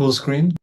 Full screen.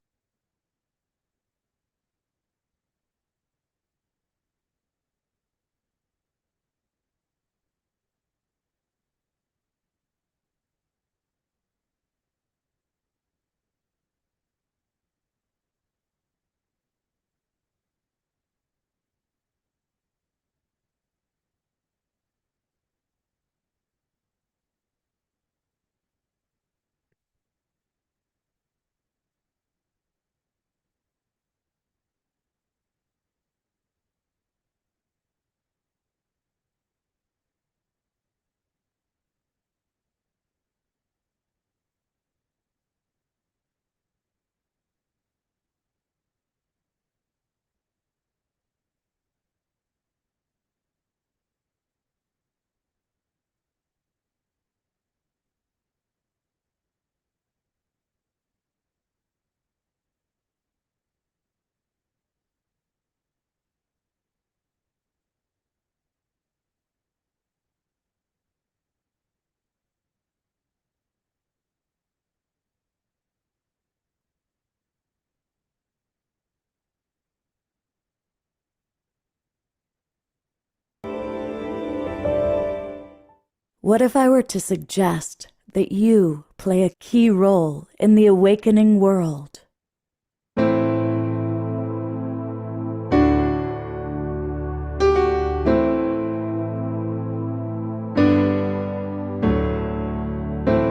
What if I were to suggest that you play a key role in the awakening world?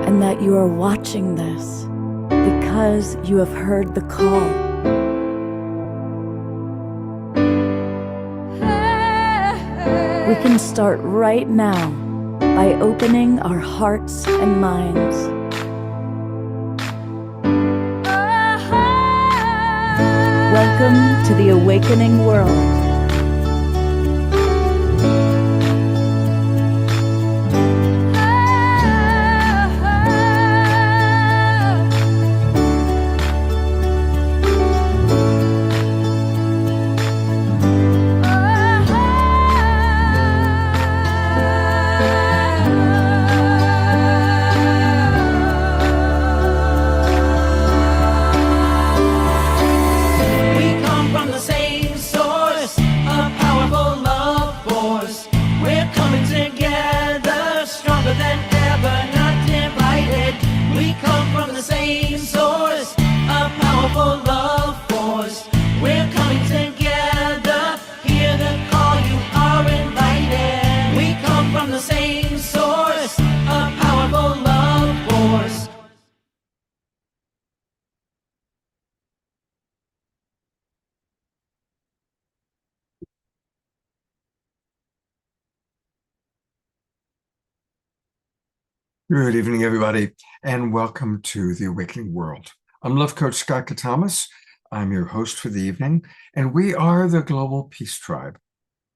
And that you are watching this because you have heard the call. We can start right now by opening our hearts and minds. Welcome to the awakening world. Good evening, everybody, and welcome to The Awakening World. I'm Love Coach Scott Katamas. I'm your host for the evening, and we are the Global Peace Tribe.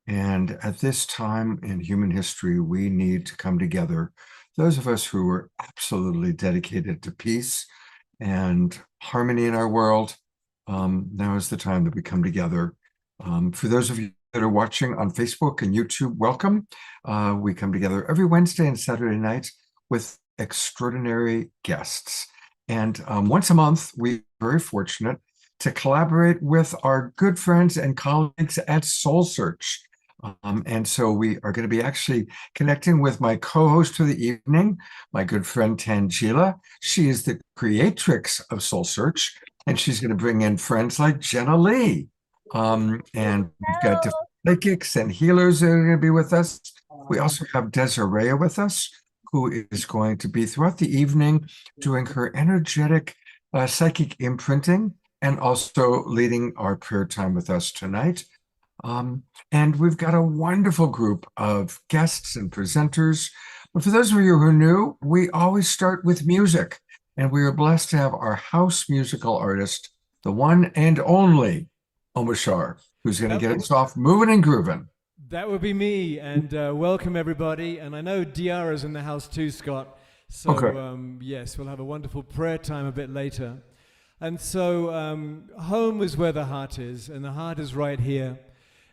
And at this time in human history, we need to come together. Those of us who are absolutely dedicated to peace and harmony in our world, now is the time that we come together. For those of you that are watching on Facebook and YouTube, welcome. We come together every Wednesday and Saturday night with extraordinary guests. And once a month, we're very fortunate to collaborate with our good friends and colleagues at Soul Search. And so we are going to be actually connecting with my co-host for the evening, my good friend Tangela. She is the creatrix of Soul Search, and she's going to bring in friends like Jenna Lee. And we've got different psychics and healers that are going to be with us. We also have Desiree with us, who is going to be throughout the evening doing her energetic psychic imprinting and also leading our prayer time with us tonight. And we've got a wonderful group of guests and presenters. But for those of you who are new, we always start with music. And we are blessed to have our house musical artist, the one and only Omashar, who's going to get us off moving and grooving. That would be me, and welcome everybody. And I know Diara's in the house too, Scott. So okay. Yes, we'll have a wonderful prayer time a bit later. And so home is where the heart is, and the heart is right here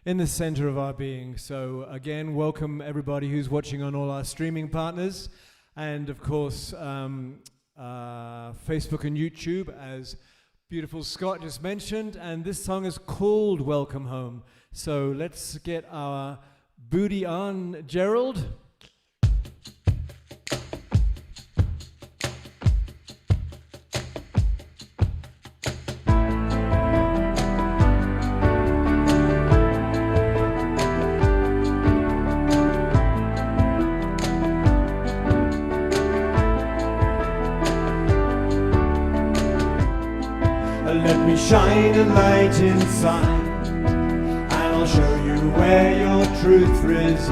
in the center of our being. So again, welcome everybody who's watching on all our streaming partners, and of course Facebook and YouTube, as Beautiful Scott just mentioned, and this song is called Welcome Home. So let's get our booty on, Gerald. Let me shine a light inside, and I'll show you where your truth resides.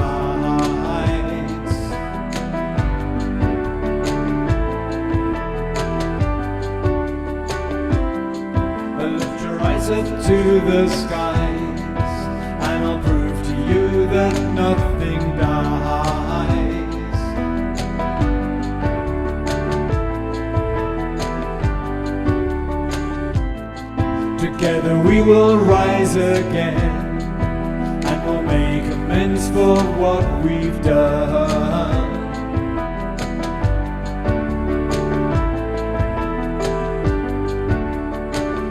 Lift your eyes up to the skies, and I'll prove to you that nothing dies. Together we will rise again, and we'll make amends for what we've done.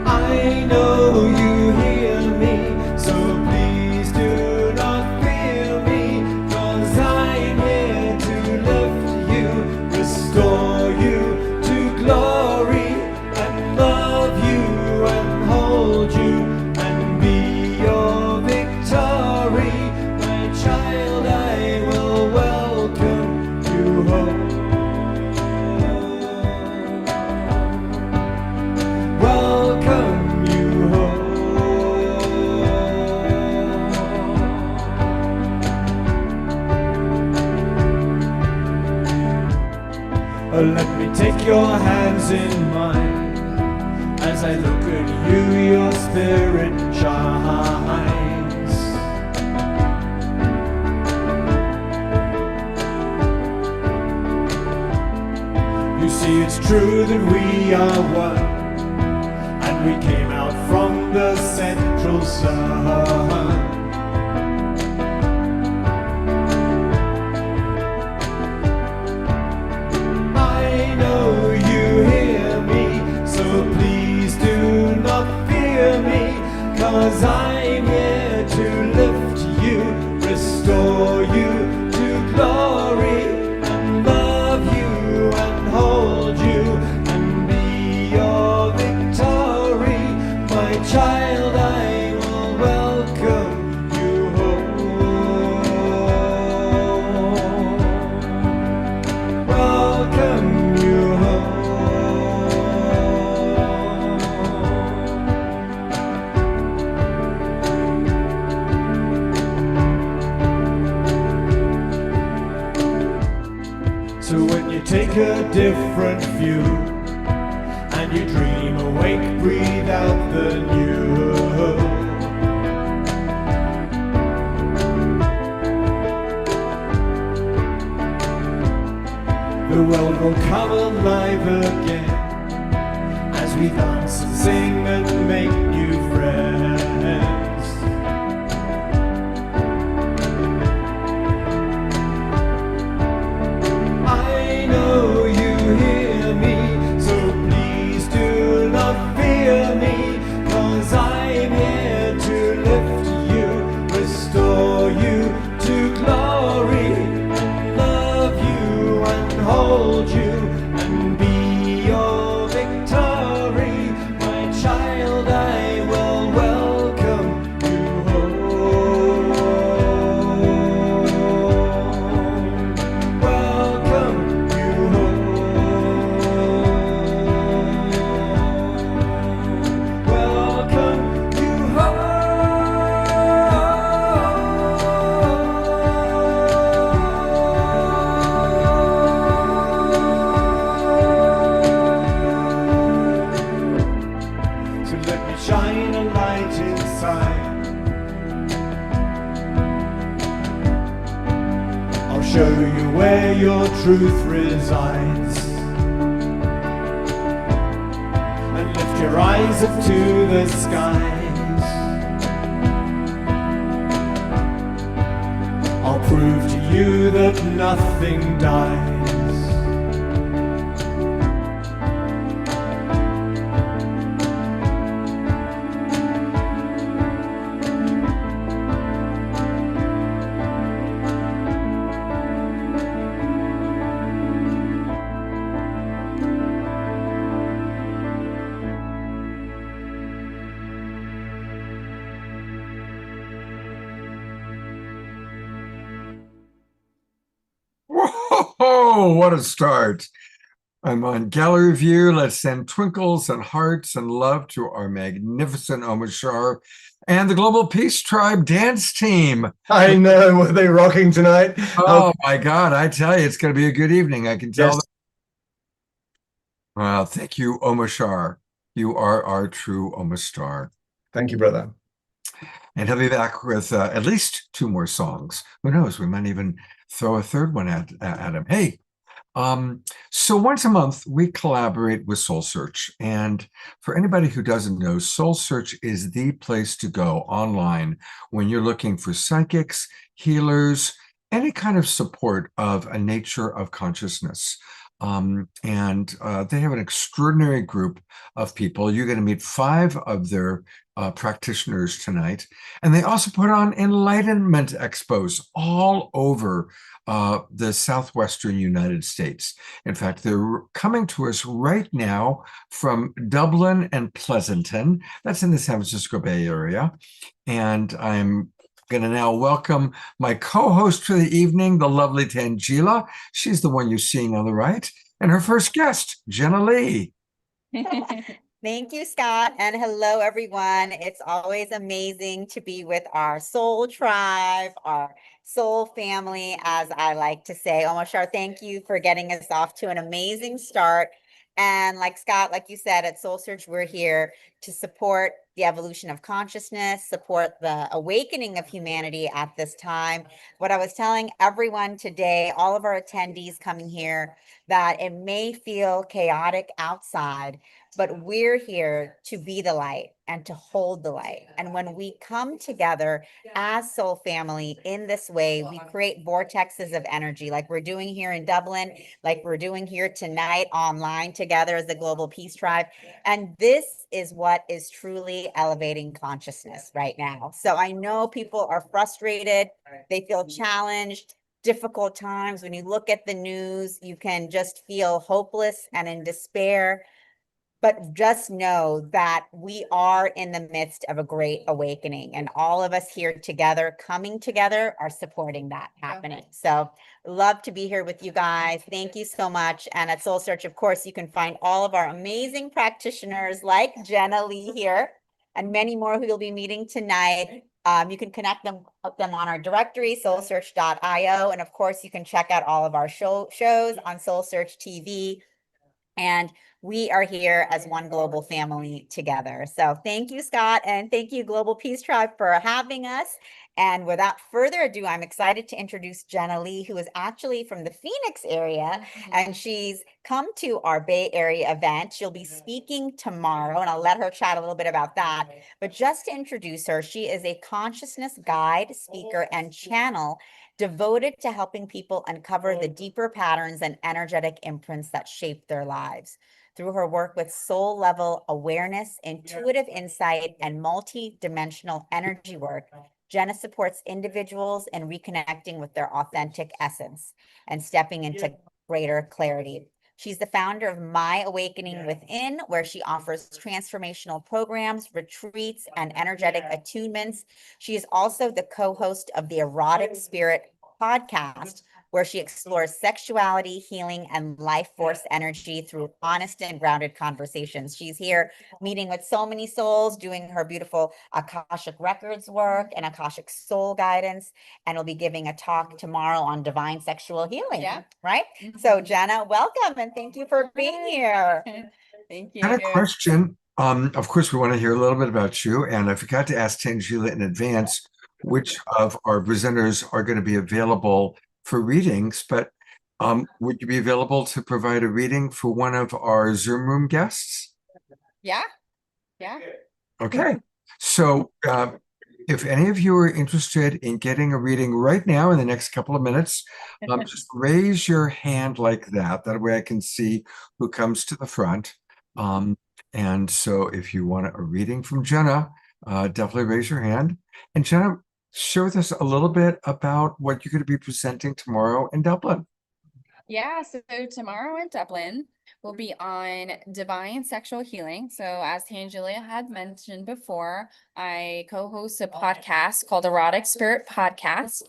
I know you hear me, so please do not fear me, 'cause I'm here to lift you, restore you to glory, and love you and hold you and be your victory. My child, I will welcome you home. Welcome you home. Let me take your hands in mine. As I look at you, your spirit shines. You see, it's true that we are one, and we came out from the central sun. I know you hear me, so please do not fear me, 'cause I'm here to lift you, restore you to glory, and love you and hold you and be your victory. My child, I will welcome you home. Welcome you home. So when you take a different view and you dream awake, breathe out the new. The world will come alive again as we dance and sing and make new friends. I know you hear me, so please do not fear me, 'cause I'm here to lift you, restore you to glory, and love you and hold you and be your victory. My child, I will welcome you home. Welcome you home. Welcome you home. So let me shine a light inside. I'll show you where your truth resides, and lift your eyes up to the skies. I'll prove to you that nothing dies. Oh, what a start. I'm on gallery view. Let's send twinkles and hearts and love to our magnificent Omashar and the Global Peace Tribe dance team. I know. Were they rocking tonight? Oh my God, I tell you, it's going to be a good evening. I can tell. Yes. Wow, thank you, Omashar. You are our true Omastar. Thank you, brother. And he'll be back with at least 2 more songs. Who knows? We might even throw a third one at him. Hey, so once a month, we collaborate with Soul Search. And for anybody who doesn't know, Soul Search is the place to go online when you're looking for psychics, healers, any kind of support of a nature of consciousness. And they have an extraordinary group of people. You're going to meet 5 of their practitioners tonight. And they also put on enlightenment expos all over the southwestern United States. In fact, they're coming to us right now from Dublin and Pleasanton. That's in the San Francisco Bay Area. And I'm going to now welcome my co-host for the evening, the lovely Tangela. She's the one you're seeing on the right. And her first guest, Jenna Lee. Thank you, Scott. And hello, everyone. It's always amazing to be with our soul tribe, our soul family, as I like to say. Omashar, thank you for getting us off to an amazing start. And like Scott, like you said, at Soul Search, we're here to support the evolution of consciousness, support the awakening of humanity at this time. What I was telling everyone today, all of our attendees coming here, that it may feel chaotic outside, but we're here to be the light and to hold the light. And when we come together as soul family in this way, we create vortexes of energy like we're doing here in Dublin, like we're doing here tonight online together as the Global Peace Tribe. And this is what is truly elevating consciousness right now. So I know people are frustrated, they feel challenged, difficult times. When you look at the news, you can just feel hopeless and in despair. But just know that we are in the midst of a great awakening, and all of us here together, coming together, are supporting that happening. So love to be here with you guys. Thank you so much. And at Soul Search, of course, you can find all of our amazing practitioners like Jenna Lee here and many more who you'll be meeting tonight. You can connect them on our directory, soulsearch.io. And of course, you can check out all of our shows on Soul Search TV. And we are here as one global family together. So thank you, Scott, and thank you, Global Peace Tribe, for having us. And without further ado, I'm excited to introduce Jenna Lee, who is actually from the Phoenix area, and she's come to our Bay Area event. She'll be speaking tomorrow, and I'll let her chat a little bit about that. But just to introduce her, she is a consciousness guide, speaker, and channel devoted to helping people uncover the deeper patterns and energetic imprints that shape their lives. Through her work with soul level awareness, intuitive insight, and multi-dimensional energy work, Jenna supports individuals in reconnecting with their authentic essence and stepping into greater clarity. She's the founder of My Awakening Within, where she offers transformational programs, retreats, and energetic attunements. She is also the co-host of the Erotic Spirit podcast, where she explores sexuality, healing, and life force energy through honest and grounded conversations. She's here meeting with so many souls, doing her beautiful Akashic Records work and Akashic Soul guidance, and will be giving a talk tomorrow on divine sexual healing. Yeah. Right? So Jenna, welcome, and thank you for being here. Thank I had you. a question. Of course, we want to hear a little bit about you, and I forgot to ask Tangela in advance which of our presenters are going to be available for readings, but would you be available to provide a reading for one of our Zoom room guests? Yeah. Yeah. Okay. So if any of you are interested in getting a reading right now in the next couple of minutes, just raise your hand like that. That way I can see who comes to the front. And so if you want a reading from Jenna, definitely raise your hand. And Jenna, share with us a little bit about what you're going to be presenting tomorrow in Dublin. Yeah. So tomorrow in Dublin, we'll be on divine sexual healing. So as Tangela had mentioned before, I co-host a podcast called Erotic Spirit Podcast.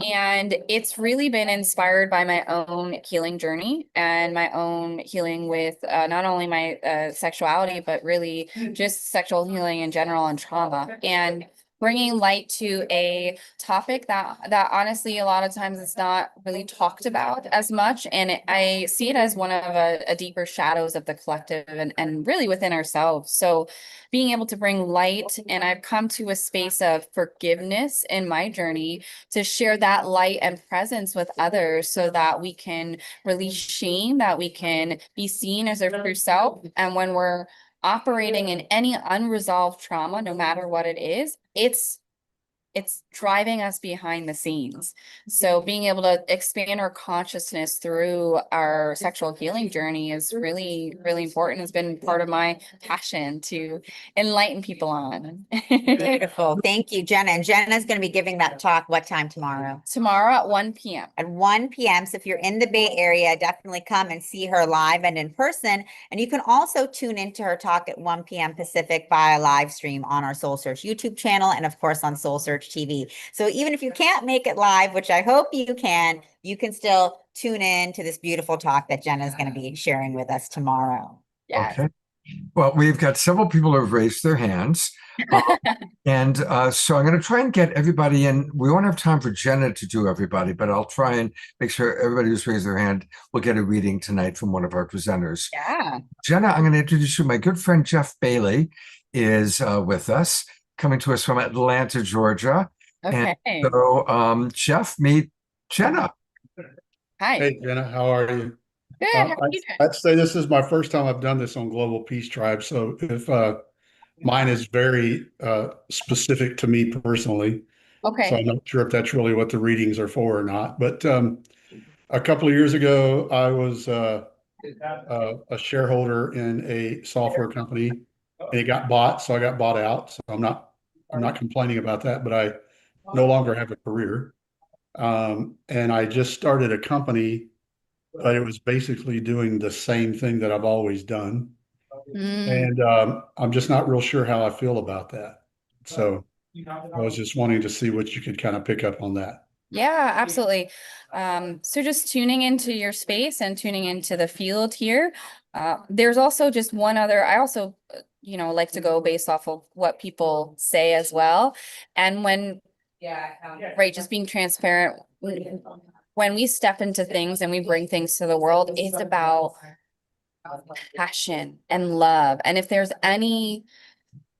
And it's really been inspired by my own healing journey and my own healing with not only my sexuality, but really just sexual healing in general and trauma. And bringing light to a topic that honestly a lot of times it's not really talked about as much, and I see it as one of a deeper shadows of the collective and really within ourselves. So being able to bring light, and I've come to a space of forgiveness in my journey to share that light and presence with others so that we can release shame, that we can be seen as our true self. And when we're operating in any unresolved trauma, no matter what it is, it's driving us behind the scenes. So being able to expand our consciousness through our sexual healing journey is really, really important. It's been part of my passion to enlighten people on. Beautiful. Thank you, Jenna. And Jenna's going to be giving that talk what time tomorrow? Tomorrow at 1 p.m. At 1 p.m. So if you're in the Bay Area, definitely come and see her live and in person. And you can also tune into her talk at 1 p.m. Pacific via live stream on our Soul Search YouTube channel and of course on Soul Search TV. So even if you can't make it live, which I hope you can still tune in to this beautiful talk that Jenna is going to be sharing with us tomorrow. Yes. Okay. Well, we've got several people who have raised their hands. And so I'm going to try and get everybody in. We won't have time for Jenna to do everybody, but I'll try and make sure everybody who's raised their hand will get a reading tonight from one of our presenters. Yeah. Jenna, I'm going to introduce you. My good friend Jeff Bailey is with us, coming to us from Atlanta, Georgia. Okay. And so, Jeff, meet Jenna. Hi. Hey, Jenna, how are you? Good. How are you doing? I'd say this is my first time I've done this on Global Peace Tribe. So if mine is very specific to me personally, so Okay. I'm not sure if that's really what the readings are for or not. But a couple of years ago, I was a shareholder in a software company, and it got bought, so I got bought out. So I'm not complaining about that, but I no longer have a career. And I just started a company, but it was basically doing the same thing that I've always done. Mm. And I'm just not real sure how I feel about that. So I was just wanting to see what you could kind of pick up on that. Yeah, absolutely. So just tuning into your space and tuning into the field here. There's also just one other, I also, like to go based off of what people say as well. And right, just being transparent. When we step into things and we bring things to the world, it's about passion and love. And if there's any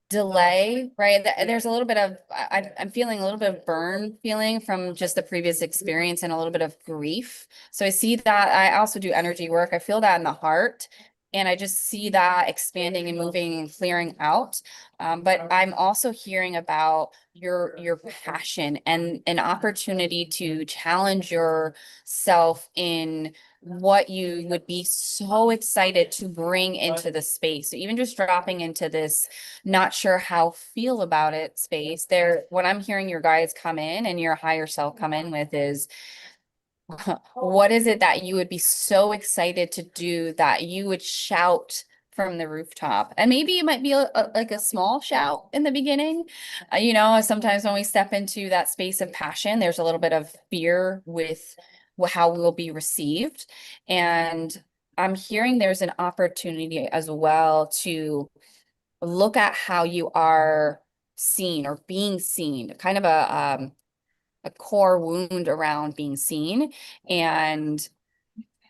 delay, right? There's a little bit of, I'm feeling a little bit of burn feeling from just the previous experience and a little bit of grief. So I see that. I also do energy work. I feel that in the heart. And I just see that expanding and moving and clearing out. But I'm also hearing about your passion and an opportunity to challenge yourself in what you would be so excited to bring into the space. So even just dropping into this not sure how feel about it space there, what I'm hearing your guides come in and your higher self come in with is what is it that you would be so excited to do that you would shout from the rooftop? And maybe it might be like a small shout in the beginning. Sometimes when we step into that space of passion, there's a little bit of fear with how we will be received. And I'm hearing there's an opportunity as well to look at how you are seen or being seen, kind of a core wound around being seen and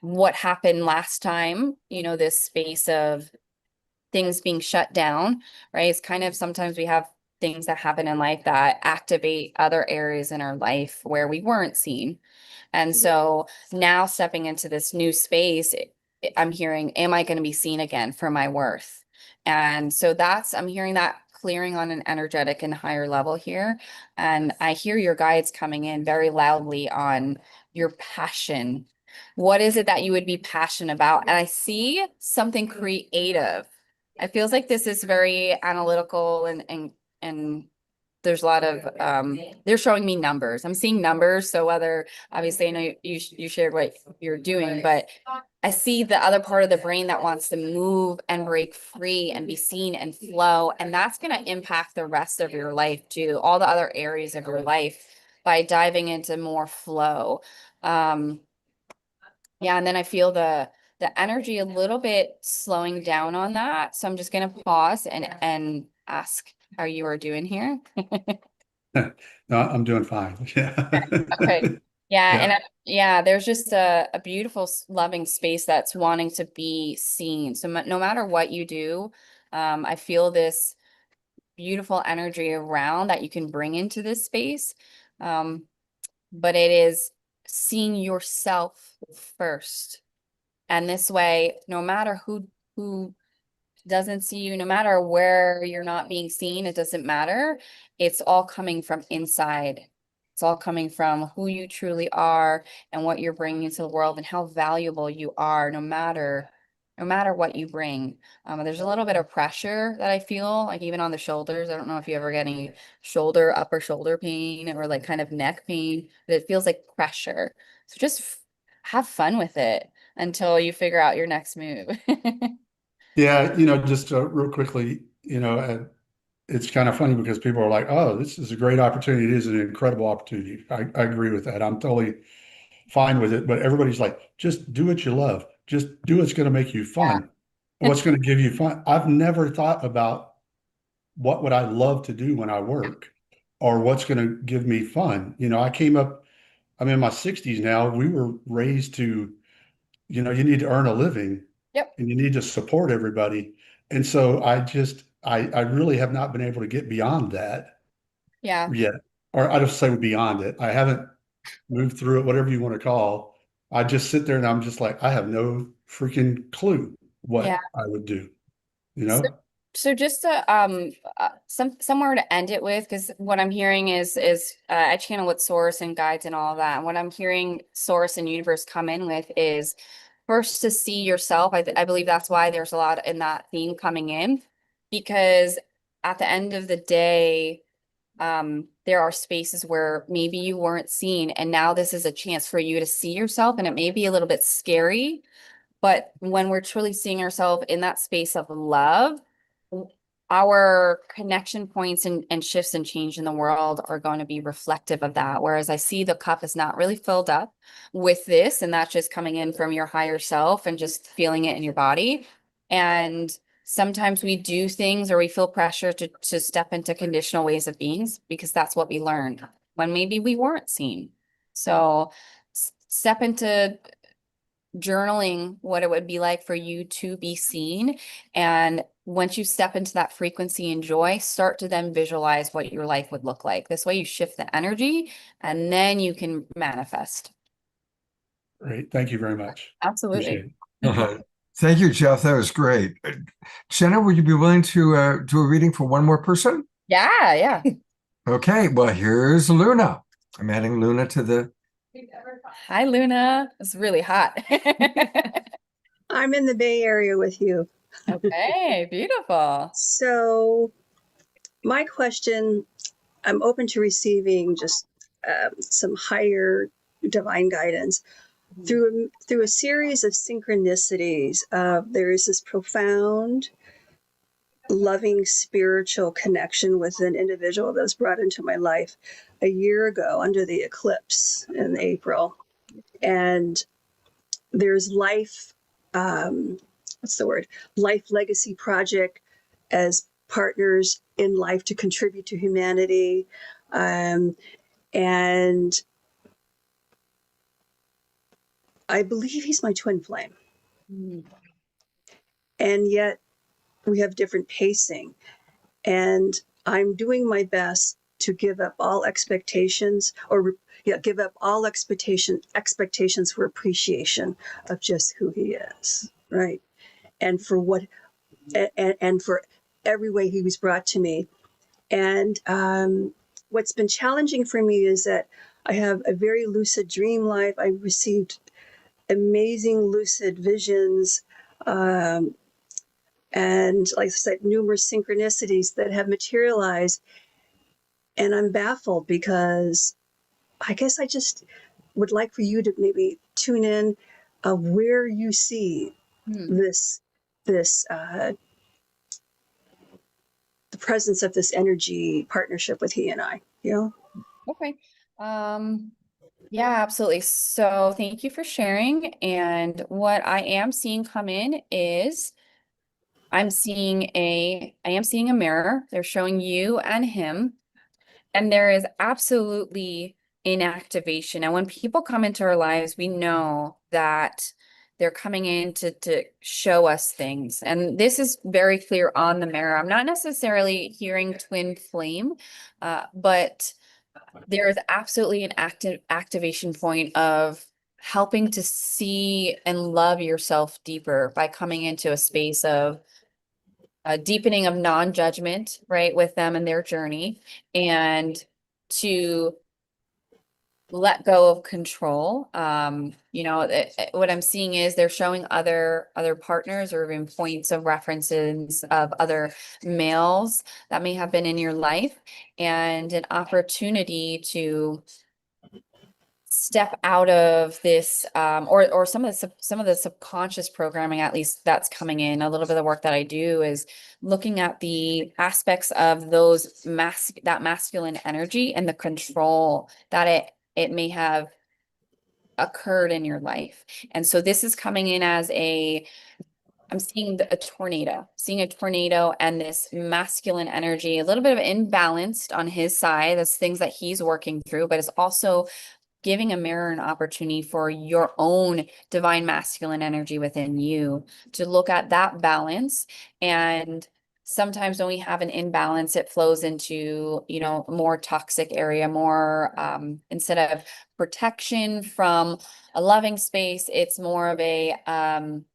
what happened last time, this space of things being shut down, right? It's kind of sometimes we have things that happen in life that activate other areas in our life where we weren't seen. And so now stepping into this new space, I'm hearing, am I going to be seen again for my worth? And so I'm hearing that clearing on an energetic and higher level here. And I hear your guides coming in very loudly on your passion. What is it that you would be passionate about? And I see something creative. It feels like this is very analytical and there's a lot of they're showing me numbers. I'm seeing numbers. So whether obviously I know you shared what you're doing, but I see the other part of the brain that wants to move and break free and be seen and flow. And that's going to impact the rest of your life too, all the other areas of your life by diving into more flow. Yeah, and then I feel the energy a little bit slowing down on that. So I'm just gonna pause and ask how you are doing here. No, I'm doing fine. Yeah. Okay. Yeah, Yeah. yeah, there's just a beautiful, loving space that's wanting to be seen. So no matter what you do, I feel this beautiful energy around that you can bring into this space. Um, but it is seeing yourself first. And this way, no matter who doesn't see you, no matter where you're not being seen, it doesn't matter. It's all coming from inside. It's all coming from who you truly are and what you're bringing into the world and how valuable you are, no matter what you bring. There's a little bit of pressure that I feel, like even on the shoulders. I don't know if you ever get any upper shoulder pain or like kind of neck pain, but it feels like pressure. So just have fun with it until you figure out your next move. Yeah, just real quickly, it's kind of funny because people are like, "Oh, this is a great opportunity. It is an incredible opportunity." I agree with that. I'm totally fine with it. But everybody's like, "Just do what you love. Just do what's going to make you fun. What's going to give you fun." I've never thought about what would I love to do when I work, or what's going to give me fun. I'm in my 60s now. We were raised to, you need to earn a living Yep. and you need to support everybody. And so I really have not been able to get beyond that Yeah. yet. Or I just say beyond it. I haven't moved through it, whatever you want to call. I just sit there and I'm just like, I have no freaking clue Yeah. what I would do, you So, know? so just to somewhere to end it with, because what I'm hearing is I channel with source and guides and all of that. And what I'm hearing source and universe come in with is first to see yourself. I believe that's why there's a lot in that theme coming in, because at the end of the day, there are spaces where maybe you weren't seen, and now this is a chance for you to see yourself, and it may be a little bit scary. But when we're truly seeing ourselves in that space of love, our connection points and shifts and change in the world are going to be reflective of that. Whereas I see the cup is not really filled up with this, and that's just coming in from your higher self and just feeling it in your body. And sometimes we do things or we feel pressure to step into conditional ways of beings because that's what we learned when maybe we weren't seen. So step into journaling what it would be like for you to be seen. And once you step into that frequency and joy, start to then visualize what your life would look like. This way you shift the energy and then you can manifest. Great. Thank you very much. Absolutely. Appreciate it. Thank you, Jeff. That was great. Jenna, would you be willing to do a reading for one more person? Yeah, yeah. Okay, well, here's Luna. I'm adding Luna to the. Hi, Luna. It's really hot. I'm in the Bay Area with you. Okay, beautiful. So my question, I'm open to receiving just some higher divine guidance through a series of synchronicities. There is this profound, loving spiritual connection with an individual that was brought into my life a year ago under the eclipse in April, and there's life. What's the word? Life Legacy Project as partners in life to contribute to humanity. And I believe he's my twin flame. And yet we have different pacing. And I'm doing my best to give up all expectations give up all expectations for appreciation of just who he is, right? And for what and for every way he was brought to me. And what's been challenging for me is that I have a very lucid dream life. I received amazing lucid visions, and like I said, numerous synchronicities that have materialized. And I'm baffled because I guess I just would like for you to maybe tune in of where you see this the presence of this energy partnership with he and I, Okay. Yeah, absolutely. So thank you for sharing. And what I am seeing come in is I am seeing a mirror. They're showing you and him. And there is absolutely inactivation. And when people come into our lives, we know that they're coming in to show us things. And this is very clear on the mirror. I'm not necessarily hearing twin flame, but there is absolutely an activation point of helping to see and love yourself deeper by coming into a space of a deepening of non-judgment, right, with them and their journey, and to let go of control. What I'm seeing is they're showing other partners or even points of references of other males that may have been in your life, and an opportunity to step out of this, or some of the subconscious programming, at least that's coming in. A little bit of the work that I do is looking at the aspects of that masculine energy and the control that it may have occurred in your life. And so this is coming in as I'm seeing seeing a tornado and this masculine energy, a little bit of imbalanced on his side. That's things that he's working through, but it's also giving a mirror an opportunity for your own divine masculine energy within you to look at that balance. And sometimes when we have an imbalance, it flows into, more toxic area, more, instead of protection from a loving space, it's more of a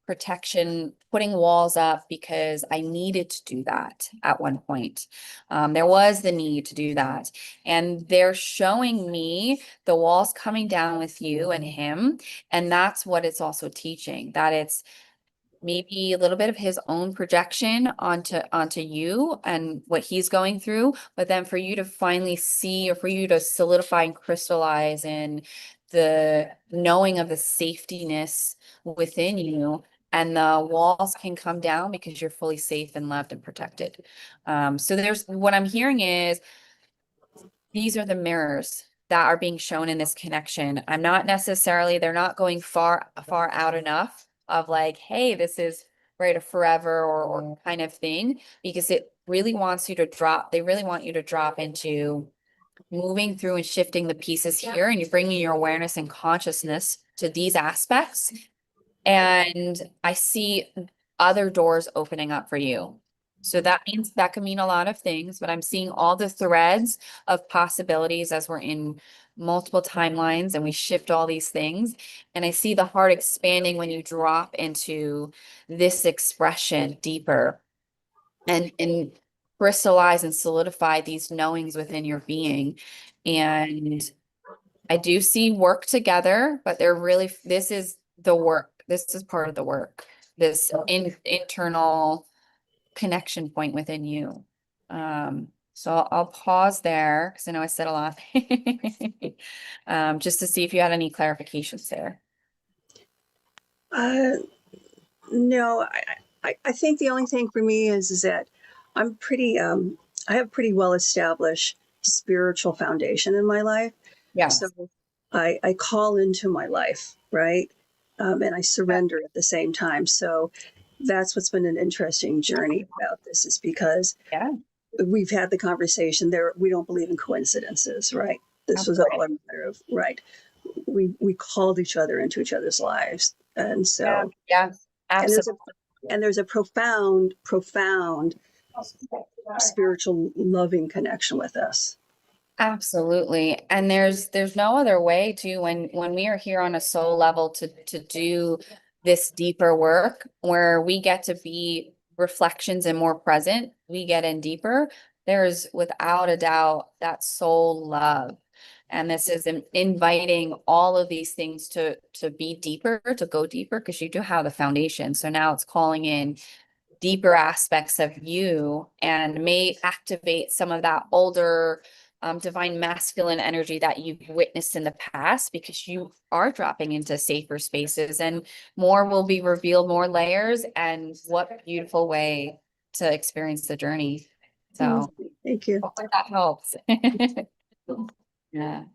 protection, putting walls up because I needed to do that at one point. There was the need to do that. And they're showing me the walls coming down with you and him. And that's what it's also teaching, that it's maybe a little bit of his own projection onto you and what he's going through, but then for you to finally see, or for you to solidify and crystallize in the knowing of the safetyness within you, and the walls can come down because you're fully safe and loved and protected. So there's what I'm hearing is these are the mirrors that are being shown in this connection. They're not going far out enough of like, hey, this is right a forever or kind of thing, because they really want you to drop into moving through and shifting the pieces here, and you're bringing your awareness and consciousness to these aspects. And I see other doors opening up for you. So that means that can mean a lot of things, but I'm seeing all the threads of possibilities as we're in multiple timelines and we shift all these things. And I see the heart expanding when you drop into this expression deeper and crystallize and solidify these knowings within your being. And I do see work together, but this is the work. This is part of the work, this internal connection point within you. So I'll pause there because I know I said a lot. Just to see if you had any clarifications there. No, I think the only thing for me is that I'm pretty, I have pretty well established spiritual foundation in my life. Yeah. So I call into my life, right? And I surrender at the same time. So that's what's been an interesting journey about this, is because Yeah. we've had the conversation there. We don't believe in coincidences, right? This was all a matter of, right. We called each other into each other's lives. And so, Yeah, absolutely. and there's a profound spiritual loving connection with us. Absolutely. And there's no other way to, when we are here on a soul level to do this deeper work where we get to be reflections and more present, we get in deeper. There's without a doubt that soul love. And this is inviting all of these things to be deeper, to go deeper, because you do have the foundation. So now it's calling in deeper aspects of you and may activate some of that older divine masculine energy that you've witnessed in the past, because you are dropping into safer spaces and more will be revealed, more layers. And what beautiful way to experience the journey. So Thank you. hopefully that helps. Yeah.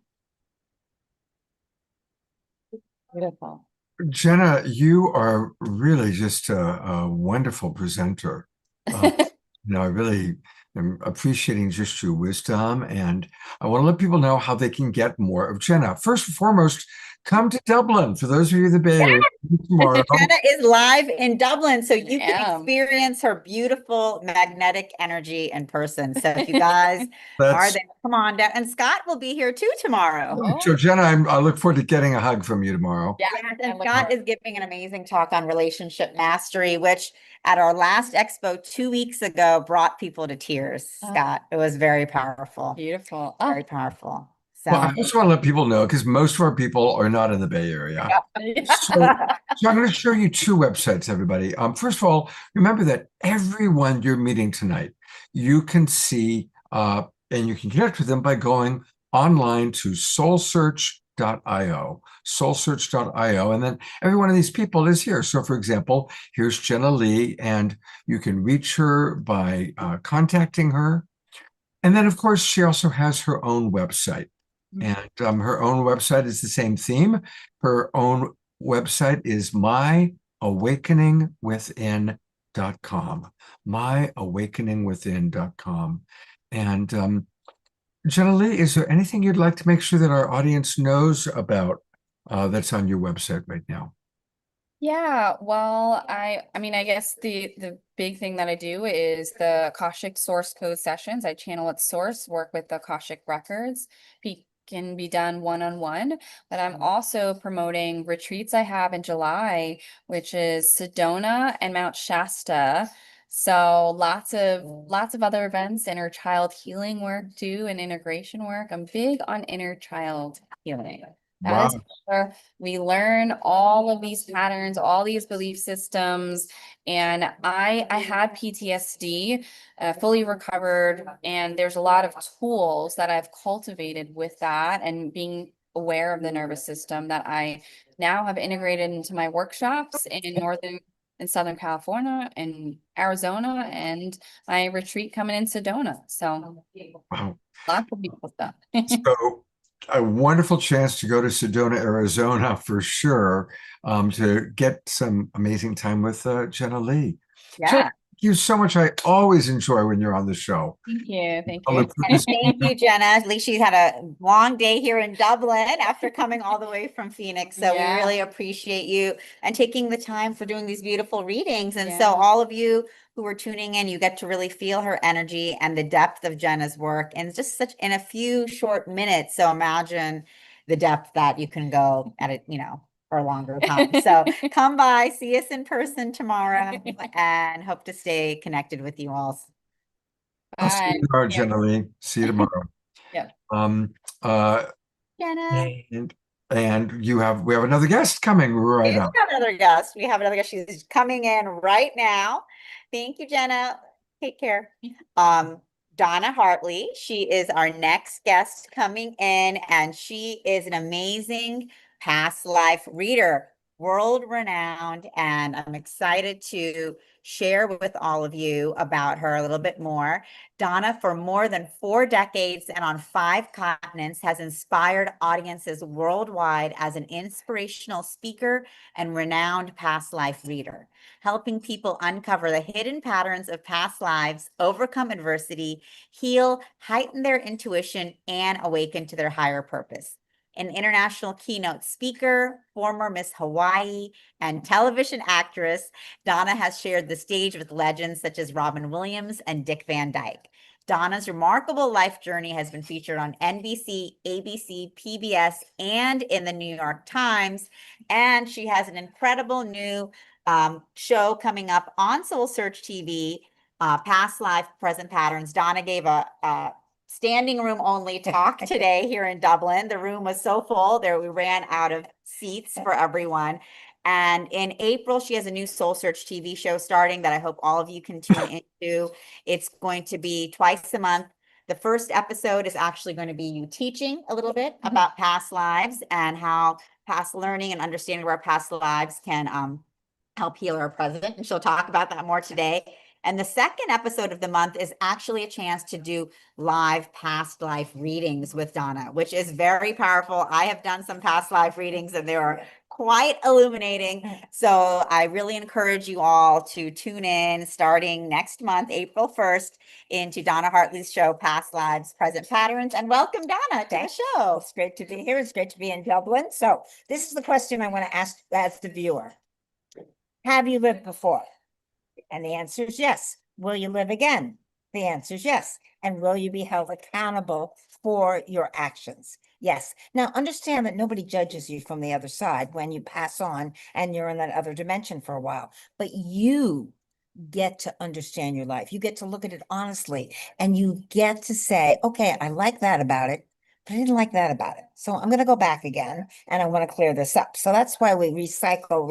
Beautiful. Jenna, you are really just a wonderful presenter. I really am appreciating just your wisdom, and I want to let people know how they can get more of Jenna. First and foremost, come to Dublin. For those of you in the Bay Area, tomorrow. Jenna is live in Dublin, so you can Yeah. experience her beautiful magnetic energy in person. So if you guys are That's there, come on down. And Scott will be here too tomorrow. so, Jenna. I look forward to getting a hug from you tomorrow. Yeah. Yes, I and look Scott forward- is giving an amazing talk on relationship mastery, which at our last expo 2 weeks ago brought people to tears. Oh. Scott, it was very powerful, Beautiful. very Oh, powerful. Well, I So, also want to let people know because most of our people are not in the Bay Area. So, so I'm going to show you two websites, everybody. First of all, remember that everyone you're meeting tonight, you can see and you can connect with them by going online to soulsearch.io, and then every one of these people is here. So, for example, here's Jenna Lee, and you can reach her by contacting her. And then, of course, she also has her own website. And her own website is the same theme. Her own website is myawakeningwithin.com. Myawakeningwithin.com. And Jenna Lee, is there anything you'd like to make sure that our audience knows about that's on your website right now? yeah. Well, I mean, I guess the big thing that I do is the Akashic source code sessions. I channel at source, work with the Akashic records. Can be done one-on-one, but I'm also promoting retreats I have in July, which is Sedona and Mount Shasta. So lots of other events, inner child healing work too, and integration work. I'm big on inner child healing. That is Wow. where we learn all of these patterns, all these belief systems. And I had PTSD, fully recovered, and there's a lot of tools that I've cultivated with that and being aware of the nervous system that I now have integrated into my workshops in Southern California and Arizona, and my retreat coming in Sedona. So Wow. lots of beautiful stuff. So a wonderful chance to go to Sedona, Arizona for sure, to get some amazing time with Jenna Lee. Jenna, yeah. thank you so much. I always enjoy when you're on the show. Thank you. Thank I you. look forward to And seeing thank you, Jenna. At least she had a long day here in Dublin after coming all the way from Phoenix. So we Yeah. really appreciate you and taking the time for doing these beautiful readings. And so Yeah. all of you who are tuning in, you get to really feel her energy and the depth of Jenna's work and just such in a few short minutes. So imagine the depth that you can go at it, for a longer time. So come by, see us in person tomorrow, and hope to stay connected with you all. I'll see Bye. you tomorrow, Yeah. Jenna Lee. See you tomorrow. Yep. Uh, Jenna. and we have another guest coming right We up. have another guest. We have another guest. She's coming in right now. Thank you, Jenna. Take care. Donna Hartley. She is our next guest coming in, and she is an amazing past life reader, world renowned, and I'm excited to share with all of you about her a little bit more. Donna, for more than 4 decades and on 5 continents, has inspired audiences worldwide as an inspirational speaker and renowned past life reader, helping people uncover the hidden patterns of past lives, overcome adversity, heal, heighten their intuition, and awaken to their higher purpose. An international keynote speaker, former Miss Hawaii, and television actress, Donna has shared the stage with legends such as Robin Williams and Dick Van Dyke. Donna's remarkable life journey has been featured on NBC, ABC, PBS, and in the New York Times. And she has an incredible new show coming up on Soul Search TV, Past Life, Present Patterns. Donna gave a standing room only talk today here in Dublin. The room was so full there we ran out of seats for everyone. And in April, she has a new Soul Search TV show starting that I hope all of you can tune into. It's going to be twice a month. The first episode is actually going to be you teaching a little bit about past lives and how past learning and understanding of our past lives can help heal our present. And she'll talk about that more today. And the second episode of the month is actually a chance to do live past life readings with Donna, which is very powerful. I have done some past life readings and they are quite illuminating. So I really encourage you all to tune in starting next month, April 1st, into Donna Hartley's show, Past Lives, Present Patterns. And welcome, Donna, to the show. It's great to be here. It's great to be in Dublin. So this is the question I want to ask as the viewer. Have you lived before? And the answer is yes. Will you live again? The answer is yes. And will you be held accountable for your actions? Yes. Now understand that nobody judges you from the other side when you pass on and you're in that other dimension for a while, but you get to understand your life. You get to look at it honestly and you get to say, okay, I like that about it, but I didn't like that about it. So I'm going to go back again and I want to clear this up. So that's why we recycle,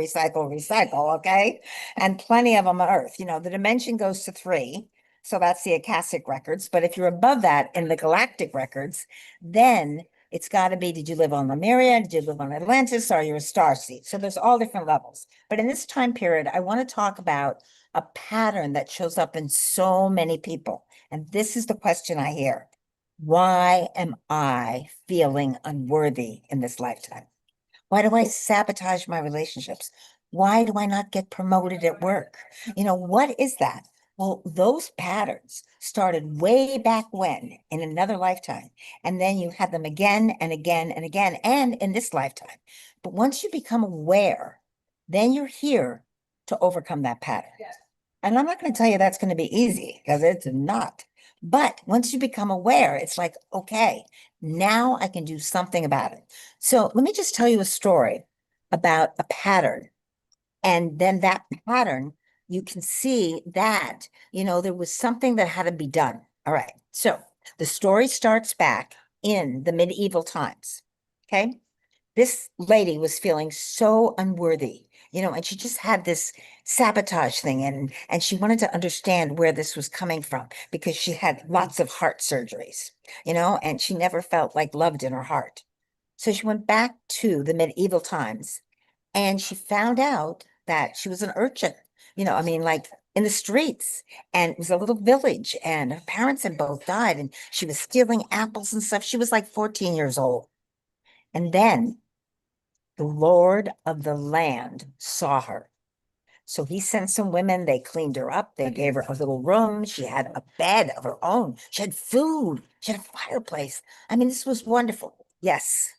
okay? And plenty of them on Earth. You know, the dimension goes to 3. So that's the Akashic records. But if you're above that in the galactic records, then it's got to be, did you live on Lemuria? Did you live on Atlantis? Are you a star seed? So there's all different levels. But in this time period, I want to talk about a pattern that shows up in so many people. And this is the question I hear. Why am I feeling unworthy in this lifetime? Why do I sabotage my relationships? Why do I not get promoted at work? You know, what is that? Well, those patterns started way back when in another lifetime. And then you had them again and again and again, and in this lifetime. But once you become aware, then you're here to overcome that pattern. And I'm not going to tell you that's going to be easy because it's not. But once you become aware, it's like, okay, now I can do something about it. So let me just tell you a story about a pattern. And then that pattern, you can see that, you know, there was something that had to be done. All right. So the story starts back in the medieval times. Okay. This lady was feeling so unworthy, you know, and she just had this sabotage thing and she wanted to understand where this was coming from because she had lots of heart surgeries, you know, and she never felt like loved in her heart. So she went back to the medieval times and she found out that she was an urchin, you know, I mean, like in the streets, and it was a little village and her parents had both died and she was stealing apples and stuff. She was like 14 years old. And then the Lord of the land saw her. So he sent some women, they cleaned her up, they gave her a little room, she had a bed of her own, she had food, she had a fireplace. I mean, this was wonderful. Yes,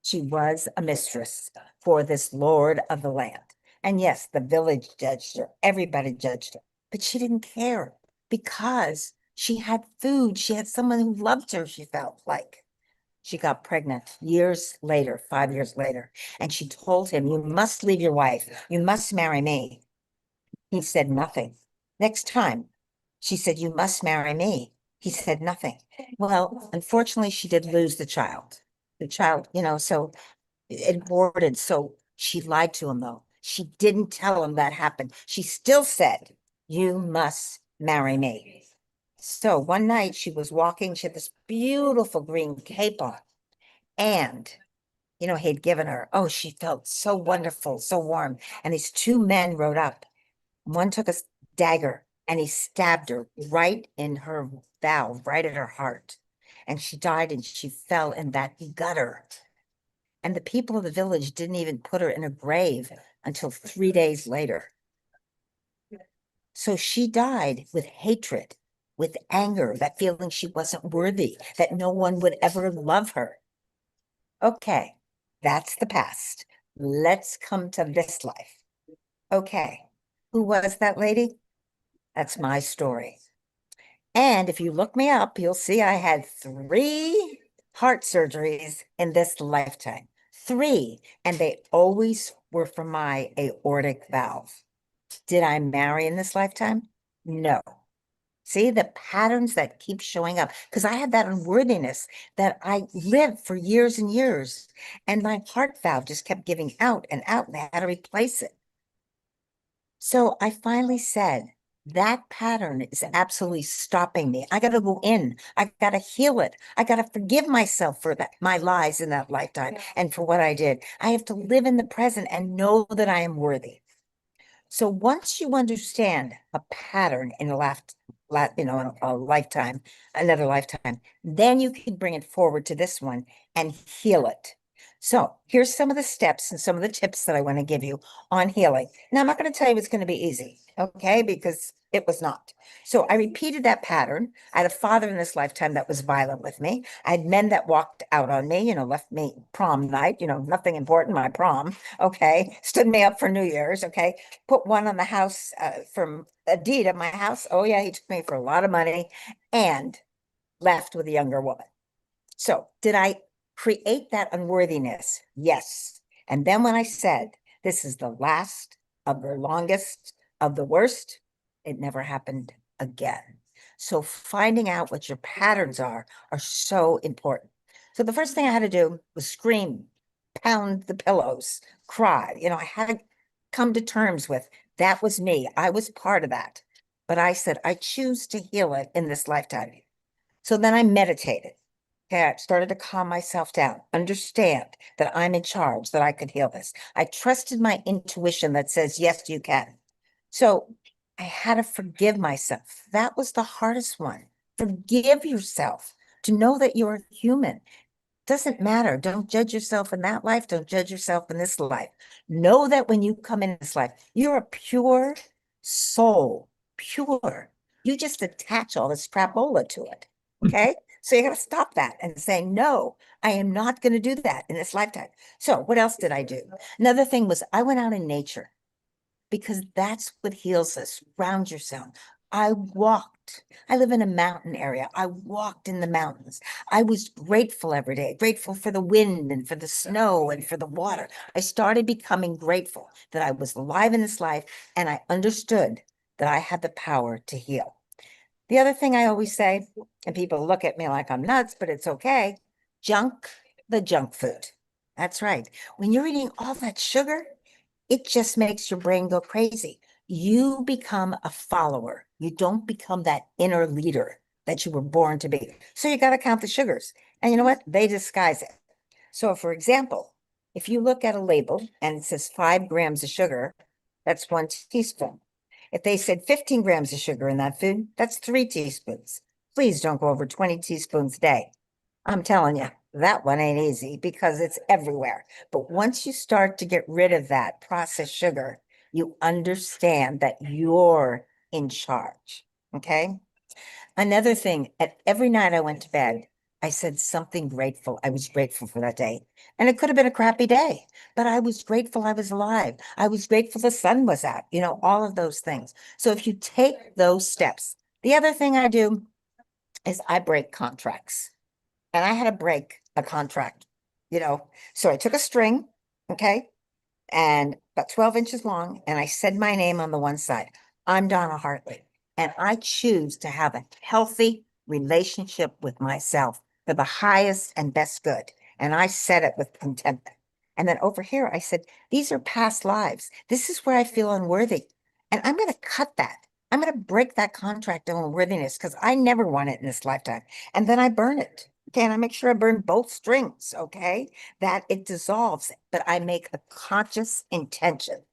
she was a mistress for this Lord of the land. And yes, the village judged her, everybody judged her, but she didn't care because she had food, she had someone who loved her, she felt like. She got pregnant years later, 5 years later, and she told him, you must leave your wife. You must marry me. He said nothing. Next time, she said, you must marry me. He said nothing. Well, unfortunately, she did lose the child. The child, you know, so it aborted. So she lied to him, though. She didn't tell him that happened. She still said, you must marry me. So one night she was walking, she had this beautiful green cape on. And, you know, he'd given her, oh, she felt so wonderful, so warm. And these 2 men rode up. One took a dagger and he stabbed her right in her valve, right at her heart. And she died and she fell in that gutter. And the people of the village didn't even put her in a grave until 3 days later. So she died with hatred, with anger, that feeling she wasn't worthy, that no one would ever love her. Okay, that's the past. Let's come to this life. Okay, who was that lady? That's my story. And if you look me up, you'll see I had 3 heart surgeries in this lifetime. 3, and they always were for my aortic valve. Did I marry in this lifetime? No. See the patterns that keep showing up because I had that unworthiness that I lived for years and years, and my heart valve just kept giving out and out, and I had to replace it. So I finally said, that pattern is absolutely stopping me. I got to go in. I got to heal it. I got to forgive myself for that, my lies in that lifetime and for what I did. I have to live in the present and know that I am worthy. So once you understand a pattern in a lifetime, another lifetime, then you can bring it forward to this one and heal it. So here's some of the steps and some of the tips that I want to give you on healing. Now, I'm not going to tell you it's going to be easy, okay? Because it was not. So I repeated that pattern. I had a father in this lifetime that was violent with me. I had men that walked out on me, left me prom night, nothing important, my prom, okay? Stood me up for New Year's, okay? Put one on the house from a deed of my house. Oh yeah, he took me for a lot of money and left with a younger woman. So did I create that unworthiness? Yes. And then when I said, this is the last of the longest of the worst, it never happened again. So finding out what your patterns are so important. So the first thing I had to do was scream, pound the pillows, cry. I had to come to terms with that was me. I was part of that. But I said, I choose to heal it in this lifetime. So then I meditated. Okay, I started to calm myself down, understand that I'm in charge, that I could heal this. I trusted my intuition that says, yes, you can. So I had to forgive myself. That was the hardest one. Forgive yourself, to know that you're human. Doesn't matter. Don't judge yourself in that life. Don't judge yourself in this life. Know that when you come in this life, you're a pure soul, pure. You just attach all this crapola to it. Okay. So you got to stop that and say, no, I am not going to do that in this lifetime. So what else did I do? Another thing was I went out in nature because that's what heals us. Ground yourself. I walked. I live in a mountain area. I walked in the mountains. I was grateful every day, grateful for the wind and for the snow and for the water. I started becoming grateful that I was alive in this life, and I understood that I had the power to heal. The other thing I always say, and people look at me like I'm nuts, but it's okay, the junk food. That's right. When you're eating all that sugar, it just makes your brain go crazy. You become a follower. You don't become that inner leader that you were born to be. So you got to count the sugars. And you know what? They disguise it. So for example, if you look at a label and it says 5 grams of sugar, that's 1 teaspoon. If they said 15 grams of sugar in that food, that's 3 teaspoons. Please don't go over 20 teaspoons a day. I'm telling you, that one ain't easy because it's everywhere. But once you start to get rid of that processed sugar, you understand that you're in charge. Okay. Another thing, at every night I went to bed, I said something grateful. I was grateful for that day. And it could have been a crappy day, but I was grateful I was alive. I was grateful the sun was out, all of those things. So if you take those steps, the other thing I do is I break contracts. And I had to break a contract, So I took a string, okay, and about 12 inches long, and I said my name on the one side. I'm Donna Hartley, and I choose to have a healthy relationship with myself for the highest and best good. And I said it with contentment. And then over here, I said, these are past lives. This is where I feel unworthy. And I'm going to cut that. I'm going to break that contract of unworthiness because I never want it in this lifetime. And then I burn it. Okay, and I make sure I burn both strings, okay, that it dissolves, but I make a conscious intention.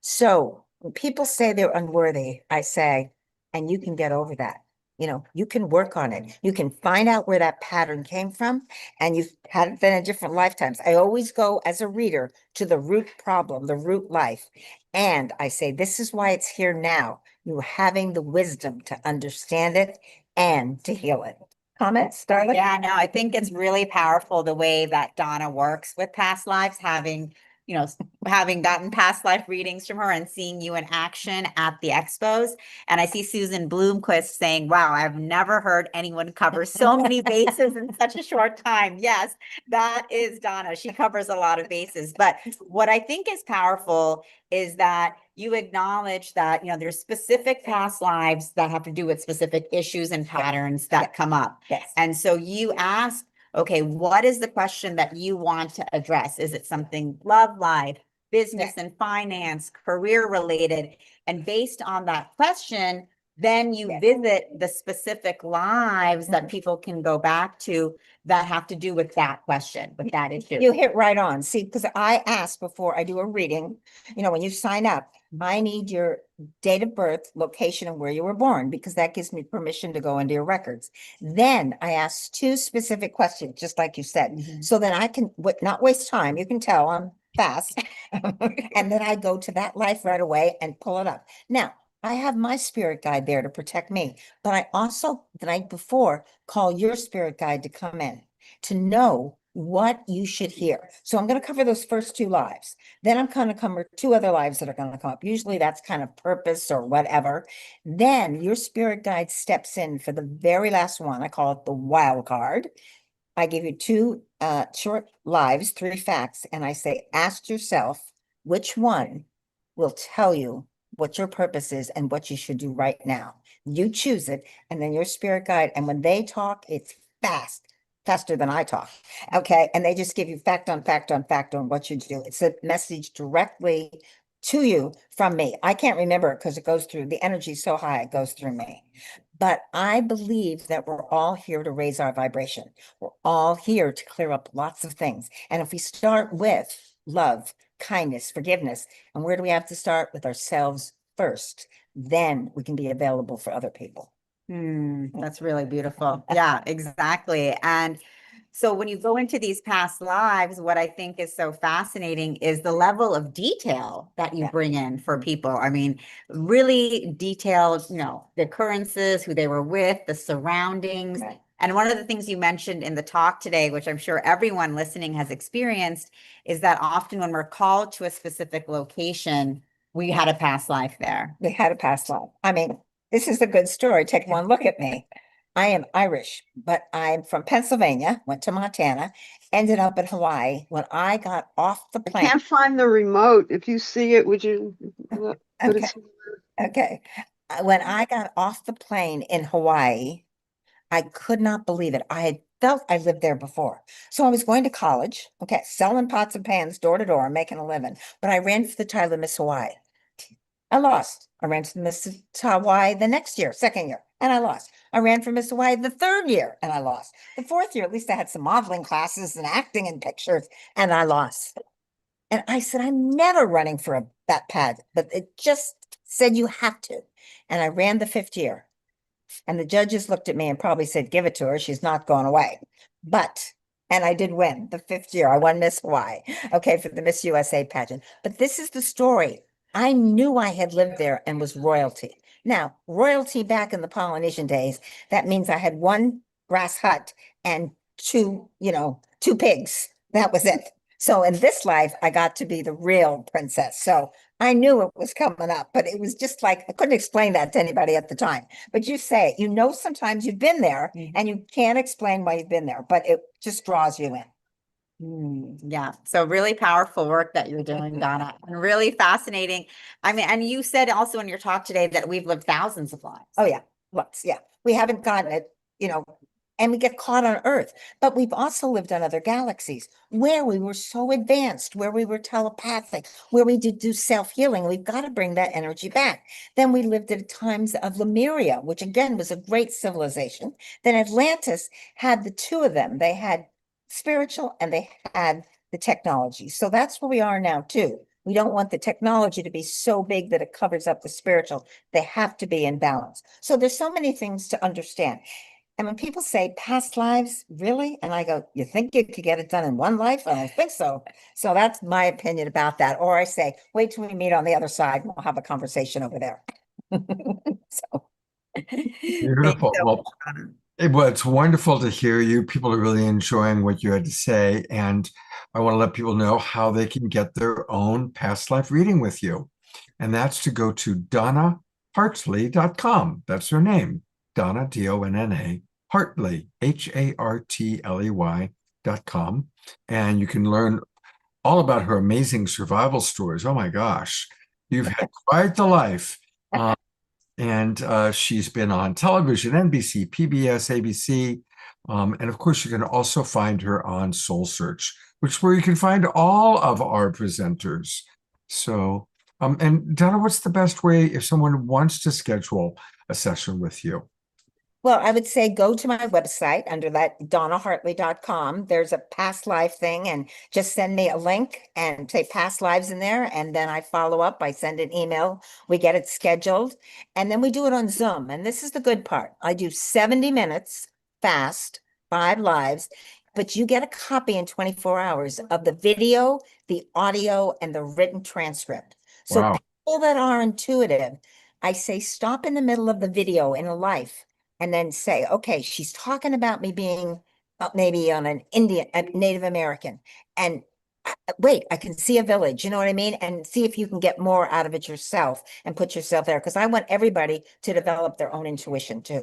So when people say they're unworthy, I say, and you can get over that. You can work on it. You can find out where that pattern came from, and you've had it then in different lifetimes. I always go as a reader to the root problem, the root life. And I say, this is why it's here now. You having the wisdom to understand it and to heal it. Comments, Darla? Yeah, no, I think it's really powerful the way that Donna works with past lives, having gotten past life readings from her and seeing you in action at the expos. And I see Susan Bloomquist saying, wow, I've never heard anyone cover so many bases in such a short time. Yes, that is Donna. She covers a lot of bases. But what I think is powerful is that you acknowledge that, there's specific past lives that have to do with specific issues and patterns that come up. Yes. And so you ask, okay, what is the question that you want to address? Is it something love life, business and finance, career related? And based on that question, then you Yes. visit the specific lives that people can go back to that have to do with that question, with that issue. You hit right on. See, because I ask before I do a reading, when you sign up, I need your date of birth, location, and where you were born, because that gives me permission to go into your records. Then I ask 2 specific questions, just like you said, so then I can not waste time. You can tell I'm fast. And then I go to that life right away and pull it up. Now, I have my spirit guide there to protect me, but I also, the night before, call your spirit guide to come in to know what you should hear. So I'm going to cover those first 2 lives. Then I'm going to cover 2 other lives that are going to come up. Usually that's kind of purpose or whatever. Then your spirit guide steps in for the very last one. I call it the wild card. I give you 2 short lives, 3 facts, and I say, ask yourself which one will tell you what your purpose is and what you should do right now. You choose it, and then your spirit guide, and when they talk, it's faster than I talk. Okay, and they just give you fact on fact on fact on what you do. It's a message directly to you from me. I can't remember it because it goes through, the energy so high, it goes through me. But I believe that we're all here to raise our vibration. We're all here to clear up lots of things. And if we start with love, kindness, forgiveness, and where do we have to start? With ourselves first. Then we can be available for other people. That's really beautiful. Yeah, exactly. And so when you go into these past lives, what I think is so fascinating is the level of detail that you bring in for people. I mean, really detailed, the occurrences, who they were with, the surroundings. Right. And one of the things you mentioned in the talk today, which I'm sure everyone listening has experienced, is that often when we're called to a specific location, we had a past life there. They had a past life. I mean, this is a good story. Take one look at me. I am Irish, but I'm from Pennsylvania, went to Montana, ended up in Hawaii. When I got off the I plane. can't find the remote. If you see it, would you? Put Okay. it Okay. When I got off the plane in Hawaii, I could not believe it. I had felt I lived there before. So I was going to college, okay, selling pots and pans door to door, making a living. But I ran for the title of Miss Hawaii. I lost. I ran for Miss Hawaii the next year, second year, and I lost. I ran for Miss Hawaii the 3rd year, and I lost. The 4th year, at least I had some modeling classes and acting and pictures, and I lost. And I said, I'm never running for that pageant, but it just said you have to. And I ran the 5th year. And the judges looked at me and probably said, give it to her. She's not going away. And I did win the 5th year. I won Miss Hawaii, okay, for the Miss USA pageant. But this is the story. I knew I had lived there and was royalty. Now, royalty back in the Polynesian days, that means I had 1 grass hut and 2 pigs. That was it. So in this life, I got to be the real princess. So I knew it was coming up, but it was just like, I couldn't explain that to anybody at the time. But you say, sometimes you've been there and you can't explain why you've been there, but it just draws you in. Yeah. So really powerful work that you're doing, Donna, and really fascinating. I mean, and you said also in your talk today that we've lived thousands of lives. Oh, yeah. Lots. Yeah. We haven't gotten it, and we get caught on Earth, but we've also lived on other galaxies where we were so advanced, where we were telepathic, where we did do self-healing. We've got to bring that energy back. Then we lived at times of Lemuria, which again was a great civilization. Then Atlantis had the 2 of them. They had spiritual and they had the technology. So that's where we are now too. We don't want the technology to be so big that it covers up the spiritual. They have to be in balance. So there's so many things to understand. And when people say past lives, really? And I go, you think you could get it done in one life? I don't think so. So that's my opinion about that. Or I say, wait till we meet on the other side. We'll have a conversation over there. So thank you Beautiful. so Well, much, Anna. it's wonderful to hear you. People are really enjoying what you had to say. And I want to let people know how they can get their own past life reading with you. And that's to go to donnahartley.com. That's her name, Donna, D-O-N-N-A, Hartley, Hartley.com. And you can learn all about her amazing survival stories. Oh my gosh, you've had quite the life. And she's been on television, NBC, PBS, ABC. And of course, you can also find her on Soul Search, which is where you can find all of our presenters. So, and Donna, what's the best way if someone wants to schedule a session with you? Well, I would say go to my website under that donnahartley.com. There's a past life thing, and just send me a link and say past lives in there. And then I follow up. I send an email. We get it scheduled, and then we do it on Zoom. And this is the good part. I do 70 minutes fast, 5 lives, but you get a copy in 24 hours of the video, the audio, and the written transcript. So Wow. people that are intuitive, I say stop in the middle of the video in a life and then say, okay, she's talking about me being maybe on an a Native American. And wait, I can see a village, you know what I mean? And see if you can get more out of it yourself and put yourself there. Because I want everybody to develop their own intuition too.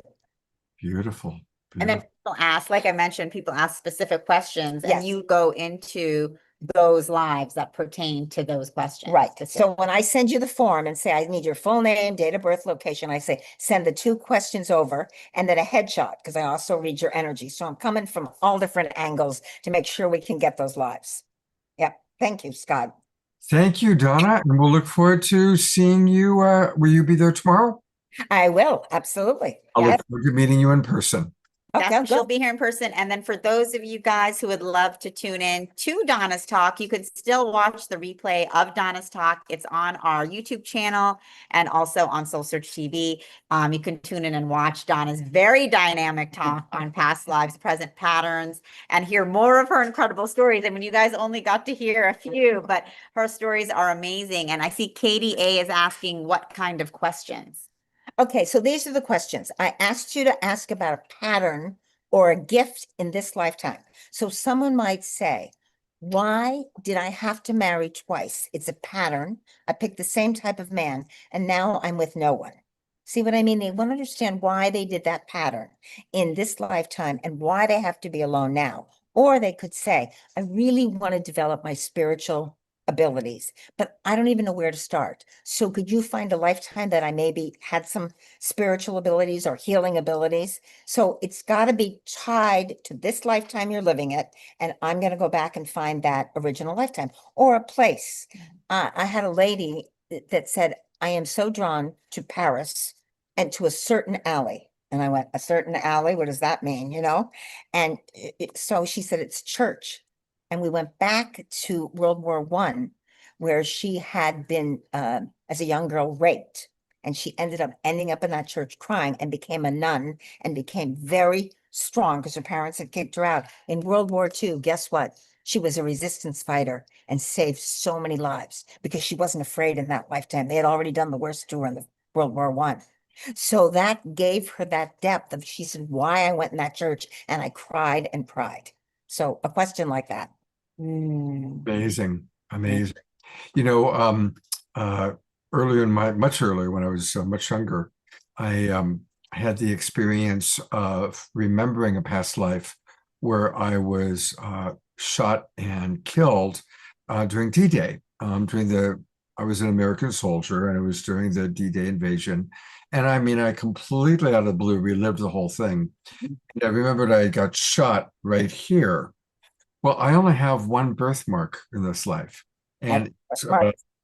Beautiful. And then Beautiful. people ask, like I mentioned, people ask specific questions Yes. and you go into those lives that pertain to those questions. Right. So when I send you the form and say, I need your full name, date of birth, location, I say, send the 2 questions over and then a headshot, because I also read your energy. So I'm coming from all different angles to make sure we can get those lives. Yep. Thank you, Scott. Thank you, Donna. And we'll look forward to seeing you. Will you be there tomorrow? I will. Absolutely. I'll Yes. look forward to meeting you in person. Okay, She'll good. be here in person. And then for those of you guys who would love to tune in to Donna's Talk, you could still watch the replay of Donna's Talk. It's on our YouTube channel and also on Soul Search TV. You can tune in and watch Donna's very dynamic talk on past lives, present patterns, and hear more of her incredible stories. I mean, you guys only got to hear a few, but her stories are amazing. And I see Katie A is asking what kind of questions. Okay, so these are the questions. I asked you to ask about a pattern or a gift in this lifetime. So someone might say, why did I have to marry twice? It's a pattern. I picked the same type of man, and now I'm with no one. See what I mean? They want to understand why they did that pattern in this lifetime and why they have to be alone now. Or they could say, I really want to develop my spiritual abilities, but I don't even know where to start. So could you find a lifetime that I maybe had some spiritual abilities or healing abilities? So it's got to be tied to this lifetime you're living it. And I'm going to go back and find that original lifetime or a place. I had a lady that said, I am so drawn to Paris and to a certain alley. And I went, a certain alley? What does that mean? You know? And so she said, it's church. And we went back to World War I, where she had been, as a young girl, raped. And she ending up in that church crying and became a nun and became very strong because her parents had kicked her out. In World War II, guess what? She was a resistance fighter and saved so many lives because she wasn't afraid in that lifetime. They had already done the worst to her in the World War I. So that gave her that depth of, she said, why I went in that church and I cried and cried. So a question like that. Amazing. Amazing. You know, much earlier when I was much younger, I had the experience of remembering a past life where I was shot and killed during D-Day. I was an American soldier, and it was during the D-Day invasion. And I mean, I completely out of the blue relived the whole thing. And I remembered I got shot right here. Well, I only have one birthmark in this life, and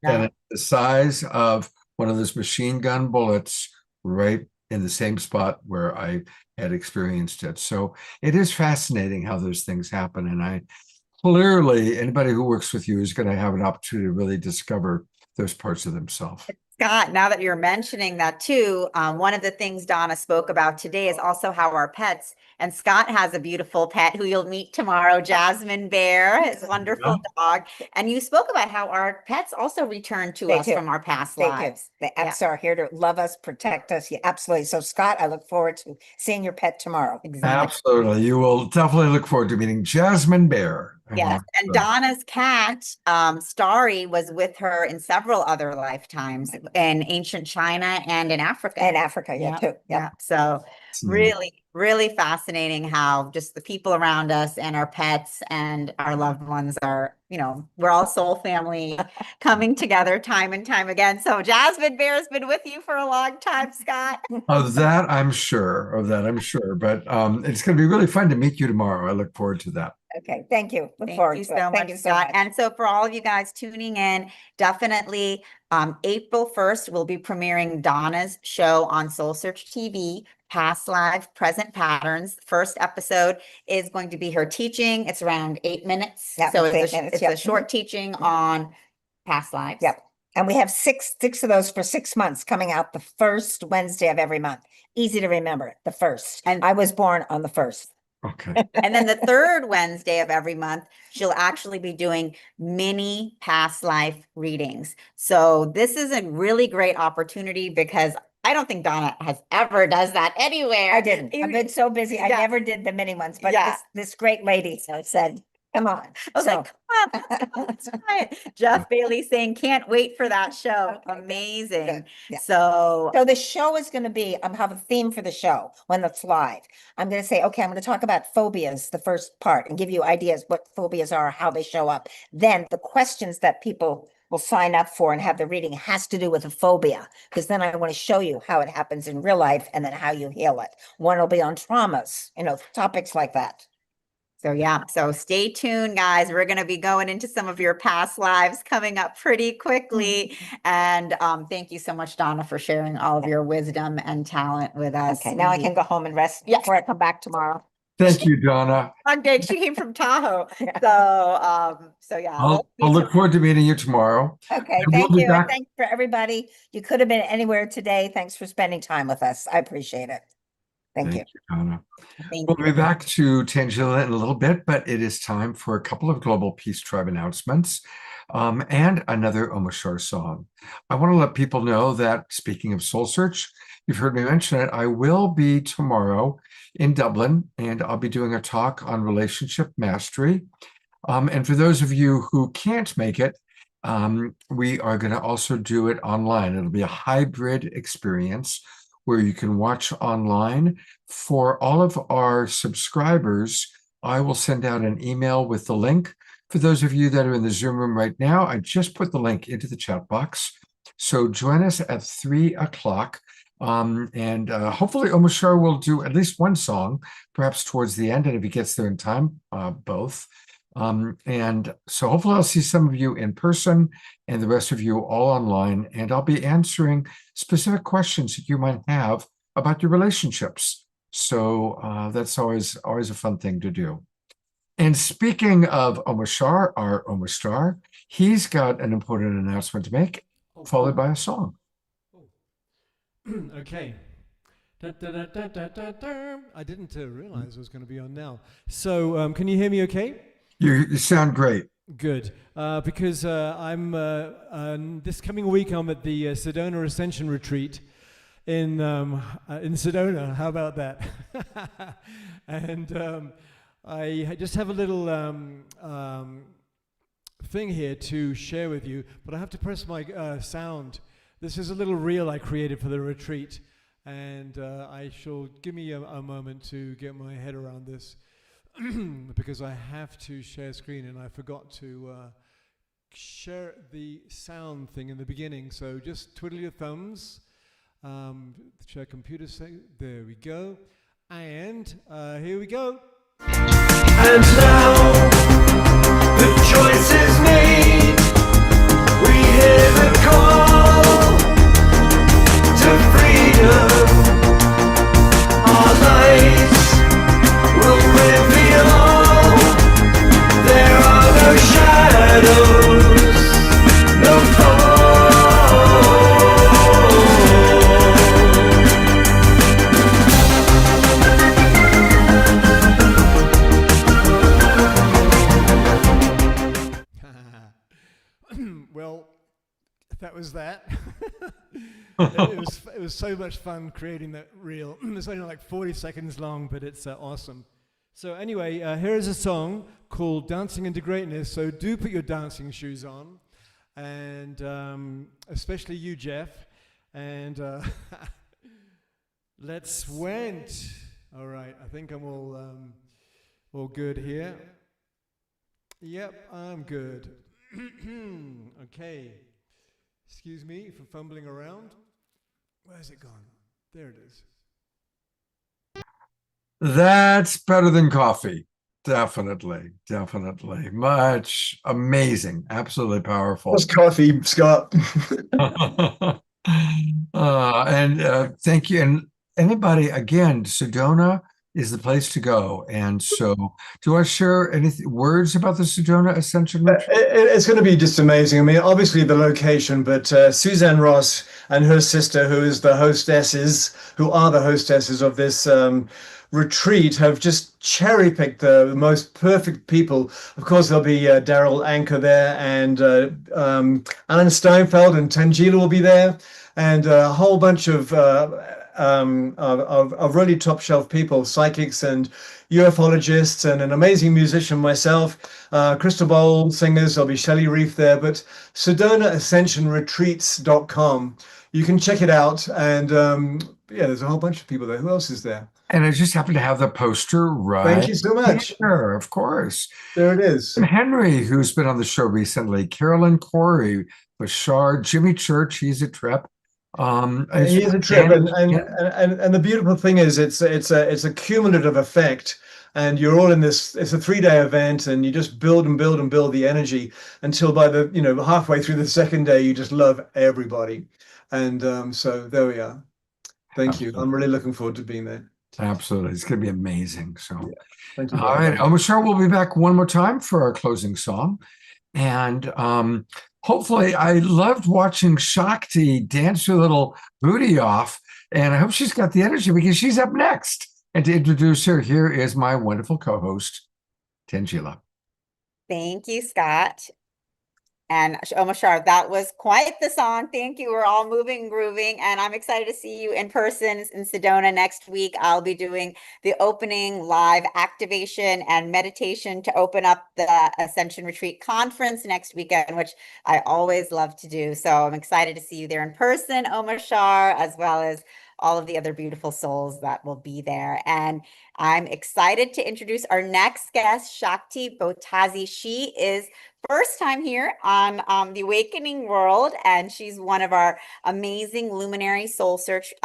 and it's the size of one of those machine gun bullets, right in the same spot where I had experienced it. So it is fascinating how those things happen, and I clearly anybody who works with you is going to have an opportunity to really discover those parts of themselves. Scott, now that you're mentioning that too, one of the things Donna spoke about today is also how our pets, and Scott has a beautiful pet who you'll meet tomorrow, Jasmine Bear, his wonderful dog. And you spoke about how our pets also return to us from our past lives. They are here to love us, protect us. Yeah, absolutely. So Scott, I look forward to seeing your pet tomorrow. Absolutely. You will definitely look forward to meeting Jasmine Bear. Yes, and Donna's cat, Starry, was with her in several other lifetimes in ancient China and in Africa. In Africa, yeah, too. Yeah. So really, really fascinating how just the people around us and our pets and our loved ones are, you know, we're all soul family coming together time and time again. So Jasmine Bear has been with you for a long time, Scott. Of that, I'm sure. But it's going to be really fun to meet you tomorrow. I look forward to that. Okay, thank you. Look Thank forward you to so it. much, Thank you so Scott. much. And so for all of you guys tuning in, definitely April 1st, we'll be premiering Donna's show on Soul Search TV, Past Life, Present Patterns. First episode is going to be her teaching. It's around 8 minutes. Yeah, So it's it's 8 a, minutes, it's yep. a short teaching on past lives. Yep. And we have six of those for 6 months coming out the first Wednesday of every month. Easy to remember, the first. And- And I was born on the first. Okay. And then the third Wednesday of every month, she'll actually be doing mini past life readings. So this is a really great opportunity because I don't think Donna has ever does that anywhere. I didn't. I've Even- been so busy. I Yeah. never did the mini ones, but Yeah. this great lady said, come on. I was like, come on, let's try it. Jeff Bailey saying, can't wait for that show. Okay, good, Amazing. good, yeah. So So the show is going to be, I have a theme for the show when it's live. I'm going to say, okay, I'm going to talk about phobias, the first part, and give you ideas what phobias are, how they show up. Then the questions that people will sign up for and have the reading has to do with a phobia, because then I want to show you how it happens in real life and then how you heal it. One will be on traumas, topics like that. So yeah, so stay tuned, guys. We're going to be going into some of your past lives coming up pretty quickly. And thank you so much, Donna, for sharing all of your wisdom and talent with us. Okay, now I can go home and rest Yeah. before I come back tomorrow. Thank you, Donna. Okay, she came from Tahoe. Yeah. So yeah. I'll we'll be look forward to meeting you tomorrow. Okay, And we'll thank be you. back- And thanks for everybody. You could have been anywhere today. Thanks for spending time with us. I appreciate it. Thank you. Donna. Thank We'll you. be back to Tangela in a little bit, but it is time for a couple of Global Peace Tribe announcements and another Omashar song. I want to let people know that, speaking of Soul Search, you've heard me mention it, I will be tomorrow in Dublin, and I'll be doing a talk on relationship mastery. And for those of you who can't make it, we are going to also do it online. It'll be a hybrid experience where you can watch online. For all of our subscribers, I will send out an email with the link. For those of you that are in the Zoom room right now, I just put the link into the chat box. So join us at 3 o'clock. And hopefully Omashar will do at least one song, perhaps towards the end, and if he gets there in time, both. And so hopefully I'll see some of you in person and the rest of you all online, and I'll be answering specific questions that you might have about your relationships. So that's always a fun thing to do. And speaking of Omashar, our Omashar, he's got an important announcement to make, followed by a song. Okay. Da, da, da, da, da, da, da. I didn't realize I was going to be on now. So can you hear me okay? You sound great. Good. Because I'm this coming week I'm at the Sedona Ascension Retreat in Sedona. How about that? And I just have a little thing here to share with you, but I have to press my sound. This is a little reel I created for the retreat, and I shall give me a moment to get my head around this. Because I have to share screen and I forgot to share the sound thing in the beginning. So just twiddle your thumbs. Share computer say there we go. And here we go. And now the choice is made. We hear the call to freedom. Our lives will reveal all. There are no shadows, no fall. Well, that was that. It was so much fun creating that reel. It's only like 40 seconds long, but it's awesome. So anyway, here is a song called Dancing into Greatness. So do put your dancing shoes on, and especially you, Jeff. And let's went. All right, I think I'm all good here. Yep, I'm good. Okay. Excuse me for fumbling around. Where's it gone? There it is. That's better than coffee. Definitely, definitely. Much amazing, absolutely powerful. What's coffee, Scott? Thank you. And anybody, again, Sedona is the place to go. And so, do you want to share any words about the Sedona Ascension Retreat? It's going to be just amazing. I mean, obviously the location, but Suzanne Ross and her sister, who are the hostesses of this retreat, have just cherry-picked the most perfect people. Of course, there'll be Daryl Anker there, and Alan Steinfeld and Tangela will be there, and a whole bunch of really top shelf people, psychics and ufologists, and an amazing musician myself, crystal bowl singers. There'll be Shelley Reef there, but SedonaAscensionRetreats.com. You can check it out. And yeah, there's a whole bunch of people there. Who else is there? And I just happen to have the poster right Thank you so much. here, of course. There it is. And Henry, who's been on the show recently, Carolyn Corey, Bashar, Jimmy Church, he's a trip. He is a trip, and the beautiful thing is it's a cumulative effect, and you're all in this. It's a 3-day event, and you just build and build and build the energy until by the halfway through the second day, you just love everybody, and so there we are. Thank you. I'm really looking forward to being there. Absolutely, it's going to be amazing. So, yeah. Thank you. All right, I'm sure we'll be back one more time for our closing song, and hopefully, I loved watching Shakti dance her little booty off, and I hope she's got the energy because she's up next. And to introduce her, here is my wonderful co-host, Tangela. Thank you, Scott. And Omashar, that was quite the song. Thank you. We're all moving, grooving, and I'm excited to see you in person in Sedona next week. I'll be doing the opening live activation and meditation to open up the Ascension Retreat Conference next weekend, which I always love to do. So I'm excited to see you there in person, Omashar, as well as all of the other beautiful souls that will be there. And I'm excited to introduce our next guest, Shakti Botazi. She is first time here on The Awakening World, and she's one of our amazing luminary soul search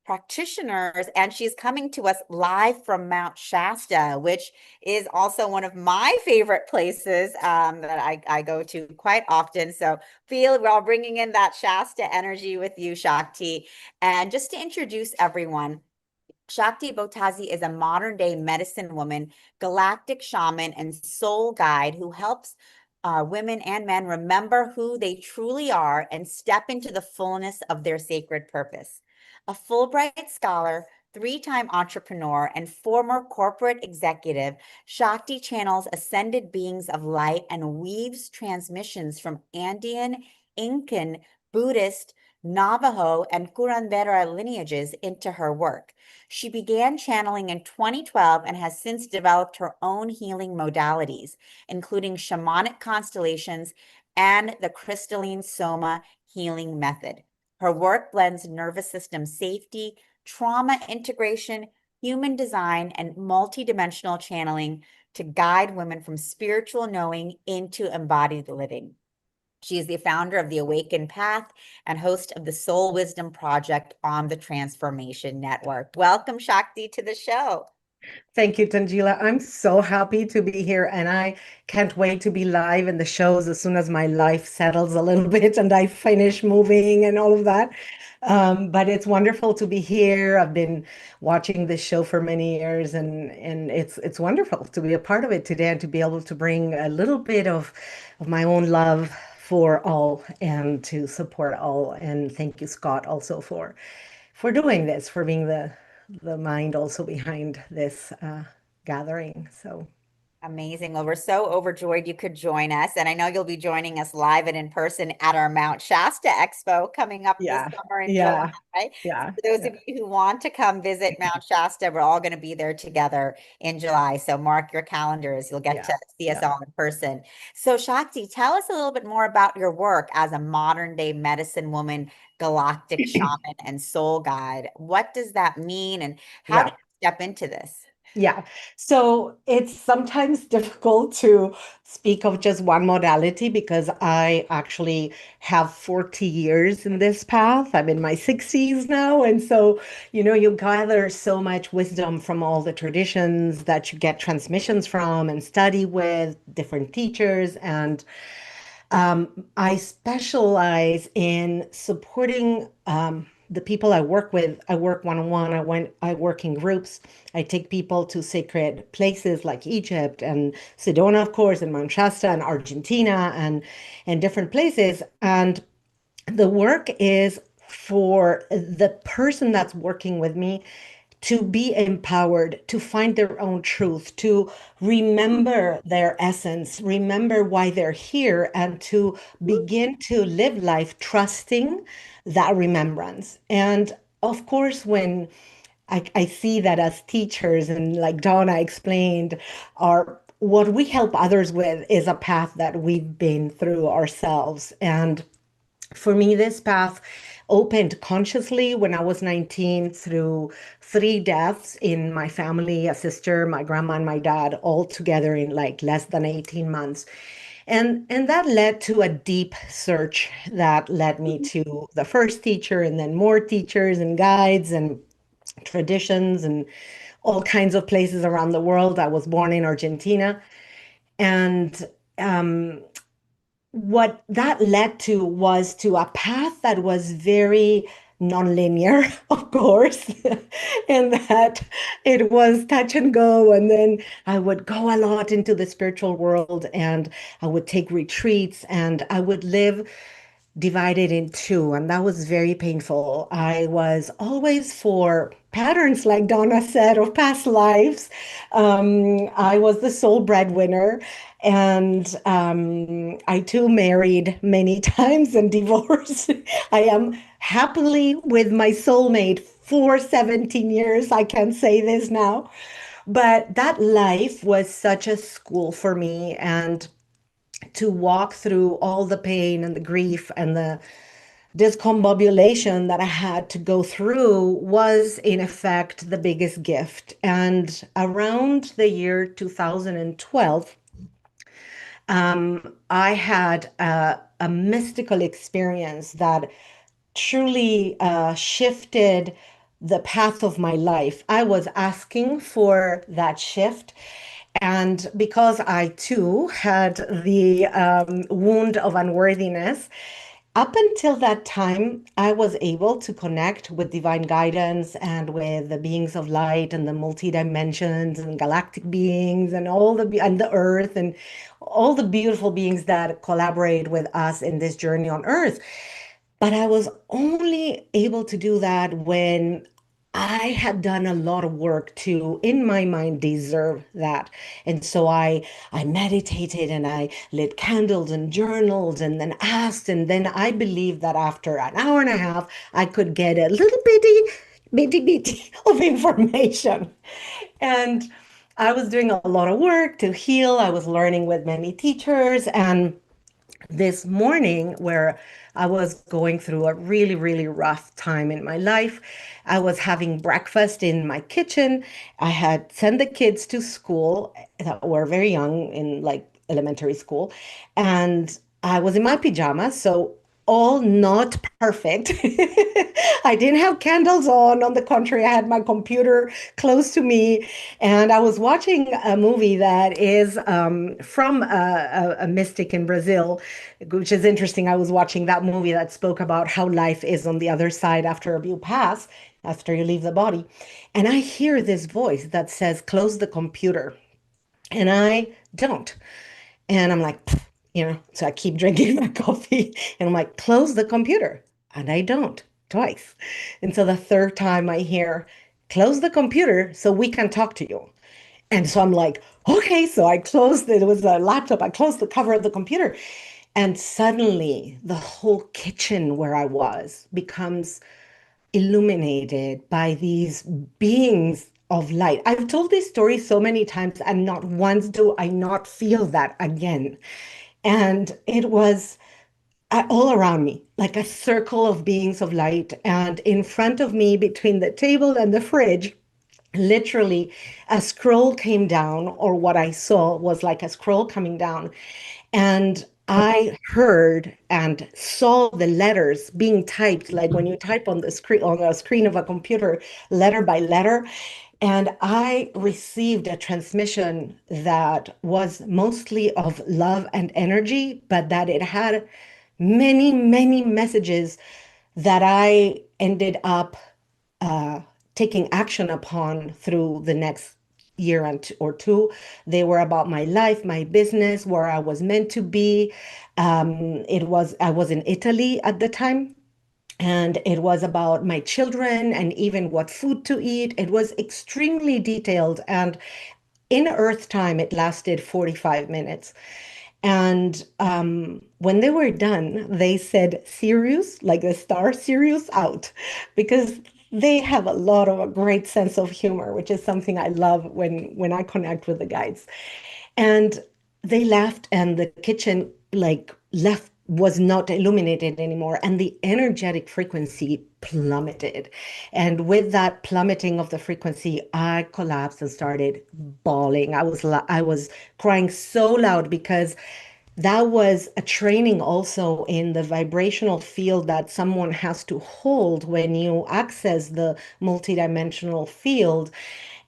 practitioners, and she's coming to us live from Mount Shasta, which is also one of my favorite places that I go to quite often. So we're all bringing in that Shasta energy with you, Shakti. And just to introduce everyone, Shakti Botazi is a modern day medicine woman, galactic shaman, and soul guide who helps women and men remember who they truly are and step into the fullness of their sacred purpose. A Fulbright scholar, 3-time entrepreneur, and former corporate executive, Shakti channels ascended beings of light and weaves transmissions from Andean, Incan, Buddhist, Navajo, and curandera lineages into her work. She began channeling in 2012 and has since developed her own healing modalities, including shamanic constellations and the crystalline soma healing method. Her work blends nervous system safety, trauma integration, human design, and multidimensional channeling to guide women from spiritual knowing into embodied living. She is the founder of the Awakened Path and host of the Soul Wisdom Project on the Transformation Network. Welcome, Shakti, to the show. Thank you, Tangela. I'm so happy to be here, and I can't wait to be live in the shows as soon as my life settles a little bit and I finish moving and all of that. But it's wonderful to be here. I've been watching this show for many years, and it's wonderful to be a part of it today and to be able to bring a little bit of my own love for all and to support all. And thank you, Scott, also for doing this, for being the mind also behind this gathering. So amazing. Well, we're so overjoyed you could join us. And I know you'll be joining us live and in person at our Mount Shasta Expo coming up this summer in July. Yeah. For those of you who want to come visit Mount Shasta, we're all going to be there together in July. So mark your calendars. You'll get to see us all in person. So Shakti, tell us a little bit more about your work as a modern day medicine woman, galactic shaman, and soul guide. What does that mean? And how did you step into this? Yeah. So it's sometimes difficult to speak of just one modality because I actually have 40 years in this path. I'm in my 60s now. And so, you gather so much wisdom from all the traditions that you get transmissions from and study with different teachers. And I specialize in supporting the people I work with. I work one-on-one. I work in groups. I take people to sacred places like Egypt and Sedona, of course, and Mount Shasta and Argentina and different places. And the work is for the person that's working with me to be empowered, to find their own truth, to remember their essence, remember why they're here, and to begin to live life trusting that remembrance. And of course, when I see that as teachers, and like Donna explained, our what we help others with is a path that we've been through ourselves. And for me, this path opened consciously when I was 19 through three deaths in my family, a sister, my grandma, and my dad, all together in like less than 18 months. And that led to a deep search that led me to the first teacher and then more teachers and guides and traditions and all kinds of places around the world. I was born in Argentina. And um, what that led to was to a path that was very nonlinear, of course, and that it was touch and go. And then I would go a lot into the spiritual world and I would take retreats and I would live divided in two, and that was very painful. I was always for patterns, like Donna said, of past lives. I was the sole breadwinner, and I too married many times and divorced. I am happily with my soulmate for 17 years. I can say this now. But that life was such a school for me, and to walk through all the pain and the grief and the discombobulation that I had to go through was, in effect, the biggest gift. And around the year 2012, I had a mystical experience that truly shifted the path of my life. I was asking for that shift. And because I too had the wound of unworthiness, up until that time, I was able to connect with divine guidance and with the beings of light and the multi dimensions and galactic beings and and the earth and all the beautiful beings that collaborate with us in this journey on earth. But I was only able to do that when I had done a lot of work to, in my mind, deserve that. And so I meditated and I lit candles and journaled and then asked. And then I believed that after an hour and a half, I could get a little bitty of information. And I was doing a lot of work to heal. I was learning with many teachers. And this morning, where I was going through a really, really rough time in my life, I was having breakfast in my kitchen. I had sent the kids to school that were very young, in like elementary school, and I was in my pajamas, so all not perfect. I didn't have candles on. On the contrary, I had my computer close to me, and I was watching a movie that is from a mystic in Brazil, which is interesting. I was watching that movie that spoke about how life is on the other side after you pass, after you leave the body. And I hear this voice that says, close the computer. And I don't. And I'm like, "Pfft," so I keep drinking my coffee and I'm like, close the computer. And I don't twice. And so the third time I hear, close the computer so we can talk to you. And so I'm like, okay. So I closed it. It was a laptop. I closed the cover of the computer. And suddenly the whole kitchen where I was becomes illuminated by these beings of light. I've told this story so many times, and not once do I not feel that again. And it was all around me, like a circle of beings of light. And in front of me, between the table and the fridge, Literally, a scroll came down, or what I saw was like a scroll coming down. And I heard and saw the letters being typed, like when you type on the screen of a computer, letter by letter. And I received a transmission that was mostly of love and energy, but that it had many, many messages that I ended up uh, taking action upon through the next year or two. They were about my life, my business, where I was meant to be. I was in Italy at the time, and it was about my children and even what food to eat. It was extremely detailed. And in Earth time, it lasted 45 minutes. And when they were done, they said Sirius, like the star Sirius, out, because they have a lot of a great sense of humor, which is something I love when I connect with the guides. And they left, and the kitchen like left was not illuminated anymore, and the energetic frequency plummeted. And with that plummeting of the frequency, I collapsed and started bawling. I was crying so loud because that was a training also in the vibrational field that someone has to hold when you access the multidimensional field.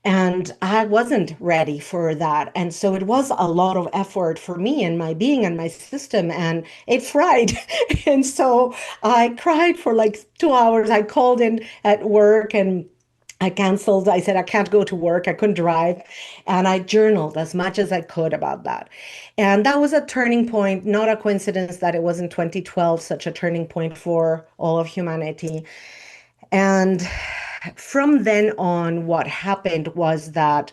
And I wasn't ready for that. And so it was a lot of effort for me and my being and my system, and it fried. And so I cried for like 2 hours. I called in at work and I canceled. I said, I can't go to work. I couldn't drive. And I journaled as much as I could about that. And that was a turning point, not a coincidence that it was in 2012, such a turning point for all of humanity. And from then on, what happened was that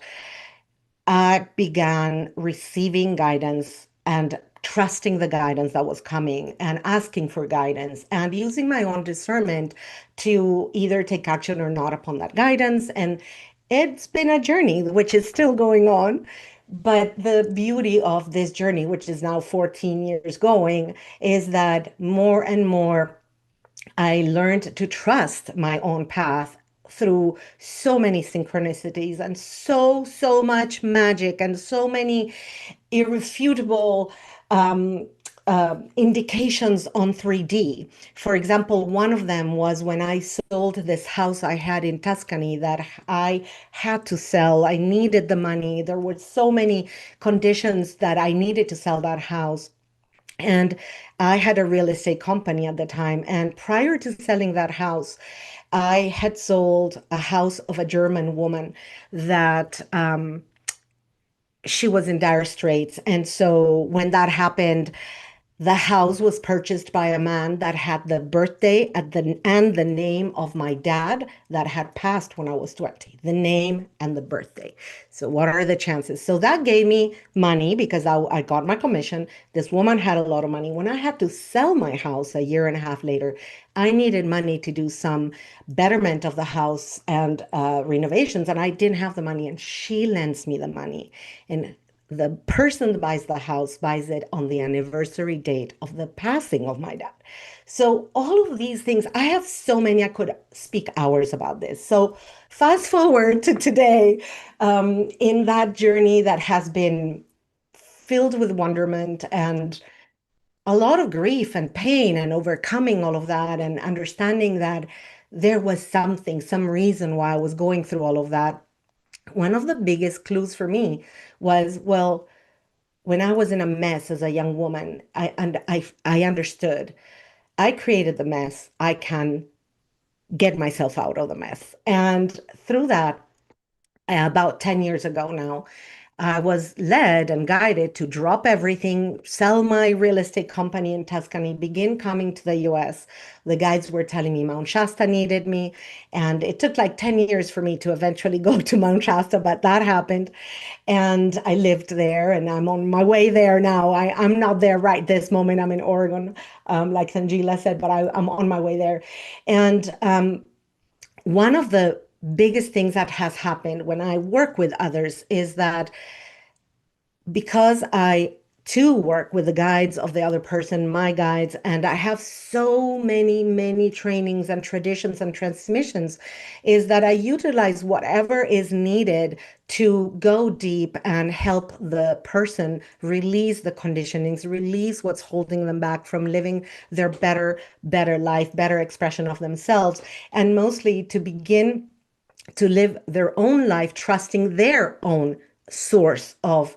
I began receiving guidance and trusting the guidance that was coming and asking for guidance and using my own discernment to either take action or not upon that guidance. And it's been a journey, which is still going on. But the beauty of this journey, which is now 14 years going, is that more and more I learned to trust my own path through so many synchronicities and so much magic and so many irrefutable um, indications on 3D. For example, one of them was when I sold this house I had in Tuscany that I had to sell. I needed the money. There were so many conditions that I needed to sell that house. And I had a real estate company at the time. And prior to selling that house, I had sold a house of a German woman that she was in dire straits. And so when that happened, the house was purchased by a man that had the birthday and the name of my dad that had passed when I was 20, the name and the birthday. So what are the chances? So that gave me money because I got my commission. This woman had a lot of money. When I had to sell my house a year and a half later, I needed money to do some betterment of the house and renovations, and I didn't have the money, and she lends me the money. And the person that buys the house buys it on the anniversary date of the passing of my dad. So all of these things, I have so many, I could speak hours about this. So fast forward to today, in that journey that has been filled with wonderment and a lot of grief and pain and overcoming all of that and understanding that there was something, some reason why I was going through all of that. One of the biggest clues for me was, well, when I was in a mess as a young woman, I understood. I created the mess. I can get myself out of the mess. And through that, about 10 years ago now, I was led and guided to drop everything, sell my real estate company in Tuscany, begin coming to the US. The guides were telling me Mount Shasta needed me. And it took like 10 years for me to eventually go to Mount Shasta, but that happened. And I lived there and I'm on my way there now. I'm not there right this moment. I'm in Oregon, like Sanjila said, but I'm on my way there. And one of the biggest things that has happened when I work with others is that because I to work with the guides of the other person, my guides, and I have so many, many trainings and traditions and transmissions, is that I utilize whatever is needed to go deep and help the person release the conditionings, release what's holding them back from living their better life, better expression of themselves, and mostly to begin to live their own life, trusting their own source of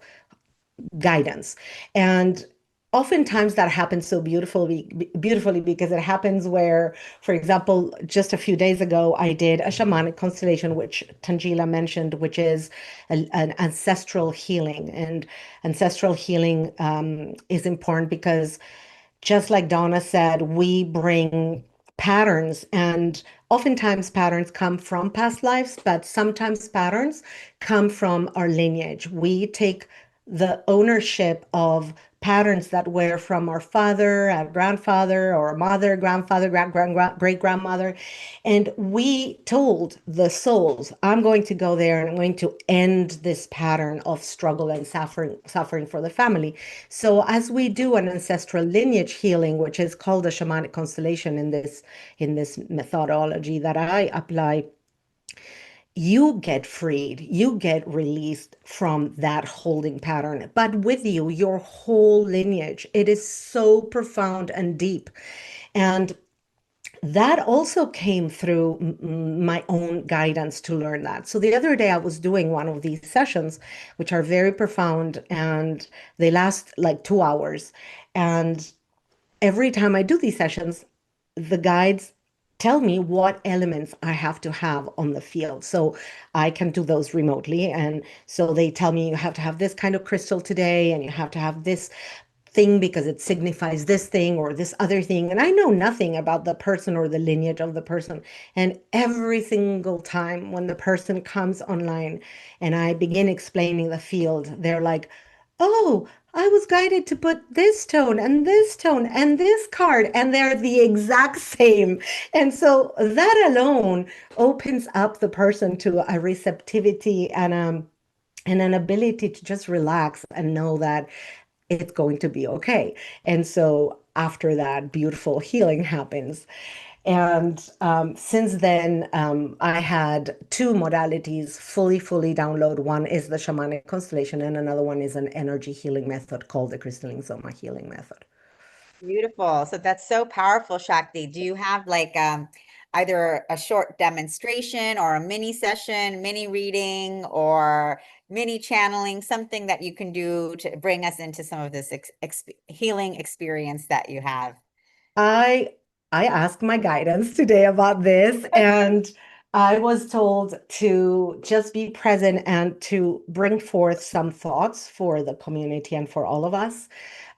guidance. And oftentimes that happens so beautifully because it happens where, for example, just a few days ago, I did a shamanic constellation, which Tangela mentioned, which is an ancestral healing. And ancestral healing is important because, just like Donna said, we bring patterns, and oftentimes patterns come from past lives, but sometimes patterns come from our lineage. We take the ownership of patterns that were from our father, our grandfather, or mother, grandfather, great grandmother. And we told the souls, I'm going to go there and I'm going to end this pattern of struggle and suffering for the family. So as we do an ancestral lineage healing, which is called a shamanic constellation in this methodology that I apply, you get freed, you get released from that holding pattern, but with you, your whole lineage. It is so profound and deep. And that also came through my own guidance to learn that. So the other day I was doing one of these sessions, which are very profound and they last like 2 hours. And every time I do these sessions, the guides tell me what elements I have to have on the field. So I can do those remotely. And so they tell me you have to have this kind of crystal today, and you have to have this thing because it signifies this thing or this other thing. And I know nothing about the person or the lineage of the person. And every single time when the person comes online and I begin explaining the field, they're like, oh, I was guided to put this tone and this tone and this card, and they're the exact same. And so that alone opens up the person to a receptivity and an ability to just relax and know that it's going to be okay. And so after that, beautiful healing happens. And since then, I had two modalities fully download. One is the shamanic constellation, and another one is an energy healing method called the crystalline soma healing method. Beautiful. So that's so powerful, Shakti. Do you have like either a short demonstration or a mini session, mini reading, or mini channeling, something that you can do to bring us into some of this healing experience that you have? I I asked my guidance today about this, and I was told to just be present and to bring forth some thoughts for the community and for all of us,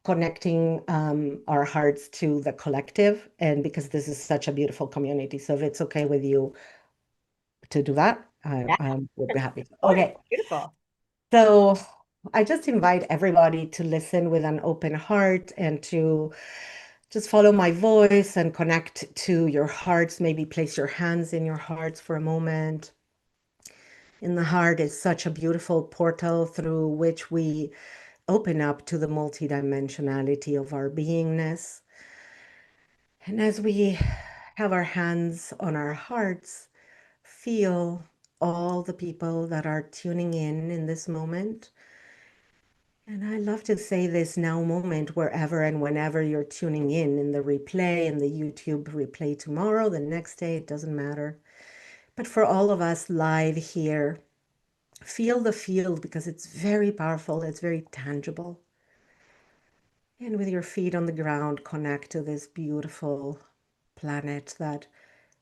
connecting our hearts to the collective, and because this is such a beautiful community. So if it's okay with you to do that, Yeah, I would be happy. oh, Okay, beautiful. so I just invite everybody to listen with an open heart and to just follow my voice and connect to your hearts. Maybe place your hands in your hearts for a moment. In the heart is such a beautiful portal through which we open up to the multidimensionality of our beingness. And as we have our hands on our hearts, feel all the people that are tuning in this moment. And I love to say this now moment wherever and whenever you're tuning in the replay, in the YouTube replay tomorrow, the next day, it doesn't matter. But for all of us live here, feel the field because it's very powerful, it's very tangible. And with your feet on the ground, connect to this beautiful planet that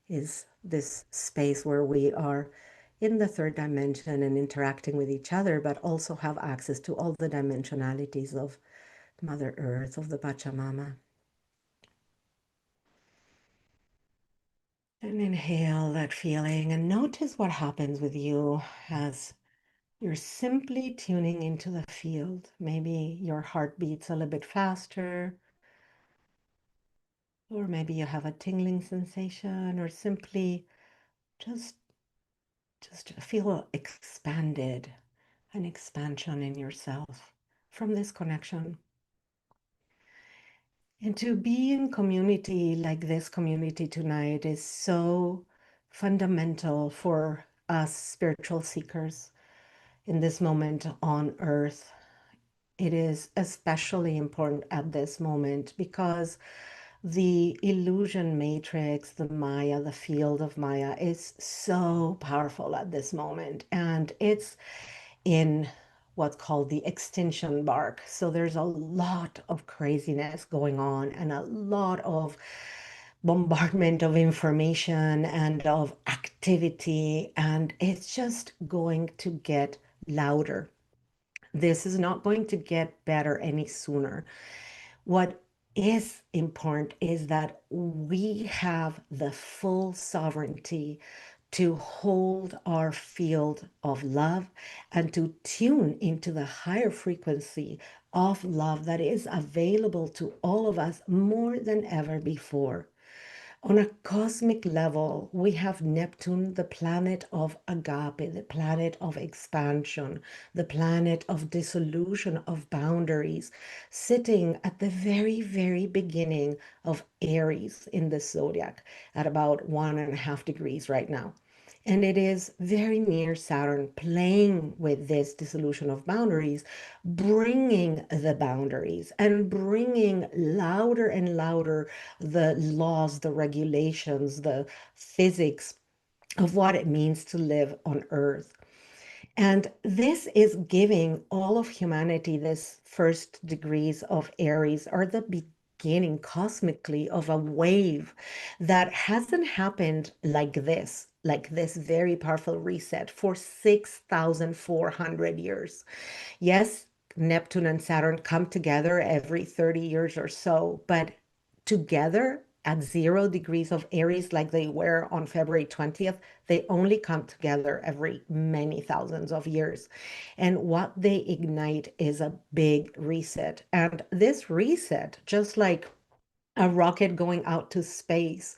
is this space where we are in the third dimension and interacting with each other, but also have access to all the dimensionalities of Mother Earth, of the Pachamama. And inhale that feeling and notice what happens with you as you're simply tuning into the field. Maybe your heart beats a little bit faster, or maybe you have a tingling sensation, or simply just feel expanded, an expansion in yourself from this connection. And to be in community like this community tonight is so fundamental for us spiritual seekers in this moment on earth. It is especially important at this moment because the illusion matrix, the Maya, the field of Maya is so powerful at this moment. And it's in what's called the extinction bark. So there's a lot of craziness going on and a lot of bombardment of information and of activity. And it's just going to get louder. This is not going to get better any sooner. What is important is that we have the full sovereignty to hold our field of love and to tune into the higher frequency of love that is available to all of us more than ever before. On a cosmic level, we have Neptune, the planet of agape, the planet of expansion, the planet of dissolution of boundaries, sitting at the very, very beginning of Aries in the zodiac at about 1.5 degrees right now. And it is very near Saturn, playing with this dissolution of boundaries, bringing the boundaries and bringing louder and louder the laws, the regulations, the physics of what it means to live on Earth. And this is giving all of humanity this first degrees of Aries, or the beginning cosmically of a wave that hasn't happened like this very powerful reset for 6,400 years. Yes, Neptune and Saturn come together every 30 years or so, but together at 0 degrees of Aries, like they were on February 20th, they only come together every many thousands of years. And what they ignite is a big reset. And this reset, just like a rocket going out to space,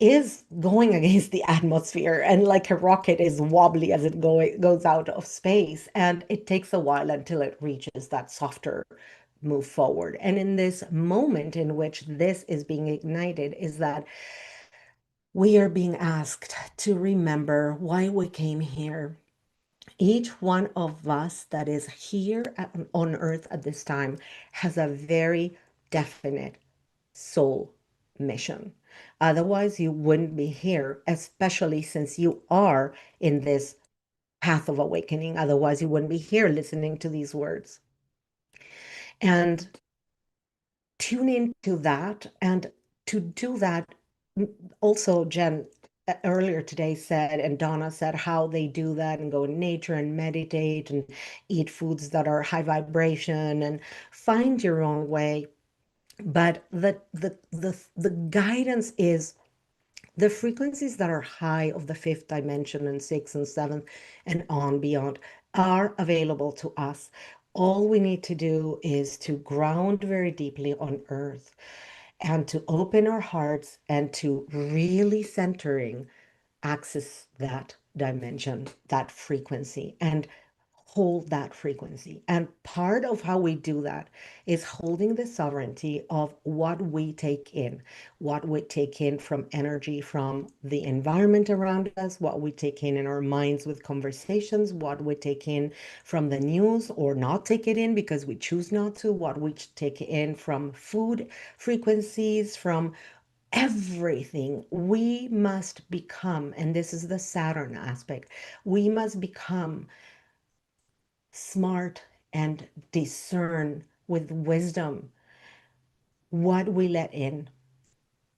is going against the atmosphere, and like a rocket is wobbly as it goes out of space, and it takes a while until it reaches that softer move forward. And in this moment in which this is being ignited is that we are being asked to remember why we came here. Each one of us that is here on earth at this time has a very definite soul mission. Otherwise, you wouldn't be here, especially since you are in this path of awakening. Otherwise, you wouldn't be here listening to these words. And tune into that. And to do that, also, Jen earlier today said, and Donna said, how they do that and go in nature and meditate and eat foods that are high vibration and find your own way. But the guidance is the frequencies that are high of the fifth dimension and sixth and seventh and on beyond are available to us. All we need to do is to ground very deeply on earth and to open our hearts and to really centering access that dimension, that frequency, and hold that frequency. And part of how we do that is holding the sovereignty of what we take in, what we take in from energy from the environment around us, what we take in our minds with conversations, what we take in from the news or not take it in because we choose not to, what we take in from food frequencies, from everything. We must become, and this is the Saturn aspect, we must become smart and discern with wisdom what we let in,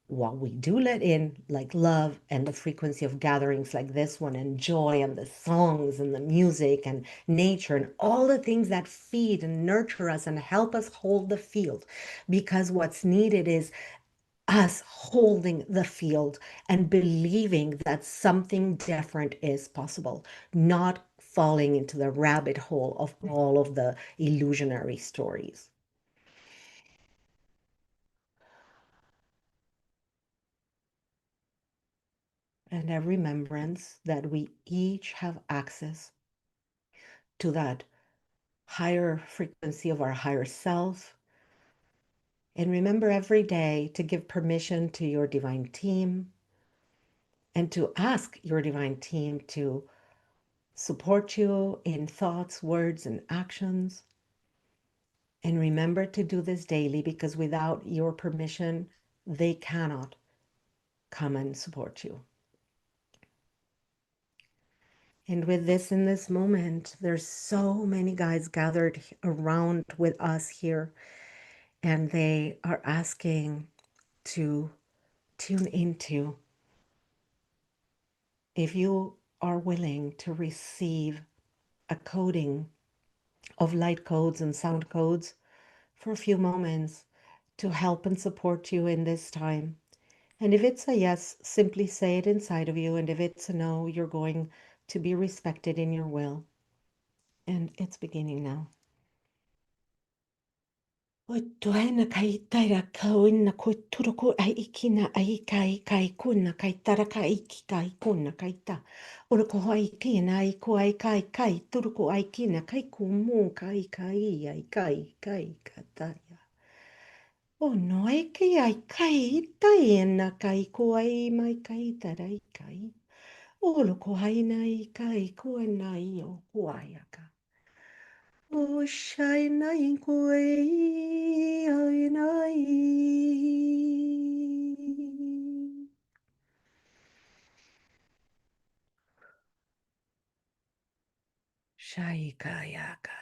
what we do let in, like love and the frequency of gatherings like this one, and joy and the songs and the music and nature and all the things that feed and nurture us and help us hold the field. Because what's needed is us holding the field and believing that something different is possible, not falling into the rabbit hole of all of the illusionary stories. And a remembrance that we each have access to that higher frequency of our higher self, And remember every day to give permission to your divine team and to ask your divine team to support you in thoughts, words, and actions. And remember to do this daily because without your permission, they cannot come and support you. And with this in this moment, there's so many guys gathered around with us here, and they are asking to tune into if you are willing to receive a coding of light codes and sound codes for a few moments to help and support you in this time. And if it's a yes, simply say it inside of you. And if it's a no, you're going to be respected in your will. And it's beginning now. Tuaina kai taira kauina ko turuku ai ikina ai kai kuna kai tara kai iki kai kuna kai ta. Ora ko hai kina ai ko ai kai turuku ai kina kai kumu kai kai kataya. O no ai kai taina kai ko ai mai kai tara ai kai. Olo ko hai nai kai ko nai o kuayaka. O shaina inkoi ainai. Shai kaya kaya.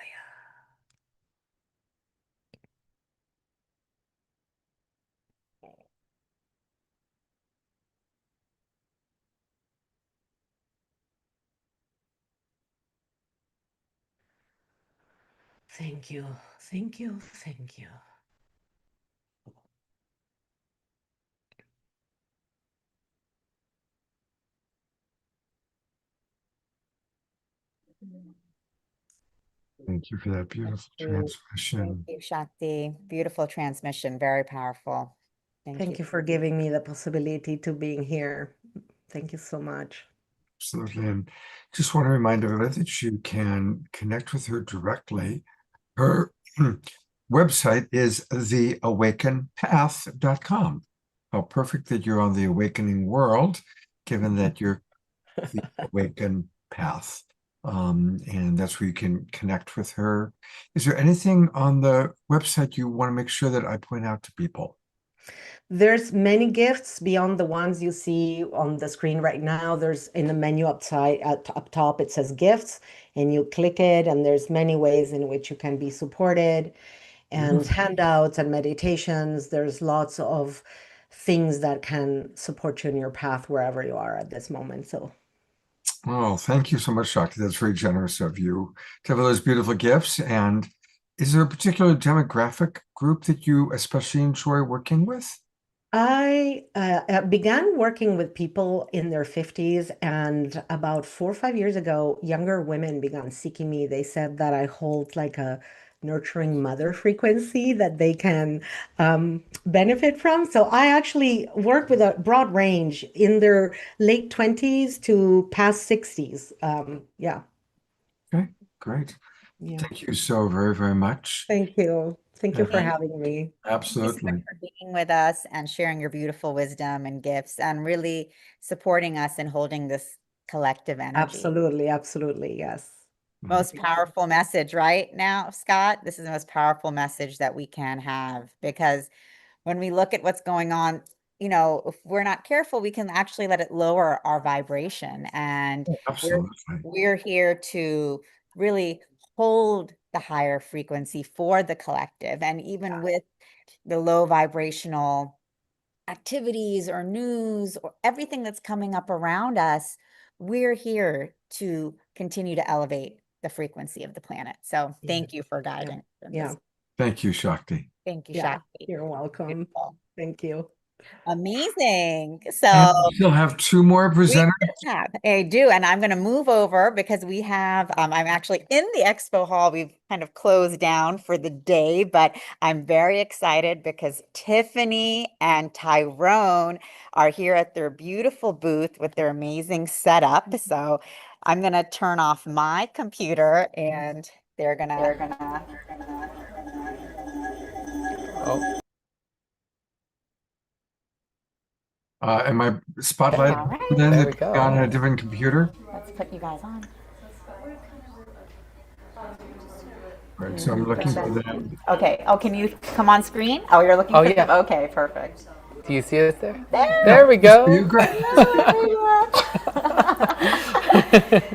Thank you, thank you, thank you. Thank you for that beautiful Thank transmission. you, Shakti. Beautiful transmission, very powerful. Thank you for giving me the possibility to being here. Thank you so much. Absolutely. And just want to remind everybody that you can connect with her directly. Her website is theawakenpath.com. How perfect that you're on the awakening world, given that you're the awaken path. And that's where you can connect with her. Is there anything on the website you want to make sure that I point out to people? There's many gifts beyond the ones you see on the screen right now. There's in the menu up top, it says gifts, and you click it, and there's many ways in which you can be supported, and handouts and meditations. There's lots of things that can support you in your path wherever you are at this moment. So Oh, thank you so much, Shakti. That's very generous of you to have those beautiful gifts. And is there a particular demographic group that you especially enjoy working with? I began working with people in their 50s, and about 4 or 5 years ago, younger women began seeking me. They said that I hold like a nurturing mother frequency that they can benefit from. So I actually work with a broad range in their late 20s to past 60s. Yeah. Okay, great. Yeah. Thank you so very, very much. Thank you. Thank you for Thank having me. Absolutely. Thank you for being with us and sharing your beautiful wisdom and gifts and really supporting us and holding this collective energy. Absolutely. Absolutely. Yes. Most powerful message right now, Scott. This is the most powerful message that we can have, because when we look at what's going on, you know, if we're not careful, we can actually let it lower our vibration. And Absolutely. we're here to really hold the higher frequency for the collective. And even with the low vibrational activities or news or everything that's coming up around us, we're here to continue to elevate the frequency of the planet. So thank you for guiding. Yeah. Thank you, Shakti. Thank you, Yeah. Shakti. You're welcome. Beautiful. Thank you. Amazing. And So we still have two more presenters. I do, and I'm going to move over because we have, I'm actually in the expo hall. We've kind of closed down for the day, but I'm very excited because Tiffany and Tyrone are here at their beautiful booth with their amazing setup. So I'm going to turn off my computer and they're gonna Am I spotlight All right. then There we go. on a different computer? Let's put you guys on. Right, so I'm looking for that. Okay. Oh, can you come on screen? Oh, you're looking Oh, for yeah. them? Okay, perfect. Do you see us there? There. There we go. You great.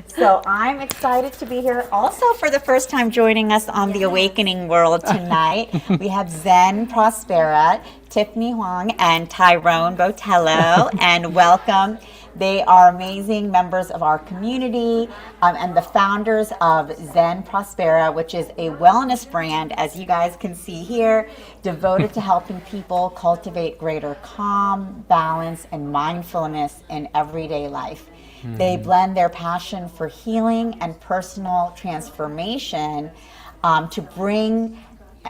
So I'm excited to be here also for the first time joining us on the Awakening World tonight. We have Zen Prospera, Tiffany Huang, and Tyrone Botello, and welcome. They are amazing members of our community and the founders of Zen Prospera, which is a wellness brand, as you guys can see here, devoted to helping people cultivate greater calm, balance, and mindfulness in everyday life. They blend their passion for healing and personal transformation to bring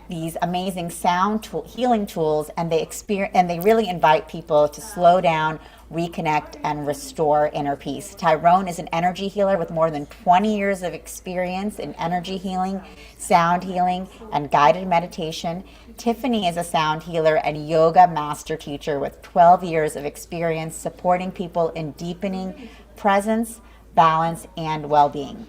these amazing healing tools, and they really invite people to slow down, reconnect, and restore inner peace. Tyrone is an energy healer with more than 20 years of experience in energy healing, sound healing, and guided meditation. Tiffany is a sound healer and yoga master teacher with 12 years of experience supporting people in deepening presence, balance, and well-being.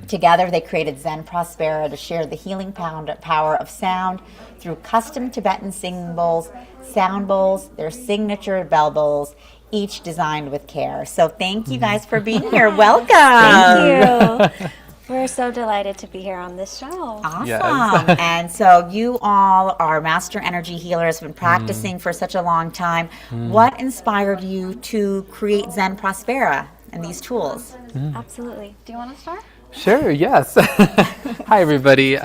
Together, they created Zen Prospera to share the healing power of sound through custom Tibetan singing bowls, sound bowls, their signature bell bowls, each designed with care. So thank you guys for being here. Welcome. Thank you. We're so delighted to be here on this show. Awesome. Yes. And so you all are master energy healers, been practicing for such a long time. What inspired you to create Zen Prospera and these tools? Absolutely. Do you want to start? Sure, yes. Hi, everybody.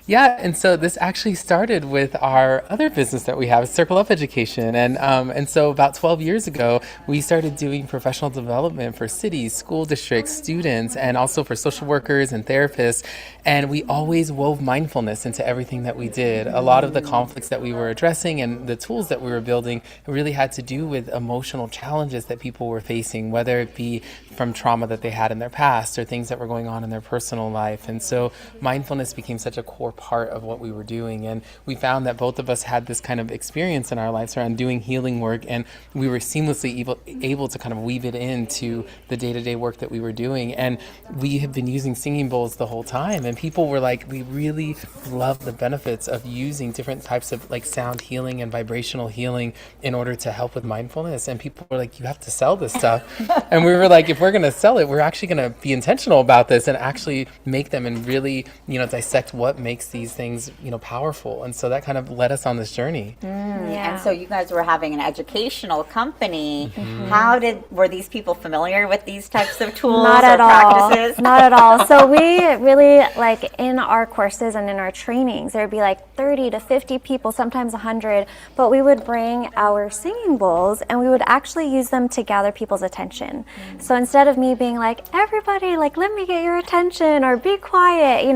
Yeah, and so this actually started with our other business that we have, Circle Up Education. And so about 12 years ago, we started doing professional development for cities, school districts, students, and also for social workers and therapists. And we always wove mindfulness into everything that we did. A lot of the conflicts that we were addressing and the tools that we were building really had to do with emotional challenges that people were facing, whether it be from trauma that they had in their past or things that were going on in their personal life. And so mindfulness became such a core part of what we were doing. And we found that both of us had this kind of experience in our lives around doing healing work, and we were seamlessly able to kind of weave it into the day-to-day work that we were doing. And we have been using singing bowls the whole time, and people were like, we really love the benefits of using different types of like sound healing and vibrational healing in order to help with mindfulness. And people were like, you have to sell this stuff. And we were like, if we're going to sell it, we're actually going to be intentional about this and actually make them and really, dissect what makes these things, powerful. And so that kind of led us on this journey. And so you guys were having an educational company. Were these people familiar with these types of tools Not at or all. practices? Not at all. So we really, like in our courses and in our trainings, there would be like 30 to 50 people, sometimes 100, but we would bring our singing bowls and we would actually use them to gather people's attention. So instead of me being like, everybody, like, let me get your attention or be quiet,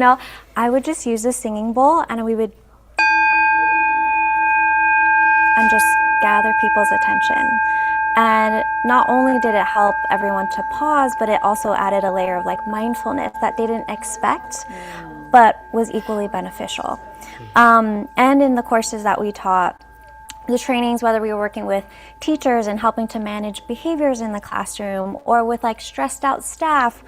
I would just use the singing bowl and we would and just gather people's attention. And not only did it help everyone to pause, but it also added a layer of like mindfulness that they didn't expect, but was equally beneficial. And in the courses that we taught, the trainings, whether we were working with teachers and helping to manage behaviors in the classroom or with like stressed out staff,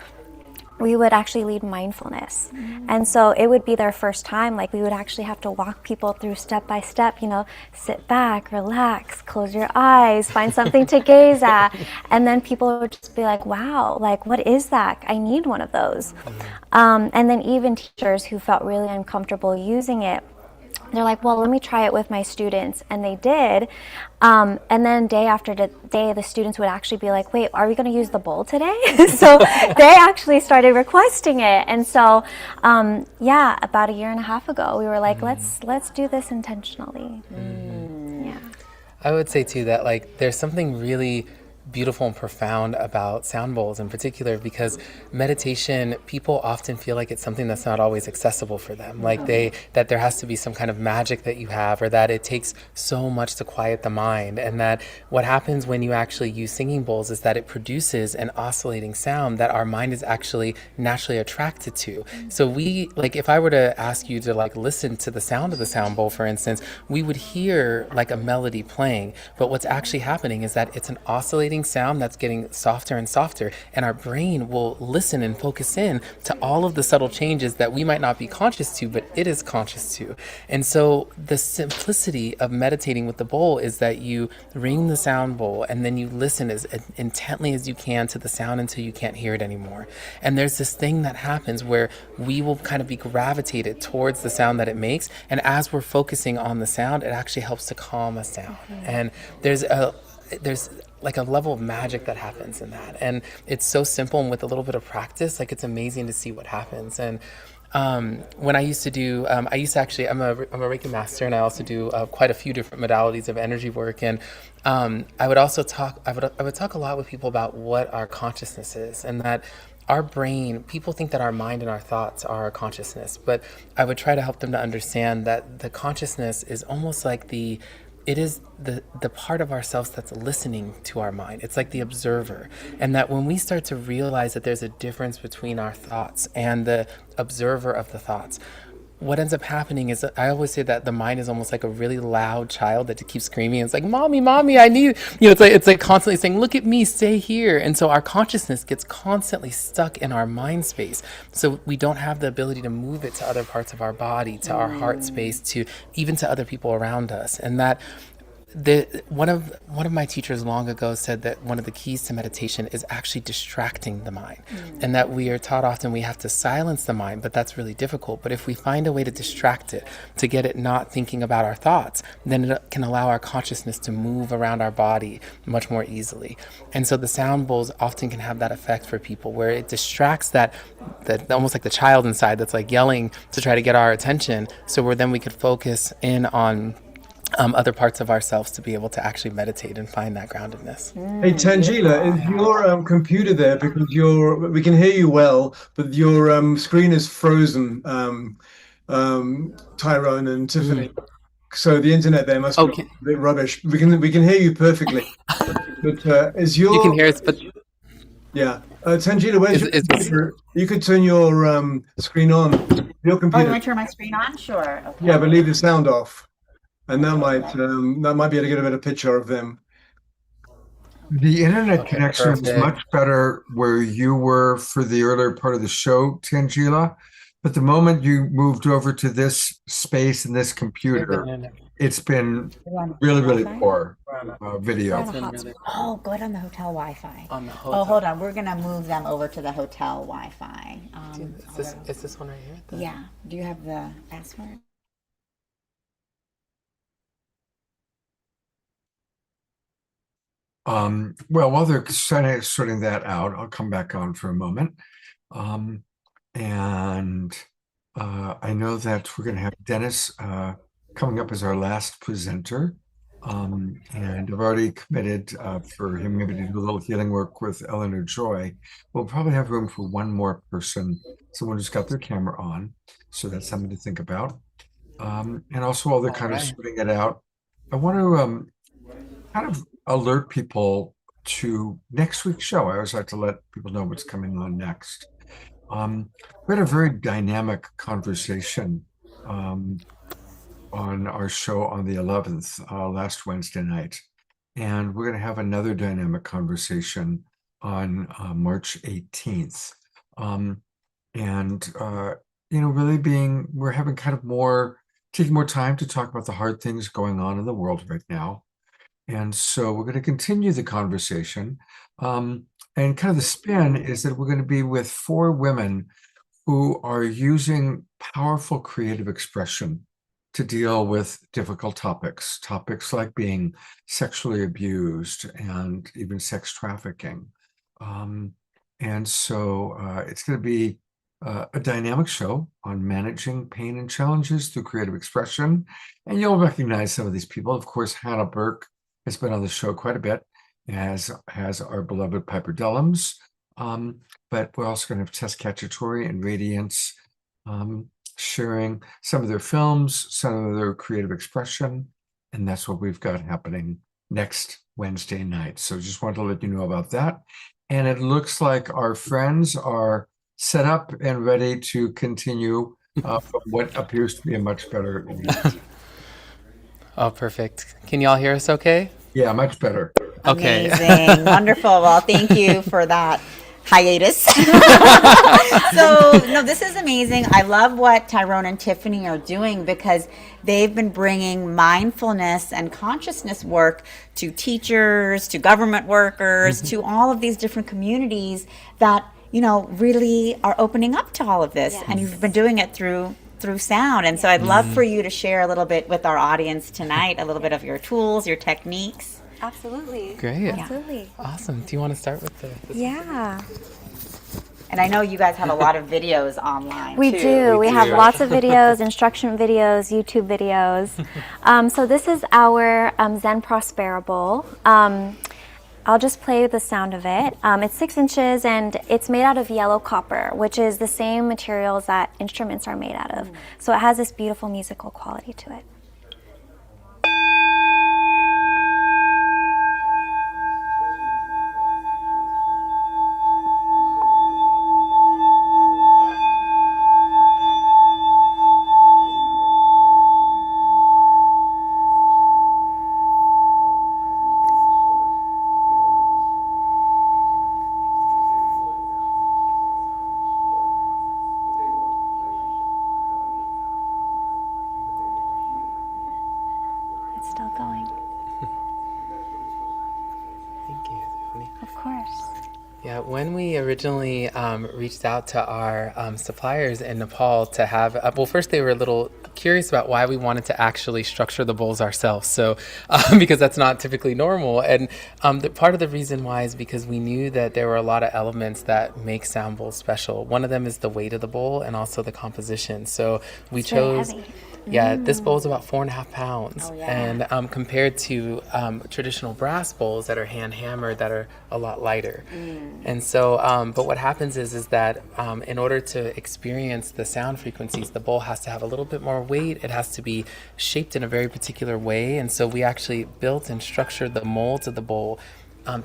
we would actually lead mindfulness. And so it would be their first time, like we would actually have to walk people through step by step, sit back, relax, close your eyes, find something to gaze at. And then people would just be like, wow, like what is that? I need one of those. And then even teachers who felt really uncomfortable using it, they're like, well, let me try it with my students. And they did. And then day after day, the students would actually be like, wait, are we going to use the bowl today? So they actually started requesting it. And so, about a year and a half ago, we were like, let's do this intentionally. Yeah. I would say too that like there's something really beautiful and profound about sound bowls in particular, because meditation, people often feel like it's something that's not always accessible for them. Like that there has to be some kind of magic that you have, or that it takes so much to quiet the mind. And that what happens when you actually use singing bowls is that it produces an oscillating sound that our mind is actually naturally attracted to. So we, like, if I were to ask you to like listen to the sound of the sound bowl, for instance, we would hear like a melody playing, but what's actually happening is that it's an oscillating sound that's getting softer and softer, and our brain will listen and focus in to all of the subtle changes that we might not be conscious to, but it is conscious to. And so the simplicity of meditating with the bowl is that you ring the sound bowl and then you listen as intently as you can to the sound until you can't hear it anymore. And there's this thing that happens where we will kind of be gravitated towards the sound that it makes, and as we're focusing on the sound, it actually helps to calm us down. And there's like a level of magic that happens in that, and it's so simple, and with a little bit of practice, like, it's amazing to see what happens. And when I used to do, I'm a Reiki master, and I also do quite a few different modalities of energy work. And I would talk a lot with people about what our consciousness is, and that our brain, people think that our mind and our thoughts are our consciousness, but I would try to help them to understand that the consciousness is almost like it is the part of ourselves that's listening to our mind. It's like the observer. And that when we start to realize that there's a difference between our thoughts and the observer of the thoughts, what ends up happening is, I always say that the mind is almost like a really loud child that keeps screaming. It's like, mommy, mommy, I need, it's like constantly saying, look at me, stay here. And so our consciousness gets constantly stuck in our mind space. So we don't have the ability to move it to other parts of our body, to our heart space, to even to other people around us. And that one of my teachers long ago said that one of the keys to meditation is actually distracting the mind, and that we are taught often we have to silence the mind, but that's really difficult. But if we find a way to distract it, to get it not thinking about our thoughts, then it can allow our consciousness to move around our body much more easily. And so the sound bowls often can have that effect for people, where it distracts that almost like the child inside that's like yelling to try to get our attention, so then we could focus in on other parts of ourselves to be able to actually meditate and find that groundedness. Hey, Tangela, is your computer there? Because we can hear you well, but your screen is frozen, Tyrone and Tiffany. So the internet there must be a bit rubbish. We can hear you perfectly. But you can hear us, but yeah, Tangela, where's your computer? You could turn your screen on. Your computer. Oh, you want to turn my screen on? Sure. Okay. Yeah, but leave the sound off. And that might be able to get a better picture of them. The internet connection was much better where you were for the earlier part of the show, Tangela. But the moment you moved over to this space and this computer, it's been really, really poor video. Oh, good on the hotel Wi-Fi. Oh, hold on. We're going to move them over to the hotel Wi-Fi. Is this one right here? Yeah. Do you have the password? Well, while they're sorting that out, I'll come back on for a moment. And I know that we're going to have Dennis coming up as our last presenter. And I've already committed for him maybe to do a little healing work with Eleanor Joy. We'll probably have room for one more person, someone who's got their camera on. So that's something to think about. And also while they're kind of sorting it out, I want to kind of alert people to next week's show. I always like to let people know what's coming on next. We had a very dynamic conversation on our show on the 11th, last Wednesday night. And we're going to have another dynamic conversation on March 18th. We're having kind of taking more time to talk about the hard things going on in the world right now. And so we're going to continue the conversation. And kind of the spin is that we're going to be with 4 women who are using powerful creative expression to deal with difficult topics like being sexually abused and even sex trafficking. And so it's going to be a dynamic show on managing pain and challenges through creative expression. And you'll recognize some of these people. Of course, Hannah Burke has been on the show quite a bit. as has our beloved Piper Dellums. But we're also going to have Tess Cacciatore and Radiance sharing some of their films, some of their creative expression, and that's what we've got happening next Wednesday night. So just wanted to let you know about that. And it looks like our friends are set up and ready to continue from what appears to be a much better. Oh, perfect. Can y'all hear us okay? Yeah, much better. Okay. Amazing. Wonderful. Well, thank you for that hiatus. So, no, this is amazing. I love what Tyrone and Tiffany are doing because they've been bringing mindfulness and consciousness work to teachers, to government workers, to all of these different communities that, you know, really are opening up to all of this. And you've been doing it through sound. And so I'd love for you to share a little bit with our audience tonight, a little bit of your tools, your techniques. Absolutely. Great. Absolutely. Awesome. Do you want to start with the Yeah. And I know you guys have a lot of videos online. We too. do. We have lots of videos, instruction videos, YouTube videos. So this is our Zen Prospera bowl. I'll just play the sound of it. It's 6 inches and it's made out of yellow copper, which is the same materials that instruments are made out of. So it has this beautiful musical quality to it. It's still going. Thank you, Tiffany. Of course. Yeah, when we originally reached out to our suppliers in Nepal to have, well, first they were a little curious about why we wanted to actually structure the bowls ourselves. So, because that's not typically normal. And part of the reason why is because we knew that there were a lot of elements that make sound bowls special. One of them is the weight of the bowl and also the composition. So we It's very chose. heavy. Yeah, this bowl is about 4.5 pounds. Oh, yeah. And compared to traditional brass bowls that are hand hammered that are a lot lighter. And so, but what happens is that in order to experience the sound frequencies, the bowl has to have a little bit more weight. It has to be shaped in a very particular way. And so we actually built and structured the molds of the bowl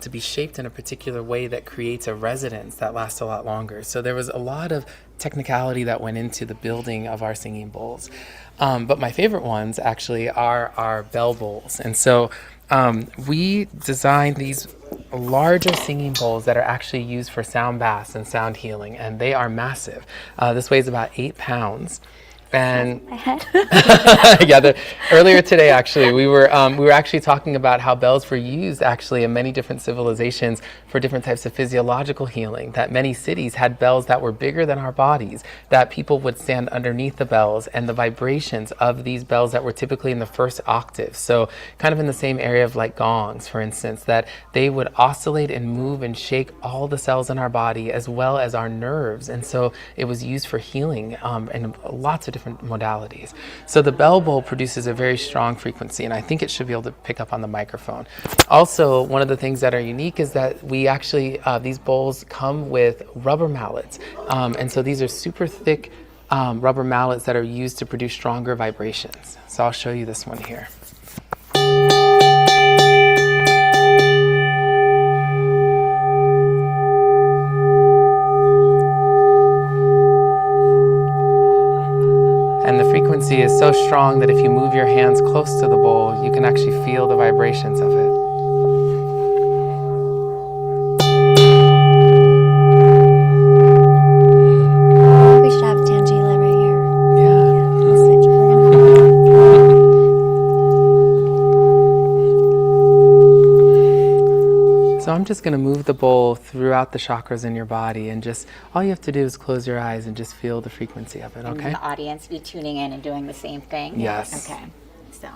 to be shaped in a particular way that creates a resonance that lasts a lot longer. So there was a lot of technicality that went into the building of our singing bowls. But my favorite ones actually are our bell bowls. And so we designed these larger singing bowls that are actually used for sound baths and sound healing, and they are massive. This weighs about 8 pounds. And yeah, earlier today, actually, we were actually talking about how bells were used actually in many different civilizations for different types of physiological healing. That many cities had bells that were bigger than our bodies. That people would stand underneath the bells, and the vibrations of these bells that were typically in the first octave. So, kind of in the same area of like gongs, for instance, that they would oscillate and move and shake all the cells in our body as well as our nerves. And so, it was used for healing in lots of different modalities. So the bell bowl produces a very strong frequency, and I think it should be able to pick up on the microphone. Also, one of the things that are unique is that we actually, these bowls come with rubber mallets. And so these are super thick rubber mallets that are used to produce stronger vibrations. So I'll show you this one here. And the frequency is so strong that if you move your hands close to the bowl, you can actually feel the vibrations of it. We should have Tangela right here. Yeah. We'll switch. So I'm just going to move the bowl throughout the chakras in your body, and just all you have to do is close your eyes and just feel the frequency of it, And okay? the audience be tuning in and doing the same thing? Yes. Okay. So.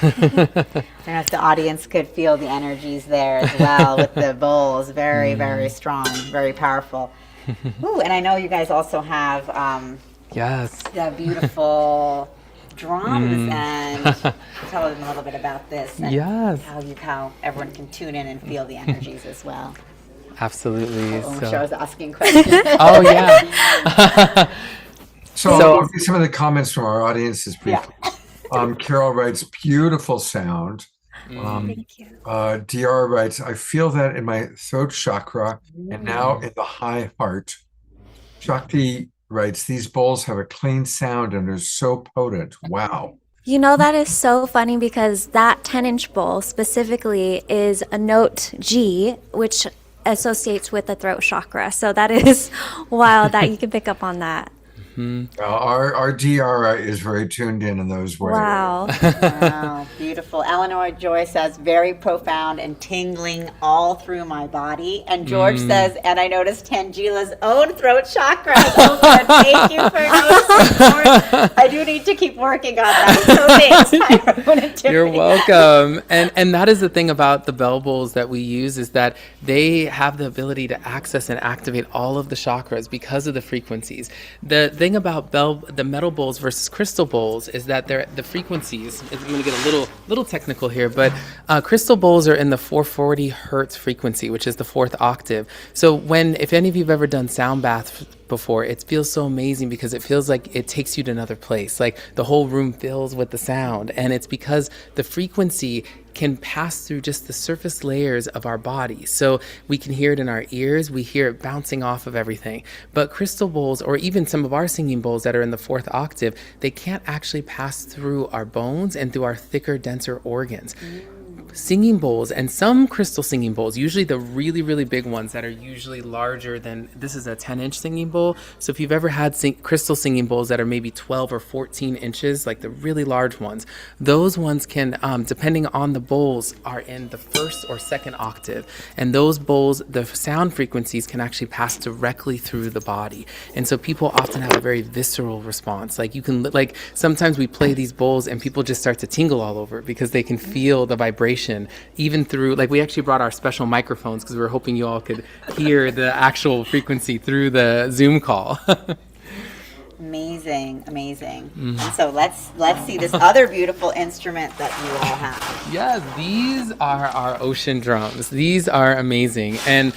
I don't know if the audience could feel the energies there as well with the bowls. Very, very strong, very powerful. Ooh, and I know you guys also have Yes. the beautiful drums, and tell them a little bit about this and Yes. how everyone can tune in and feel the energies as well. Absolutely. I was asking questions. Oh, yeah. So I'll give some of the comments from our audiences briefly. Carol writes, beautiful sound. Thank you. DR writes, I feel that in my throat chakra and now in the high heart. Shakti writes, these bowls have a clean sound and are so potent. Wow. You know, that is so funny because that 10-inch bowl specifically is a note G, which associates with the throat chakra. So that is wild that you can pick up on that. Our DR is very tuned in those ways. Wow. Wow, beautiful. Eleanor Joy says, very profound and tingling all through my body. And George says, and I noticed Tangila's own throat chakra is open. Thank you for noticing, George. I do need to keep working on that. So thanks, Tyrone and Tiffany. You're welcome. And that is the thing about the bell bowls that we use, is that they have the ability to access and activate all of the chakras because of the frequencies. The thing about the metal bowls versus crystal bowls is that the frequencies, I'm going to get a little technical here, but crystal bowls are in the 440 hertz frequency, which is the fourth octave. So if any of you have ever done sound bath before, it feels so amazing because it feels like it takes you to another place. Like the whole room fills with the sound, and it's because the frequency can pass through just the surface layers of our body. So we can hear it in our ears, we hear it bouncing off of everything. But crystal bowls, or even some of our singing bowls that are in the fourth octave, they can't actually pass through our bones and through our thicker, denser organs. Singing bowls, and some crystal singing bowls, usually the really, really big ones that are usually larger than, this is a 10-inch singing bowl. So if you've ever had crystal singing bowls that are maybe 12 or 14 inches, like the really large ones, those ones can, depending on the bowls, are in the first or second octave. And those bowls, the sound frequencies can actually pass directly through the body. And so people often have a very visceral response. Like sometimes we play these bowls and people just start to tingle all over because they can feel the vibration even through, we actually brought our special microphones because we were hoping you all could hear the actual frequency through the Zoom call. Amazing. And so let's see this other beautiful instrument that you all have. Yes, these are our ocean drums. These are amazing. And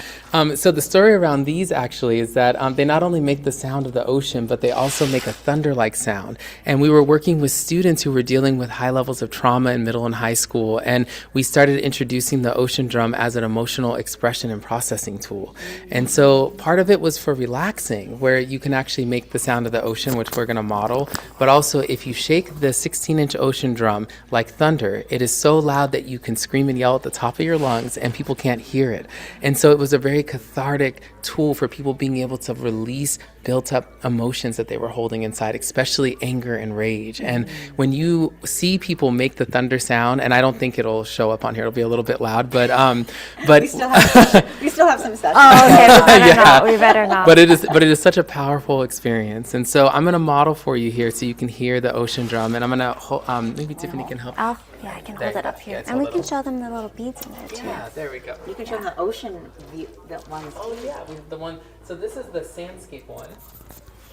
so the story around these actually is that they not only make the sound of the ocean, but they also make a thunder-like sound. And we were working with students who were dealing with high levels of trauma in middle and high school. And we started introducing the ocean drum as an emotional expression and processing tool. And so part of it was for relaxing, where you can actually make the sound of the ocean, which we're going to model. But also, if you shake the 16-inch ocean drum like thunder, it is so loud that you can scream and yell at the top of your lungs and people can't hear it. And so it was a very cathartic tool for people being able to release built up emotions that they were holding inside, especially anger and rage. And when you see people make the thunder sound, and I don't think it'll show up on here, it'll be a little bit loud, but we still have some sessions. Oh, okay. We better not. But it is such a powerful experience. And so I'm going to model for you here so you can hear the ocean drum, and I'm going to maybe Tiffany can help. I can hold it up here. And we can show them the little beads in there too. Yeah, there we go. You can show them the ocean view, that one's. Oh yeah, the one. So this is the sandscape one,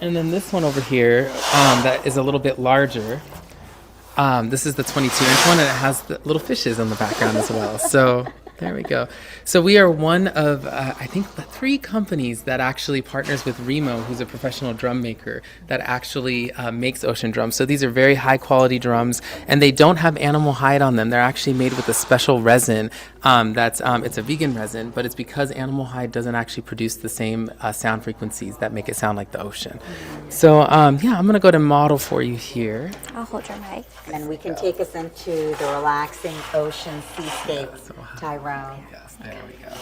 and then this one over here that is a little bit larger. This is the 22-inch one, and it has the little fishes on the background as well. So there we go. So we are one of, I think, 3 companies that actually partners with Remo, who's a professional drum maker that actually makes ocean drums. So these are very high quality drums, and they don't have animal hide on them. They're actually made with a special resin it's a vegan resin, but it's because animal hide doesn't actually produce the same sound frequencies that make it sound like the ocean. So I'm going to go to model for you here. I'll hold your mic. And we can take us into the relaxing ocean seascape, Tyrone. Yes, there we go.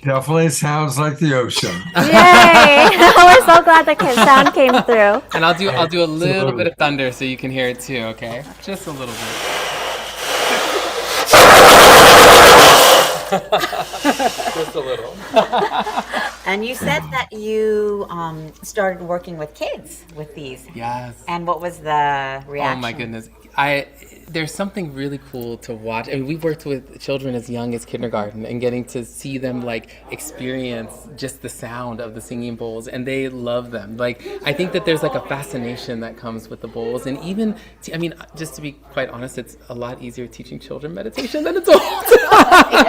Definitely sounds like the ocean. Yay! We're so glad the sound came through. And I'll do a little bit of thunder so you can hear it too, okay? Just a little bit. Just a little. And you said that you started working with kids with these. Yes. And what was the reaction? Oh my goodness. There's something really cool to watch. I mean, we've worked with children as young as kindergarten and getting to see them like experience just the sound of the singing bowls, and they love them. Like, I think that there's like a fascination that comes with the bowls, and even, I mean, just to be quite honest, it's a lot easier teaching children meditation than adults.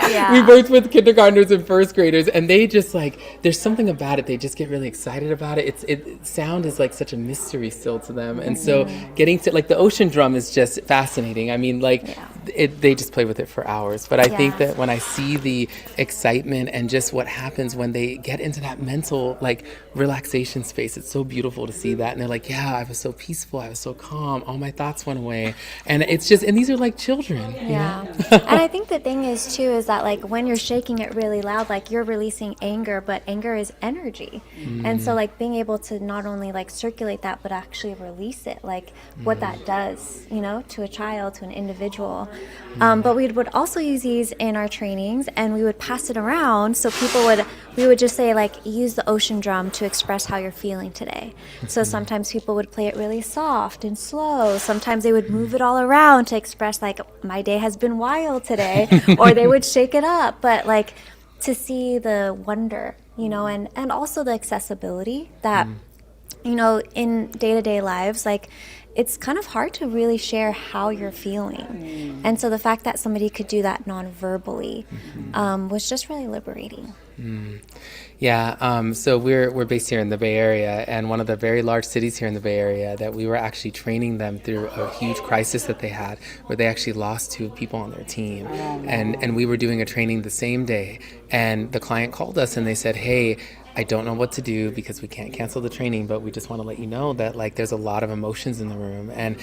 Yeah. We've worked with kindergartners and first graders, and they just like, there's something about it. They just get really excited about it. Sound is like such a mystery still to them, and so getting to like the ocean drum is just fascinating. I mean, like, they just play with it for hours. But I think that when I see the excitement and just what happens when they get into that mental, like, relaxation space, it's so beautiful to see that. And they're like, yeah, I was so peaceful. I was so calm. All my thoughts went away. And it's just, and these are like children. Yeah. You know? And I think the thing is, too, is that, like, when you're shaking it really loud, like, you're releasing anger, but anger is energy. And so, like, being able to not only, like, circulate that, but actually release it, like, what that does, you know, to a child, to an individual. But we would also use these in our trainings, and we would pass it around so we would just say, like, use the ocean drum to express how you're feeling today. So sometimes people would play it really soft and slow. Sometimes they would move it all around to express, like, my day has been wild today, or they would shake it up. But, like, to see the wonder, you know, and also the accessibility that, you know, in day-to-day lives, like, it's kind of hard to really share how you're feeling. And so the fact that somebody could do that non-verbally was just really liberating. Yeah, so we're based here in the Bay Area, and one of the very large cities here in the Bay Area that we were actually training them through a huge crisis that they had, where they actually lost 2 people on their team. And we were doing a training the same day, and the client called us and they said, hey, I don't know what to do because we can't cancel the training, but we just want to let you know that, like, there's a lot of emotions in the room. And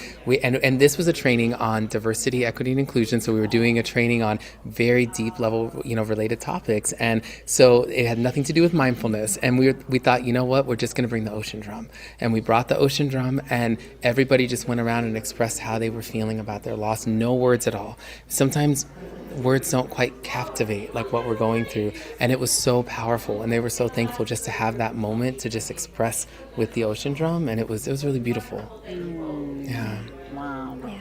this was a training on diversity, equity, and inclusion. So we were doing a training on very deep level, you know, related topics. And so it had nothing to do with mindfulness. And we thought, you know what, we're just going to bring the ocean drum. And we brought the ocean drum, and everybody just went around and expressed how they were feeling about their loss. No words at all. Sometimes words don't quite captivate like what we're going through, and it was so powerful, and they were so thankful just to have that moment to just express with the ocean drum, and it was really beautiful. Yeah. Wow. Yeah.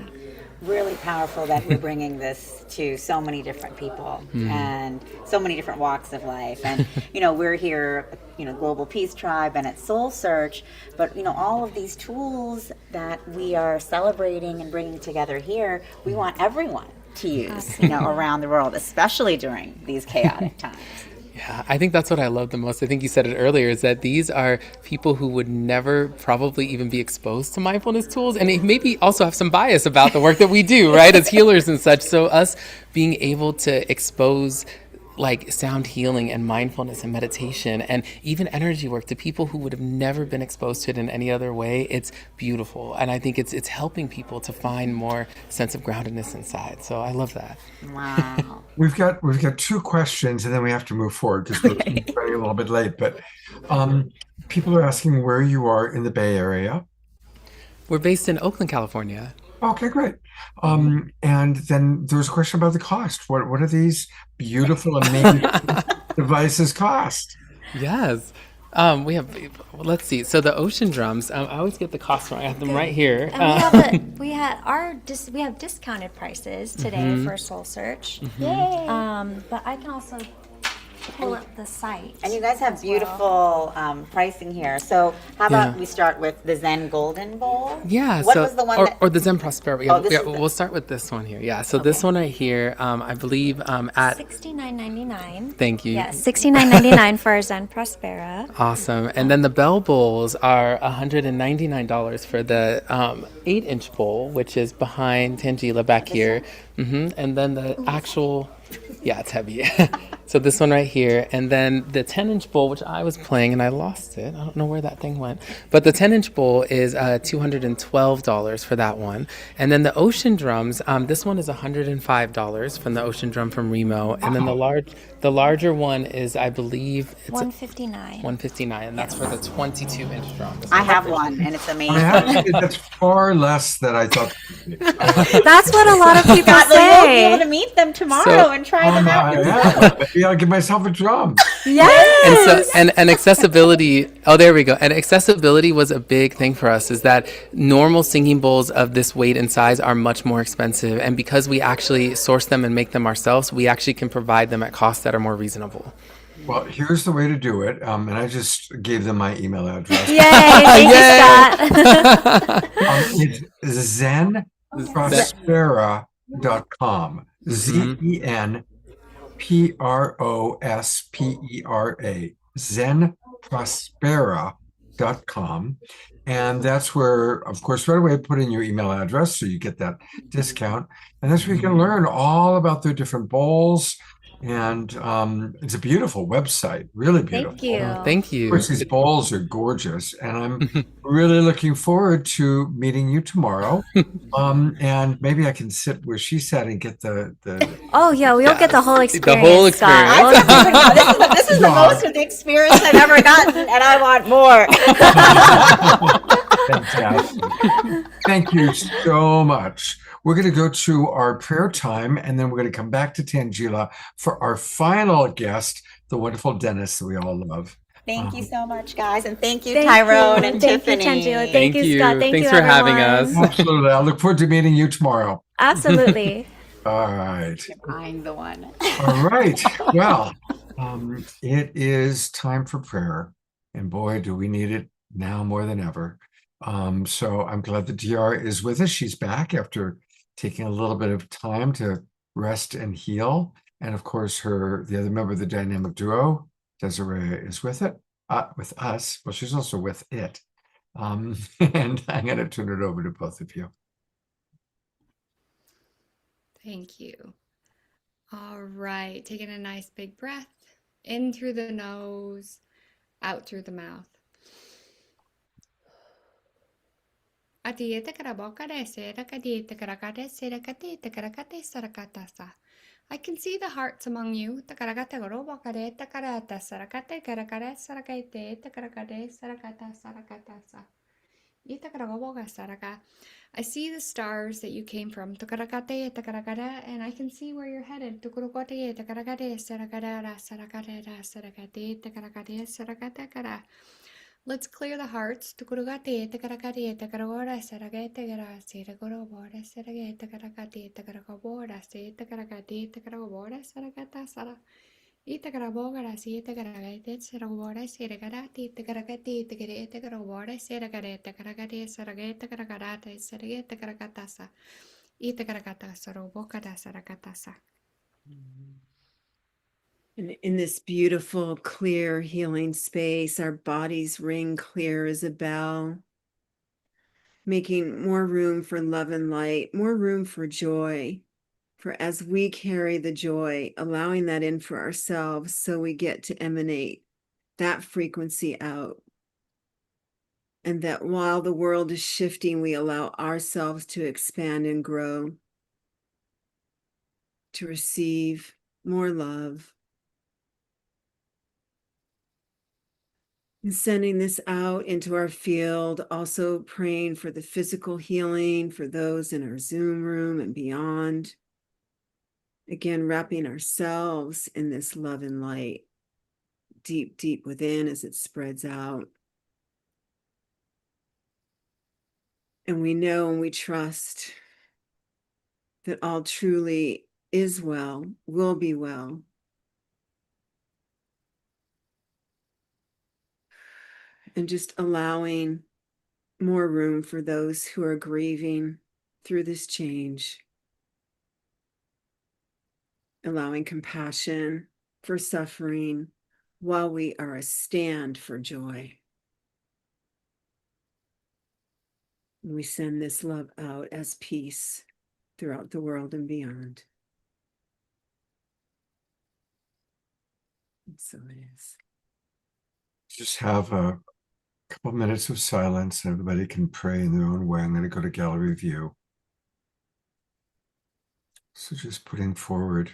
Really powerful that we're bringing this to so many different people and so many different walks of life. And, you know, we're here, you know, Global Peace Tribe and at Soul Search, but, you know, all of these tools that we are celebrating and bringing together here, we want everyone to use, you know, around the world, especially during these chaotic times. Yeah, I think that's what I love the most. I think you said it earlier, is that these are people who would never probably even be exposed to mindfulness tools, and maybe also have some bias about the work that we do, right, as healers and such. So us being able to expose like sound healing and mindfulness and meditation and even energy work to people who would have never been exposed to it in any other way, it's beautiful. And I think it's helping people to find more sense of groundedness inside. So I love that. Wow. We've got 2 questions, and then we have to move forward because we're running a little bit late. But people are asking where you are in the Bay Area. We're based in Oakland, California. Okay, great. And then there was a question about the cost. What do these beautiful, amazing devices cost? Yes. We have, let's see. So the ocean drums, I always get the cost wrong. I have them right here. And we have discounted prices today for Soul Search. Yay. But I can also pull up the site. And you guys have beautiful pricing here. So how about we start with the Zen Golden Bowl? Yeah. What so, was the one or the Zen Prospero. Oh, this is we'll start with this one here. Yeah. So this one right here, I believe at $69.99. Thank you. Yes, $69.99 for our Zen Prospera. Awesome. And then the bell bowls are $199 for the 8-inch bowl, which is behind Tangela back here. And then the actual, yeah, it's heavy. So this one right here, and then the 10-inch bowl, which I was playing and I lost it. I don't know where that thing went. But the 10-inch bowl is $212 for that one. And then the ocean drums, this one is $105 from the ocean drum from Remo. And then the large The larger one is, I believe, it's 159. 159, and that's for the 22-inch drum. I have one and it's I amazing. have to say that's far less than I thought. That's what a lot of people Scott, well, you'll be able say. to meet them tomorrow and try them out I yourself. am. Maybe I'll give myself a drum. Yes. And accessibility, oh, there we go. And accessibility was a big thing for us, is that normal singing bowls of this weight and size are much more expensive. And because we actually source them and make them ourselves, we actually can provide them at costs that are more reasonable. Well, here's the way to do it. And I just gave them my email address. Yay, thank you, Scott. It's zenprospera.com. ZenProspera. Zenprospera.com. And that's where, of course, right away, put in your email address so you get that discount. And that's where you can learn all about their different bowls. And it's a beautiful website, really beautiful. Thank you. Thank you. Of course, these bowls are gorgeous, and I'm really looking forward to meeting you tomorrow. And maybe I can sit where she sat and get the Oh yeah, we'll get the whole experience. The whole Scott. experience. This is the most of the experience I've ever gotten, and I want more. Fantastic. Thank you so much. We're going to go to our prayer time, and then we're going to come back to Tangela for our final guest, the wonderful Dennis that we all love. Thank you so much, guys, and thank you, Thank Tyrone you. and Thank Tiffany. you, Tangela. Thank Thank you, you. Scott. Thank Thanks you, for having everyone. us. Absolutely. I look forward to meeting you tomorrow. Absolutely. All right. I'm the one. All right. Well, it is time for prayer. And boy, do we need it now more than ever. So I'm glad that DR is with us. She's back after taking a little bit of time to rest and heal. And of course, the other member of the dynamic duo, Desiree, is with us. Well, she's also with it. And I'm going to turn it over to both of you. Thank you. All right, taking a nice big breath in through the nose, out through the mouth. I can see the hearts among you. I see the stars that you came from, and I can see where you're headed. Let's clear the hearts. And in this beautiful, clear, healing space, our bodies ring clear as a bell, making more room for love and light, more room for joy. For as we carry the joy, allowing that in for ourselves, so we get to emanate that frequency out. And that while the world is shifting, we allow ourselves to expand and grow, to receive more love. And sending this out into our field, also praying for the physical healing for those in our Zoom room and beyond. Again, wrapping ourselves in this love and light, deep, deep within as it spreads out. And we know and we trust that all truly is well, will be well. And just allowing more room for those who are grieving through this change. Allowing compassion for suffering while we are a stand for joy. And we send this love out as peace throughout the world and beyond. And so it is. Just have a couple minutes of silence. Everybody can pray in their own way. I'm going to go to gallery view. So just putting forward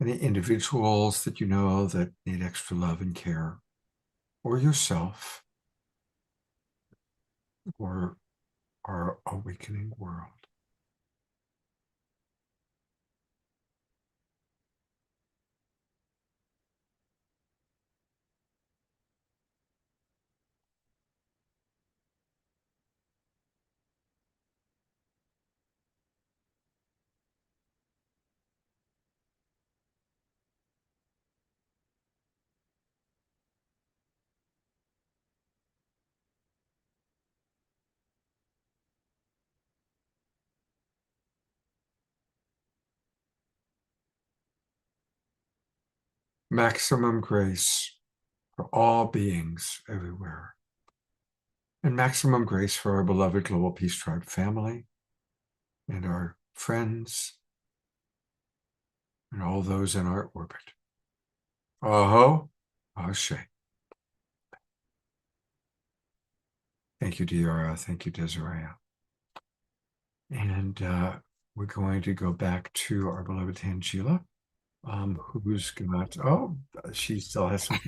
any individuals that you know that need extra love and care, or yourself, or our awakening world. Maximum grace for all beings everywhere. And maximum grace for our beloved Global Peace Tribe family and our friends and all those in our orbit. Aho, Ashe. Thank you, Diara. Thank you, Desiree. And we're going to go back to our beloved Tangela, who's got, she still has some.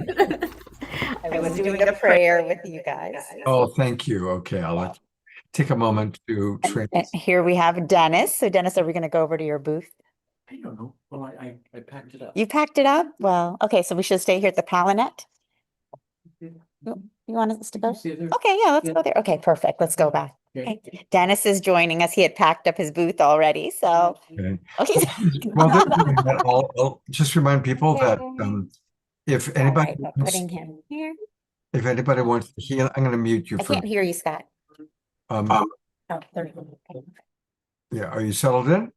I was doing a prayer with you guys. Oh, thank you. Okay, I'll take a moment to train. And here we have Dennis. So Dennis, are we going to go over to your booth? I don't know. Well, I packed it up. You packed it up? Well, okay, so we should stay here at the Palinette. You want us to go? Okay, yeah, let's go there. Okay, perfect. Let's go back. Okay. Dennis is joining us. He had packed up his booth already, so. Okay. Okay. Well, I'll just remind people that if anybody All right, putting him here. if anybody wants to heal, I'm going to mute you I for. can't hear you, Scott. Oh, there you go. yeah. Are you settled in?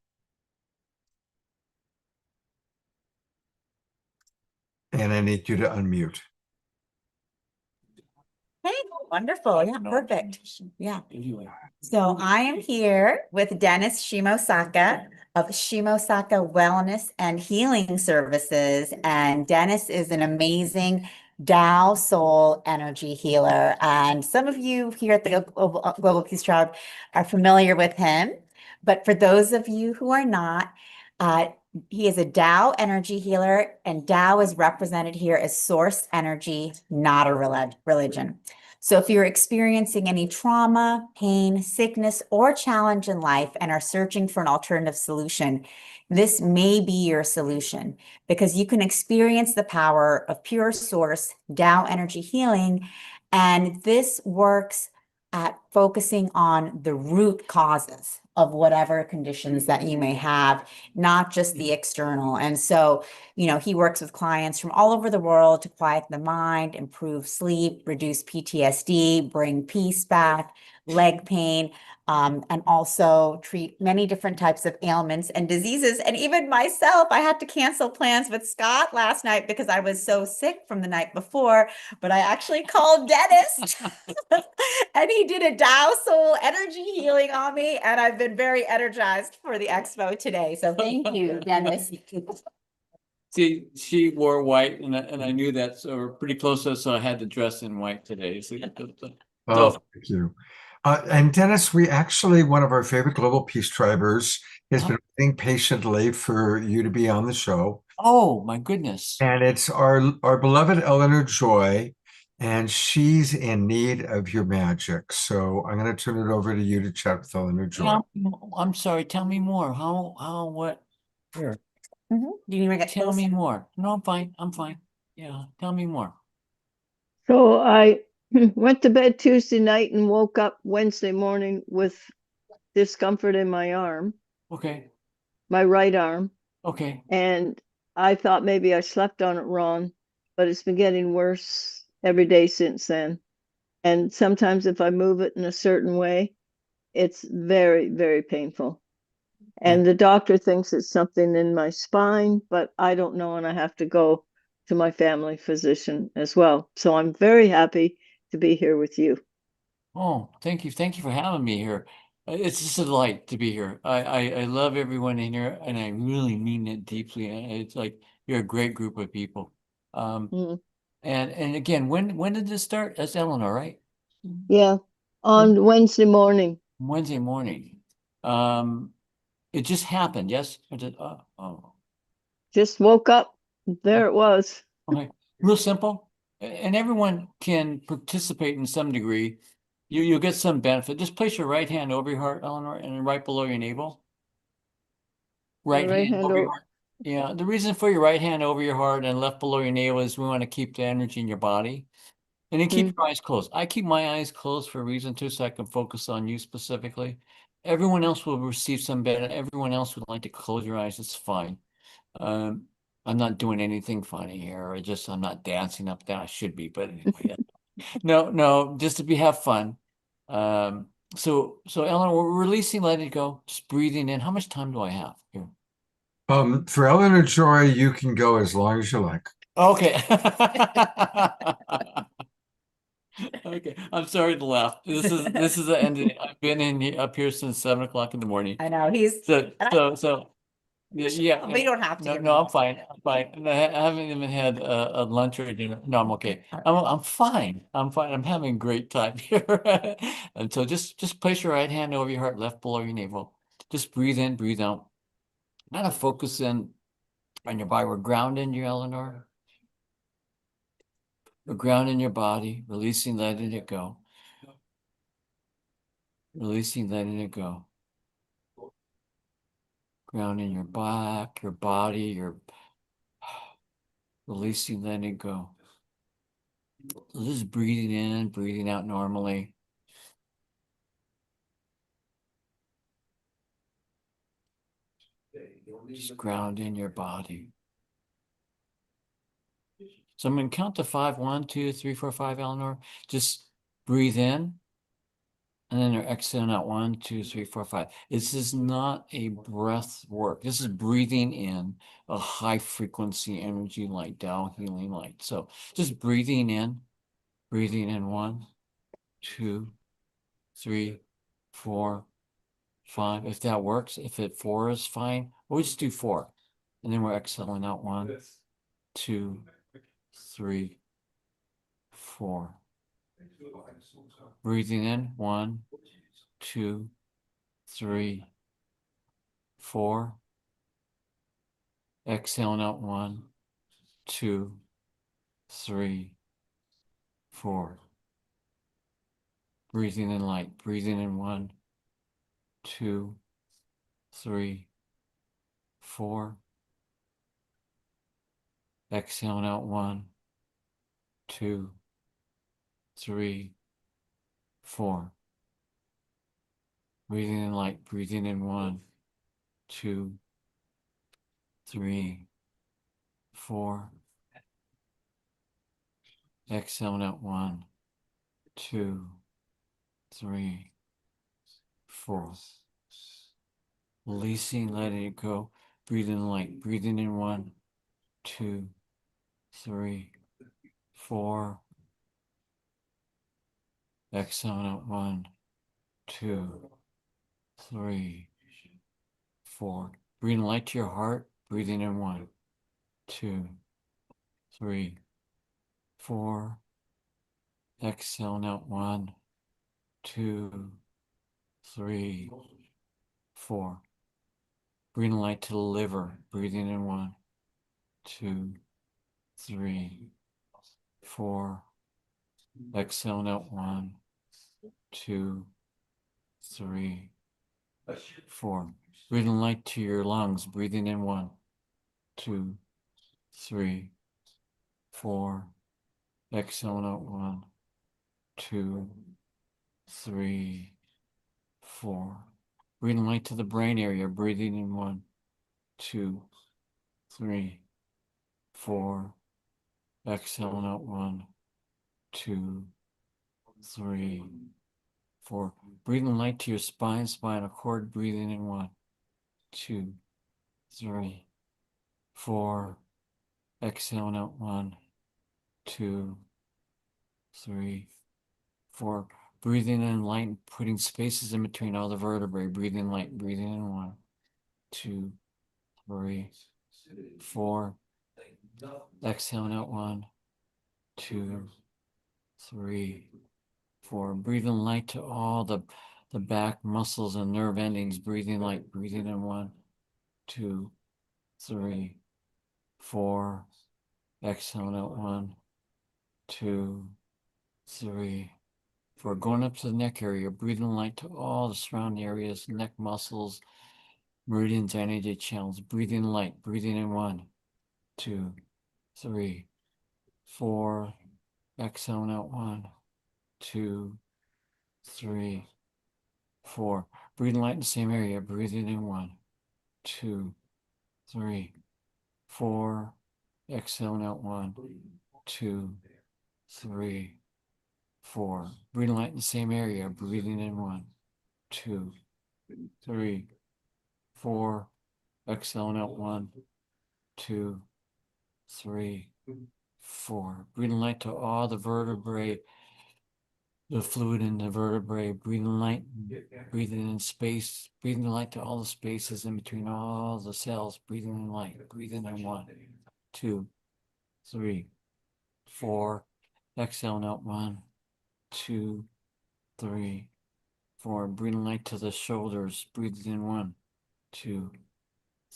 And I need you to unmute. Hey, wonderful. Yeah, perfect. Yeah. So I am here with Dennis Shimosaka of Shimosaka Wellness and Healing Services. And Dennis is an amazing Tao soul energy healer. And some of you here at the Global Peace Tribe are familiar with him. But for those of you who are not, he is a Tao energy healer, and Tao is represented here as source energy, not a religion. So if you're experiencing any trauma, pain, sickness, or challenge in life and are searching for an alternative solution, this may be your solution, because you can experience the power of pure source Tao energy healing. And this works at focusing on the root causes of whatever conditions that you may have, not just the external. And so, he works with clients from all over the world to quiet the mind, improve sleep, reduce PTSD, bring peace back, leg pain, and also treat many different types of ailments and diseases. And even myself, I had to cancel plans with Scott last night because I was so sick from the night before, but I actually called Dennis and he did a Tao soul energy healing on me. And I've been very energized for the expo today. So thank you, Dennis. See, she wore white, and I knew that, so we're pretty close to us, so I had to dress in white today. So, Thank you. And Dennis, we actually, one of our favorite Global Peace Tribers has been waiting patiently for you to be on the show. Oh, my goodness. And it's our beloved Eleanor Joy, and she's in need of your magic. So I'm going to turn it over to you to chat with Eleanor Joy. I'm sorry. Tell me more. What? Here. Do you want to Tell me more. No, I'm fine. I'm fine. Yeah, tell me more. So I went to bed Tuesday night and woke up Wednesday morning with discomfort in my arm. Okay. My right arm. Okay. And I thought maybe I slept on it wrong, but it's been getting worse every day since then. And sometimes if I move it in a certain way, it's very, very painful. And the doctor thinks it's something in my spine, but I don't know, and I have to go to my family physician as well. So I'm very happy to be here with you. Oh, thank you. Thank you for having me here. It's just a delight to be here. I love everyone in here, and I really mean it deeply. It's like you're a great group of people. And again, when did this start? That's Eleanor, right? Yeah, on Wednesday morning. Wednesday morning. It just happened, yes? Or did, oh. just woke up. There it was. Okay, real simple. And everyone can participate in some degree. You'll get some benefit. Just place your right hand over your heart, Eleanor, and right below your navel. Right Right hand hand over your over. heart. Yeah, the reason for your right hand over your heart and left below your navel is we want to keep the energy in your body. And then keep your eyes closed. I keep my eyes closed for a reason too, so I can focus on you specifically. Everyone else will receive some benefit. Everyone else would like to close your eyes. It's fine. I'm not doing anything funny here. I'm not dancing up there. I should be, but anyway. No, just to have fun. So Ellen, we're releasing, letting it go, just breathing in. How much time do I have here? For Eleanor Joy, you can go as long as you like. Okay. Okay, I'm sorry to laugh. This is the end. I've been up here since 7 o'clock in the morning. I know he's. So yeah. We don't have to. No, give no, him I'm fine. I'm fine. And I haven't even had a lunch or a dinner. No, I'm okay. I'm fine. I'm fine. I'm having a great time here. And so just place your right hand over your heart, left below your navel. Just breathe in, breathe out. Kind of focus in on your body. We're grounding you, Eleanor. We're grounding your body, releasing, letting it go. Releasing, letting it go. Grounding your back, your body, your releasing, letting it go. Just breathing in, breathing out normally. Just grounding your body. So I'm going to count to 5. 1, 2, 3, 4, 5, Eleanor. Just breathe in. And then you're exhaling out. 1, 2, 3, 4, 5. This is not a breath work. This is breathing in a high frequency energy light, Tao healing light. So just breathing in. 1, 2, 3, 4, 5. If that works, if 4 is fine, we'll just do 4. And then we're exhaling out. 1, 2, 3, 4. Breathing in. 1, 2, 3, 4. Exhaling out. 1, 2, 3, 4. Breathing in light. Breathing in. 1, 2, 3, 4. Exhaling out. 1, 2, 3, 4. Breathing in light. Breathing in. 1, 2, 3, 4. Exhaling out. 1, 2, 3, 4. Releasing, letting it go. Breathing light. Breathing in. 1, 2, 3, 4. Exhaling out. 1, 2, 3, 4. Breathing light to your heart. Breathing in. 1, 2, 3, 4. Exhaling out. 1, 2, 3, 4. Breathing light to the liver. Breathing in. 1, 2, 3, 4. Exhaling out. 1, 2, 3, 4. Breathing light to your lungs. Breathing in. 1, 2, 3, 4. Exhaling out. 1, 2, 3, 4. Breathing light to the brain area. Breathing in. 1, 2, 3, 4. Exhaling out. 1, 2, 3, 4. Breathing light to your spine, spinal cord. Breathing in. 1, 2, 3, 4. Exhaling out. 1, 2, 3, 4. Breathing in light and putting spaces in between all the vertebrae. Breathing light. Breathing in. 1, 2, 3, 4. Exhaling out. 1, 2, 3, 4. Breathing light to all the back muscles and nerve endings. Breathing light. Breathing in. 1, 2, 3, 4. Exhale out 1, 2, 3, 4. Going up to the neck area, breathing light to all the surrounding areas, neck muscles, meridians, energy channels. Breathing light, breathing in 1, 2, 3, 4. Exhale out 1, 2, 3, 4. Breathing light in the same area, breathing in 1, 2, 3, 4. Exhale out 1, 2, 3, 4. Breathing light in the same area, breathing in 1, 2, 3, 4. Exhale out 1, 2, 3, 4. Breathing light to all the vertebrae, the fluid in the vertebrae, breathing light, breathing in space, breathing light to all the spaces in between all the cells, breathing in light, breathing in 1, 2, 3, 4. Exhale out 1, 2, 3, 4. Breathing light to the shoulders, breathing in 1, 2,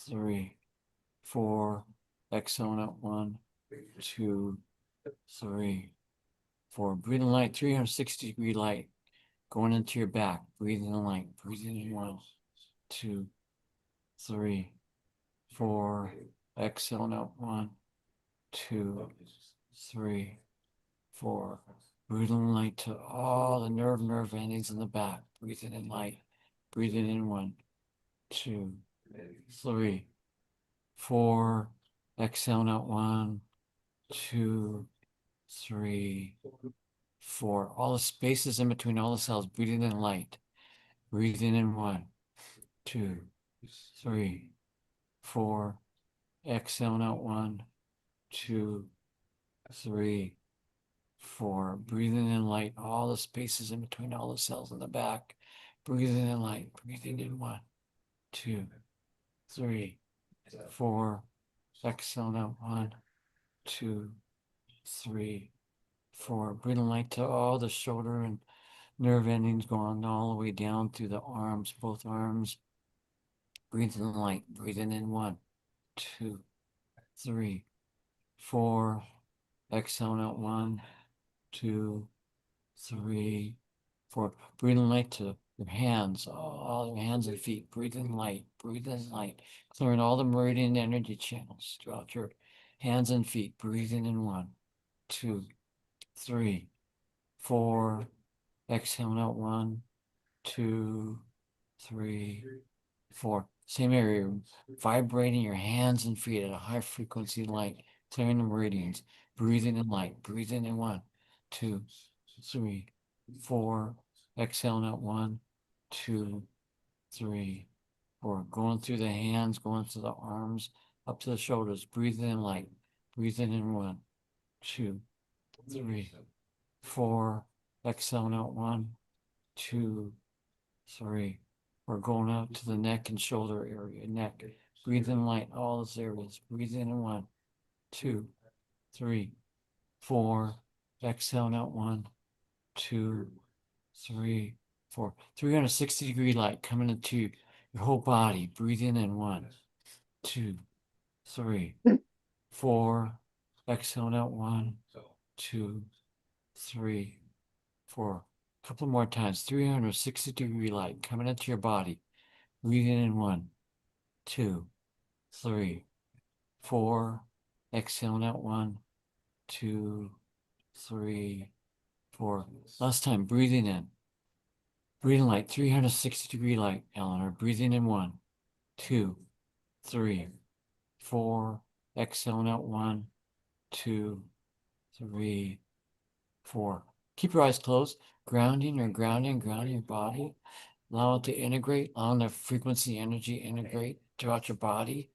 3, 4. Exhale out 1, 2, 3, 4. Breathing light, 360-degree light going into your back. Breathing in light, breathing in 1, 2, 3, 4. Exhale out 1, 2, 3, 4. Breathing light to all the nerve endings in the back. Breathing in light, breathing in 1, 2, 3, 4. Exhale out 1, 2, 3, 4. All the spaces in between all the cells, breathing in light, breathing in 1, 2, 3, 4. Exhale out 1, 2, 3, 4. Breathing in light, all the spaces in between all the cells in the back. Breathing in light, breathing in 1, 2, 3, 4. Exhale out 1, 2, 3, 4. Breathing light to all the shoulder and nerve endings going all the way down through the arms, both arms. Breathing in light, breathing in 1, 2, 3, 4. Exhale out 1, 2, 3, 4. Breathing light to your hands, all your hands and feet. Breathing light, clearing all the meridian energy channels throughout your hands and feet. Breathing in 1, 2, 3, 4. Exhale out 1, 2, 3, 4. Same area, vibrating your hands and feet at a high frequency light, clearing the meridians. Breathing in light, breathing in 1, 2, 3, 4. Exhaling out 1, 2, 3, 4. Going through the hands, going through the arms, up to the shoulders. Breathing in light, breathing in 1, 2, 3, 4. Exhaling out 1, 2, 3. We're going out to the neck and shoulder area, neck. Breathe in light, all those areas. Breathe in 1, 2, 3, 4. Exhale out 1, 2, 3, 4. 360-degree light coming into your whole body. Breathe in 1, 2, 3, 4. Exhale out 1, 2, 3, 4. A couple more times. 360-degree light coming into your body. Breathe in 1, 2, 3, 4. Exhale out 1, 2, 3, 4. Last time, breathing in. Breathing light, 360-degree light, Eleanor. Breathing in 1, 2, 3, 4. Exhale out 1, 2, 3, 4. Keep your eyes closed. Grounding your body. Allow it to integrate, allow the frequency energy integrate throughout your body.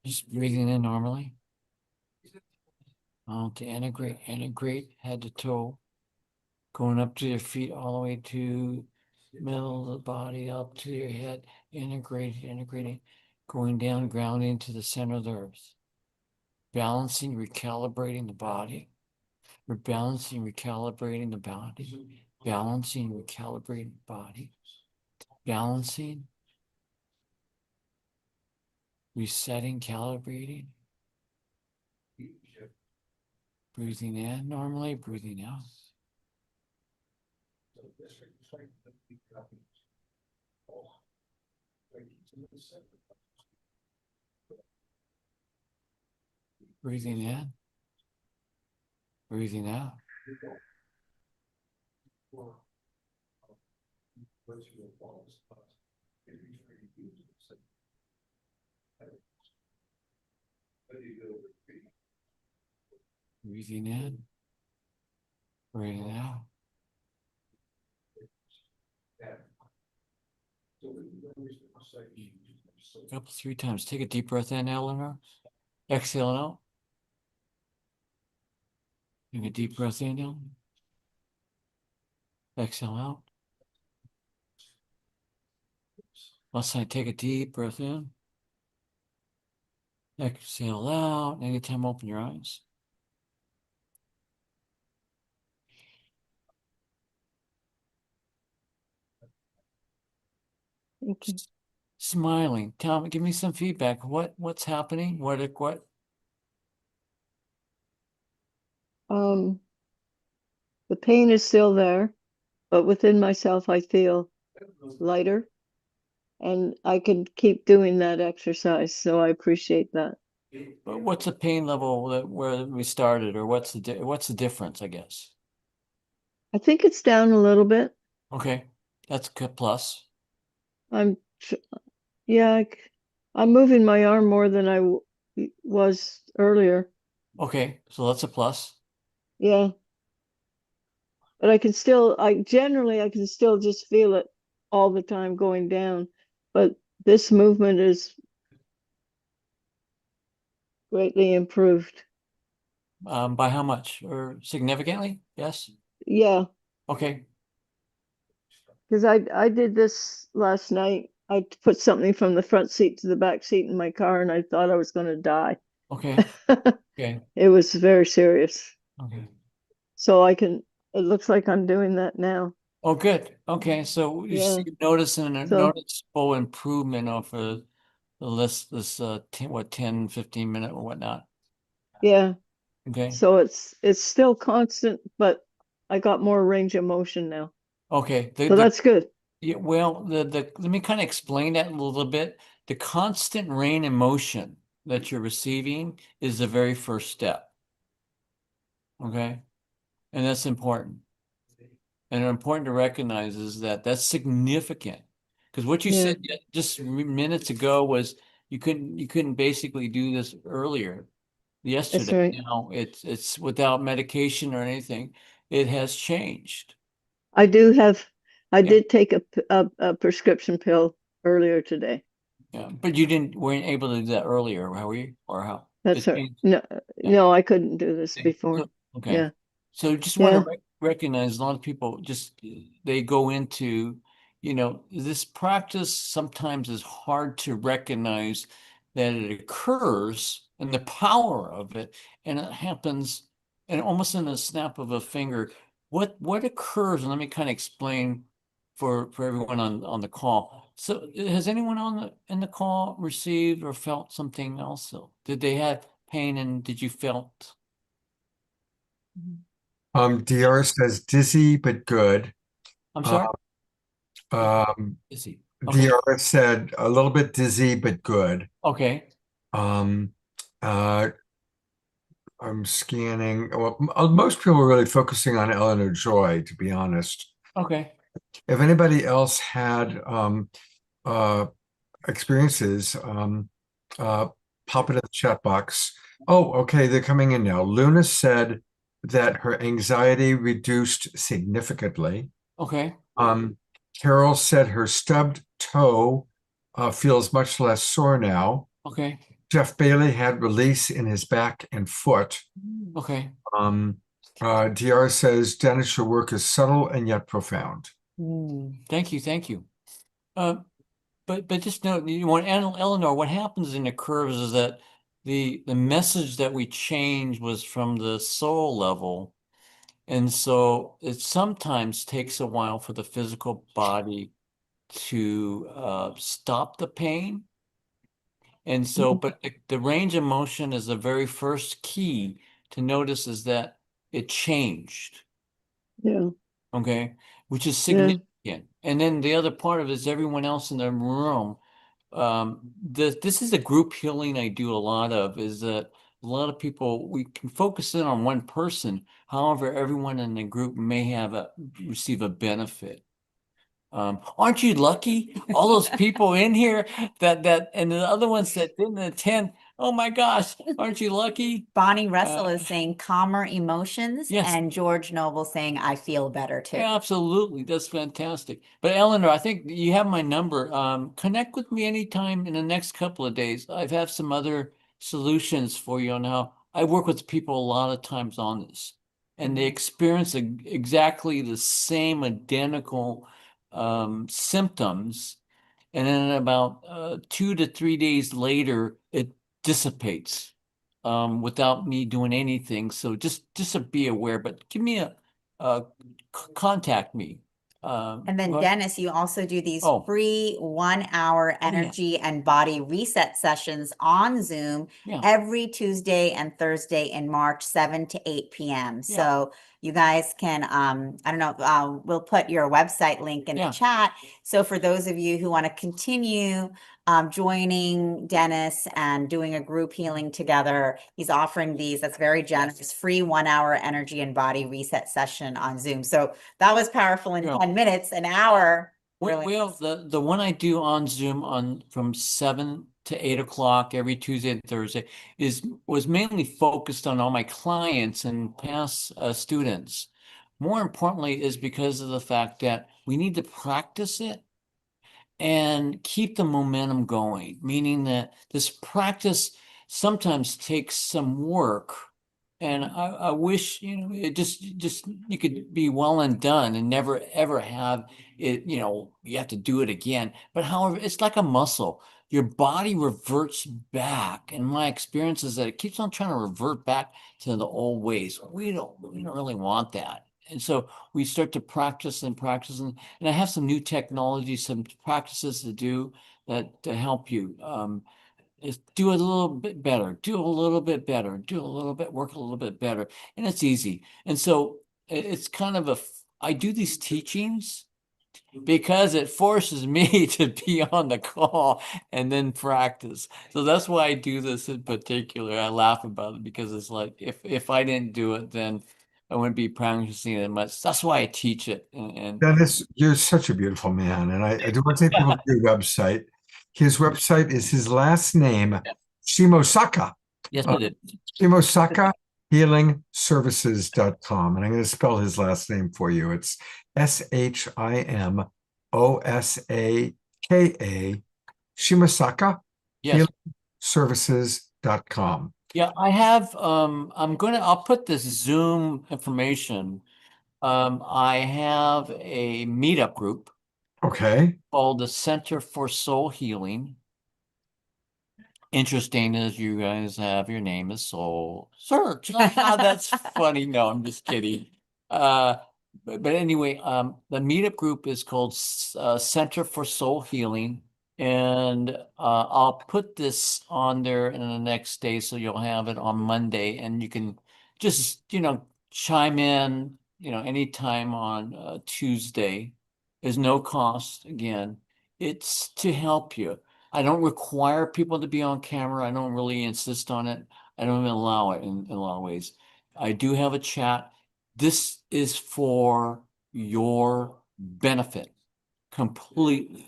Just breathing in normally. Allow it to integrate head to toe. Going up to your feet all the way to middle of the body, up to your head, integrating, going down, grounding to the center of the earth. Balancing, recalibrating the body. We're balancing, recalibrating the body. Balancing, recalibrating the body. Balancing, resetting, calibrating. Breathing in normally, breathing out. Breathing in, breathing out. Breathing in, breathing out. A couple, 3 times. Take a deep breath in, Eleanor. Exhale out. Take a deep breath in, Eleanor. Exhale out. Last time, take a deep breath in. Exhale out. Anytime, open your eyes. Thank you. Smiling. Tell me, give me some feedback. What's happening? What? Um, the pain is still there, but within myself, I feel lighter, and I can keep doing that exercise. So I appreciate that. What's the pain level where we started, or what's the difference? I guess. I think it's down a little bit. Okay, that's a plus. Yeah, I'm moving my arm more than I was earlier. Okay, so that's a plus. Yeah. But I can still just feel it all the time going down. But this movement is greatly improved. By how much, or significantly? Yes. Yeah, Okay. because I did this last night. I put something from the front seat to the back seat in my car, and I thought I was going to die. Okay. Okay. It was very serious. Okay. So it looks like I'm doing that now. Oh, good. Okay, so you Yeah. see noticing a So noticeable improvement over this 10, 15 minute or whatnot. yeah. Okay. So it's still constant, but I got more range of motion now. Okay. So that's good. Yeah, well, let me kind of explain that a little bit. The constant range in motion that you're receiving is the very first step. Okay. And that's important. And important to recognize is that that's significant. Because what you Yeah. said just minutes ago was you couldn't basically do this earlier That's yesterday. right. Now it's without medication or anything. It has changed. I Yeah. did take a prescription pill earlier today. Yeah. But you weren't able to do that earlier, how were you? Or how? That's It right. changed. No, Yeah. no, I couldn't do this Okay. before. Okay. Yeah. So just want Yeah. to recognize a lot of people just they go into, this practice sometimes is hard to recognize that it occurs and the power of it, and it happens and almost in a snap of a finger. What occurs, and let me kind of explain for everyone on the call. So has anyone in the call received or felt something else? Did they have pain, and did you felt? DR says dizzy but good. I'm Uh, sorry? Is he? Okay. DR said a little bit dizzy but good. Okay. Um, uh, I'm scanning. Well, most people are really focusing on Eleanor Joy, to be honest. Okay. If anybody else had uh, experiences, pop it in the chat box. Oh, okay, they're coming in now. Luna said that her anxiety reduced significantly. Okay. Um, Carol said her stubbed toe feels much less sore now. Okay. Jeff Bailey had release in his back and foot. Okay. DR says, Dennis, your work is subtle and yet profound. Thank you. Thank you. But just note, Eleanor, what happens in the curves is that the message that we changed was from the soul level. And so it sometimes takes a while for the physical body to stop the pain. And so, but the range of motion is the very first key to notice is that it changed. Yeah. Okay. Which is Yeah. significant. And then the other part of it is everyone else in the room. This is a group healing I do a lot of, is that a lot of people, we can focus in on one person. However, everyone in the group may receive a benefit. Aren't you lucky? All those people in here and the other ones that didn't attend. Oh my gosh, aren't you lucky? Bonnie Russell is saying calmer emotions, yes. and George Noble saying I feel better too. Yeah, absolutely. That's fantastic. But Eleanor, I think you have my number. Connect with me anytime in the next couple of days. I've have some other solutions for you on how I work with people a lot of times on this. And they experience exactly the same identical symptoms. And then about 2 to 3 days later, it dissipates without me doing anything. So just to be aware, but give me contact me. And then what? Dennis, you also do these Oh. free 1 hour yeah. energy and body reset sessions on Zoom Yeah. every Tuesday and Thursday in March, 7 to 8 p.m. Yeah. So you guys can, I don't know, we'll put your website link in Yeah. the chat. So for those of you who want to continue joining Dennis and doing a group healing together, he's offering these, that's very generous, free 1 hour energy and body reset session on Zoom. So that was powerful in Yeah. 10 minutes, an hour. Really Well, the one I do on Zoom from 7 to 8 o'clock every Tuesday and Thursday was mainly focused on all my clients and past students. More importantly is because of the fact that we need to practice it and keep the momentum going, meaning that this practice sometimes takes some work. And I wish, it just you could be well and done and never ever have it, you have to do it again. But however, it's like a muscle. Your body reverts back. And my experience is that it keeps on trying to revert back to the old ways. We don't really want that. And so we start to practice and practice. And I have some new technology, some practices to do that to help you. Is do a little bit better, do a little bit better, do a little bit, work a little bit better. And it's easy. And so it's kind of I do these teachings because it forces me to be on the call and then practice. So that's why I do this in particular. I laugh about it because it's like, if I didn't do it, then I wouldn't be practicing it much. That's why I teach it. And Dennis, you're such a beautiful man. And I do want to take people to your website. His website is his last name, Shimosaka. yes, it is. Shimosaka healingservices.com. And I'm going to spell his last name for you. It's SHIMOSAKA, Shimosaka Yes. healingservices.com. Yeah, I have, I'll put this Zoom information. I have a meetup group Okay. called the Center for Soul Healing. Interesting as you guys have your name is Soul Search. That's funny. No, I'm just kidding. But anyway, the meetup group is called Center for Soul Healing. And I'll put this on there in the next day, so you'll have it on Monday, and you can just, chime in, anytime on Tuesday. There's no cost. Again, it's to help you. I don't require people to be on camera. I don't really insist on it. I don't even allow it in a lot of ways. I do have a chat. This is for your benefit completely.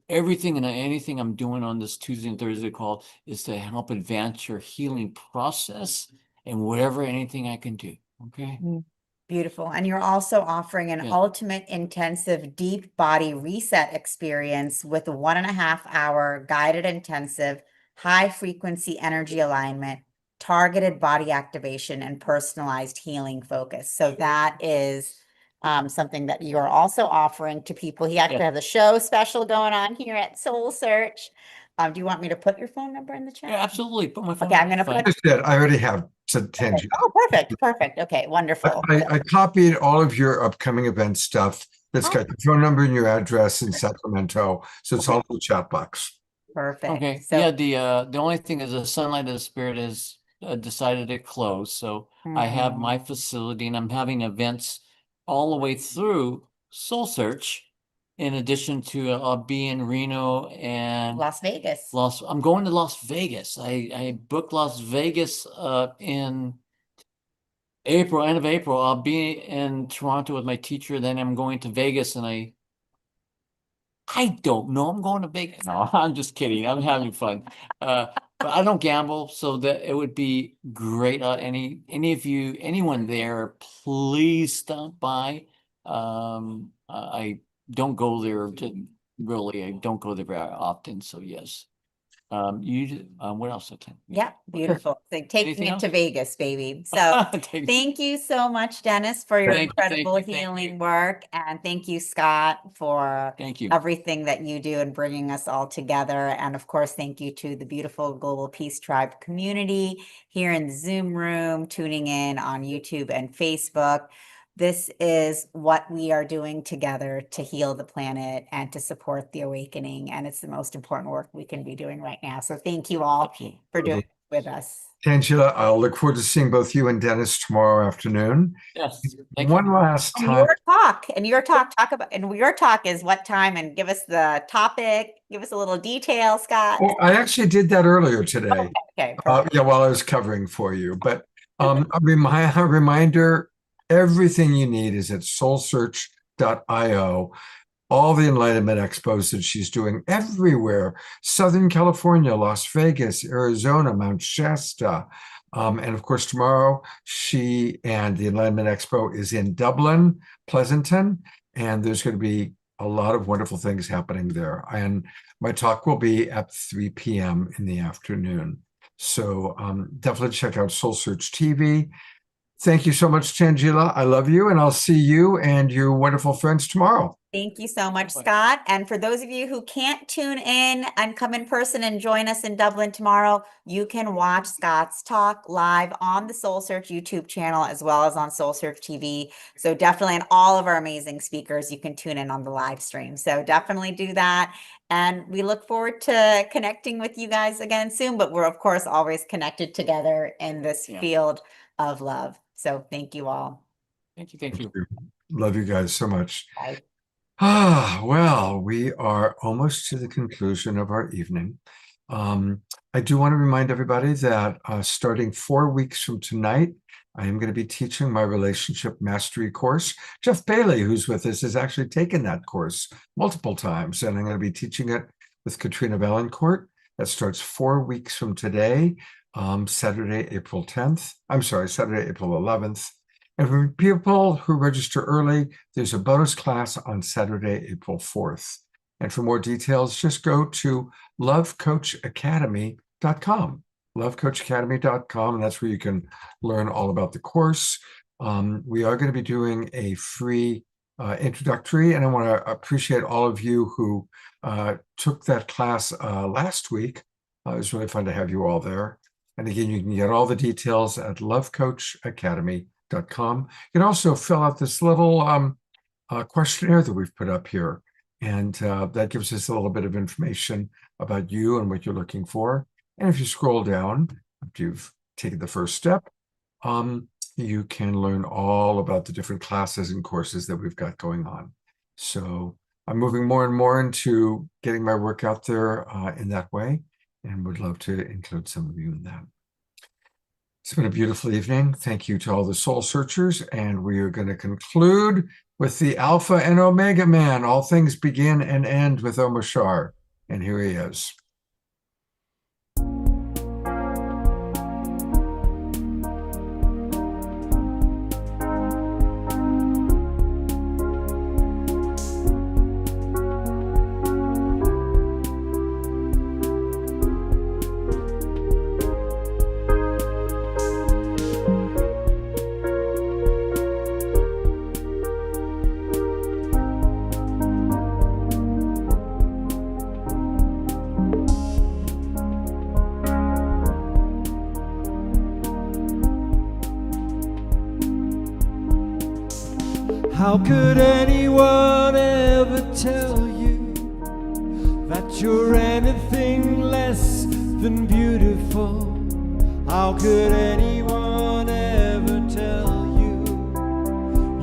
Everything and anything I'm doing on this Tuesday and Thursday call is to help advance your healing process and whatever anything I can do. Okay. Beautiful. And you're also offering an Yeah. ultimate intensive deep body reset experience with a 1.5 hour guided intensive high frequency energy alignment, targeted body activation, and personalized healing focus. So that is something that you're also offering to people. He actually has a show special going on here at Soul Search. Do you want me to put your phone number in the chat? Yeah, absolutely. Put my phone. Okay, I'm going to put. I already have said tangent. Oh, perfect. Okay, wonderful. I copied all of your upcoming event stuff. That's got your phone number and your address in Sacramento. So it's all in the chat box. Perfect. Okay. So Yeah. The only thing is the sunlight of the spirit is decided it closed. So I have my facility and I'm having events all the way through Soul Search. In addition to, I'll be in Reno and Las Vegas. I'm going to Las Vegas. I booked Las Vegas in April, end of April. I'll be in Toronto with my teacher. Then I'm going to Vegas, and I don't know. I'm going to Vegas. No, I'm just kidding. I'm having fun. But I don't gamble, so that it would be great. Any of you, anyone there, please stop by. I don't go there really. I don't go there very often. So yes. What else? Yeah, beautiful. So taking Anything it else? to Vegas, baby. So Thank thank you so much, Dennis, for your Thank you, thank incredible you, thank healing you. work. And thank you, Scott, for Thank you. everything that you do and bringing us all together. And of course, thank you to the beautiful Global Peace Tribe community here in the Zoom room, tuning in on YouTube and Facebook. This is what we are doing together to heal the planet and to support the awakening. And it's the most important work we can be doing right now. So thank you all for doing it with us. Tangela, I'll look forward to seeing both you and Dennis tomorrow afternoon. Yes. One last And time. your talk is what time, and give us the topic, give us a little detail, Scott. Oh, I actually did that earlier today. Okay, Yeah, while I was covering for you. But a reminder, everything you need is at soulsearch.io. All the Enlightenment Expos that she's doing everywhere, Southern California, Las Vegas, Arizona, Mount Shasta. And of course, tomorrow, she and the Enlightenment Expo is in Dublin, Pleasanton, and there's going to be a lot of wonderful things happening there. And my talk will be at 3 p.m. in the afternoon. So definitely check out Soul Search TV. Thank you so much, Tangela. I love you, and I'll see you and your wonderful friends tomorrow. Thank you so much, Scott. And for those of you who can't tune in and come in person and join us in Dublin tomorrow, you can watch Scott's talk live on the Soul Search YouTube channel, as well as on Soul Search TV. So definitely, and all of our amazing speakers, you can tune in on the live stream. So definitely do that. And we look forward to connecting with you guys again soon, but we're of course always connected together in this field of love. So thank you all. Thank you. Thank you. Love you guys so much. Bye. Well, we are almost to the conclusion of our evening. I do want to remind everybody that starting 4 weeks from tonight, I am going to be teaching my relationship mastery course. Jeff Bailey, who's with us, has actually taken that course multiple times, and I'm going to be teaching it with Katrina Valancourt. That starts 4 weeks from today, Saturday, April 10th. I'm sorry, Saturday, April 11th. And for people who register early, there's a bonus class on Saturday, April 4th. And for more details, just go to lovecoachacademy.com. Lovecoachacademy.com, and that's where you can learn all about the course. We are going to be doing a free introductory, and I want to appreciate all of you who took that class last week. It was really fun to have you all there. And again, you can get all the details at lovecoachacademy.com. You can also fill out this little questionnaire that we've put up here, and that gives us a little bit of information about you and what you're looking for. And if you scroll down, after you've taken the first step, you can learn all about the different classes and courses that we've got going on. So I'm moving more and more into getting my work out there in that way, and would love to include some of you in that. It's been a beautiful evening. Thank you to all the soul searchers. And we are going to conclude with the Alpha and Omega Man. All things begin and end with Omashar. And here he is. How could anyone ever tell you that you're anything less than beautiful? How How could anyone ever tell you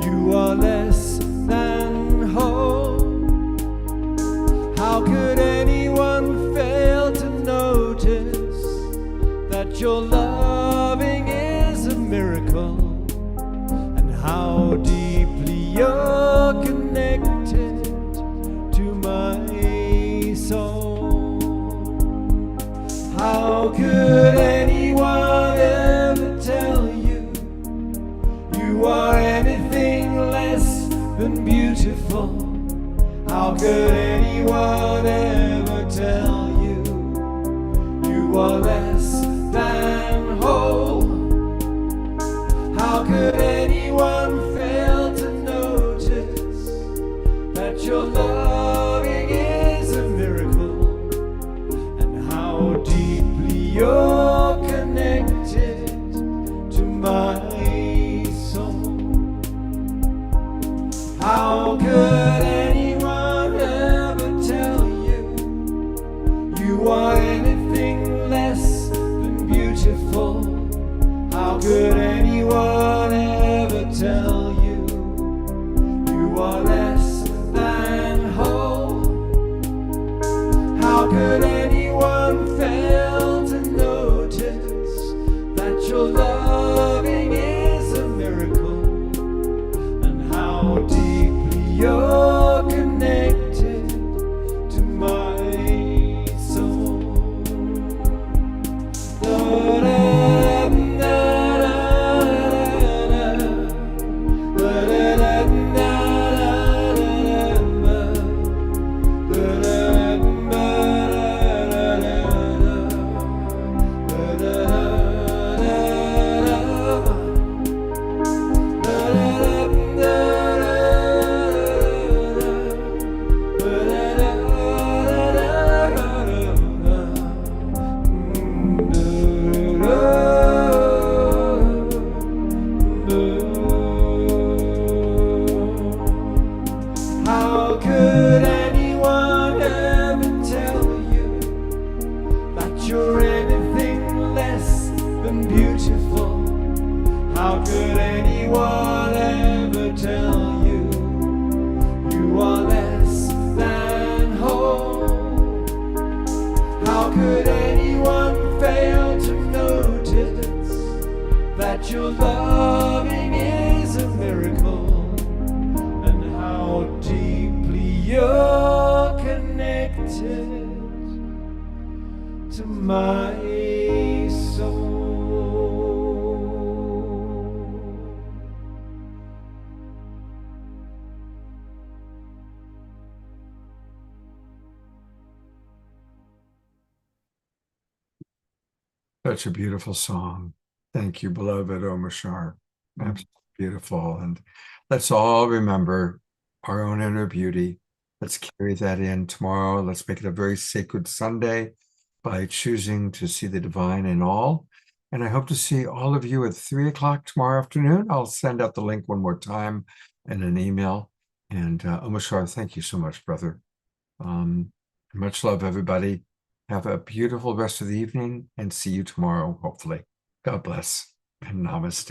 you are less than whole? How could anyone fail to notice that your loving is a miracle, and how deeply you're connected to my soul? How could anyone ever tell you you are anything less than beautiful? How could anyone ever tell you you are less than whole? How could anyone fail to notice that your loving is a miracle, and how deeply you're connected to my soul? How could anyone ever tell you you are anything less than beautiful? How could anyone ever tell you you are less than whole? How could anyone fail to notice that your loving is a miracle, and how deeply you're connected to my soul? How could anyone ever tell you that you're anything less than beautiful? How could anyone ever tell you you are less than whole? How could anyone fail to notice that your loving is a miracle, and how deeply you're connected to my soul? Such a beautiful song. Thank you, beloved Omashar. Absolutely beautiful. And let's all remember our own inner beauty. Let's carry that in tomorrow. Let's make it a very sacred Sunday by choosing to see the divine in all. And I hope to see all of you at 3 o'clock tomorrow afternoon. I'll send out the link one more time in an email. And Omashar, thank you so much, brother. Much love, everybody. Have a beautiful rest of the evening and see you tomorrow, hopefully. God bless and namaste.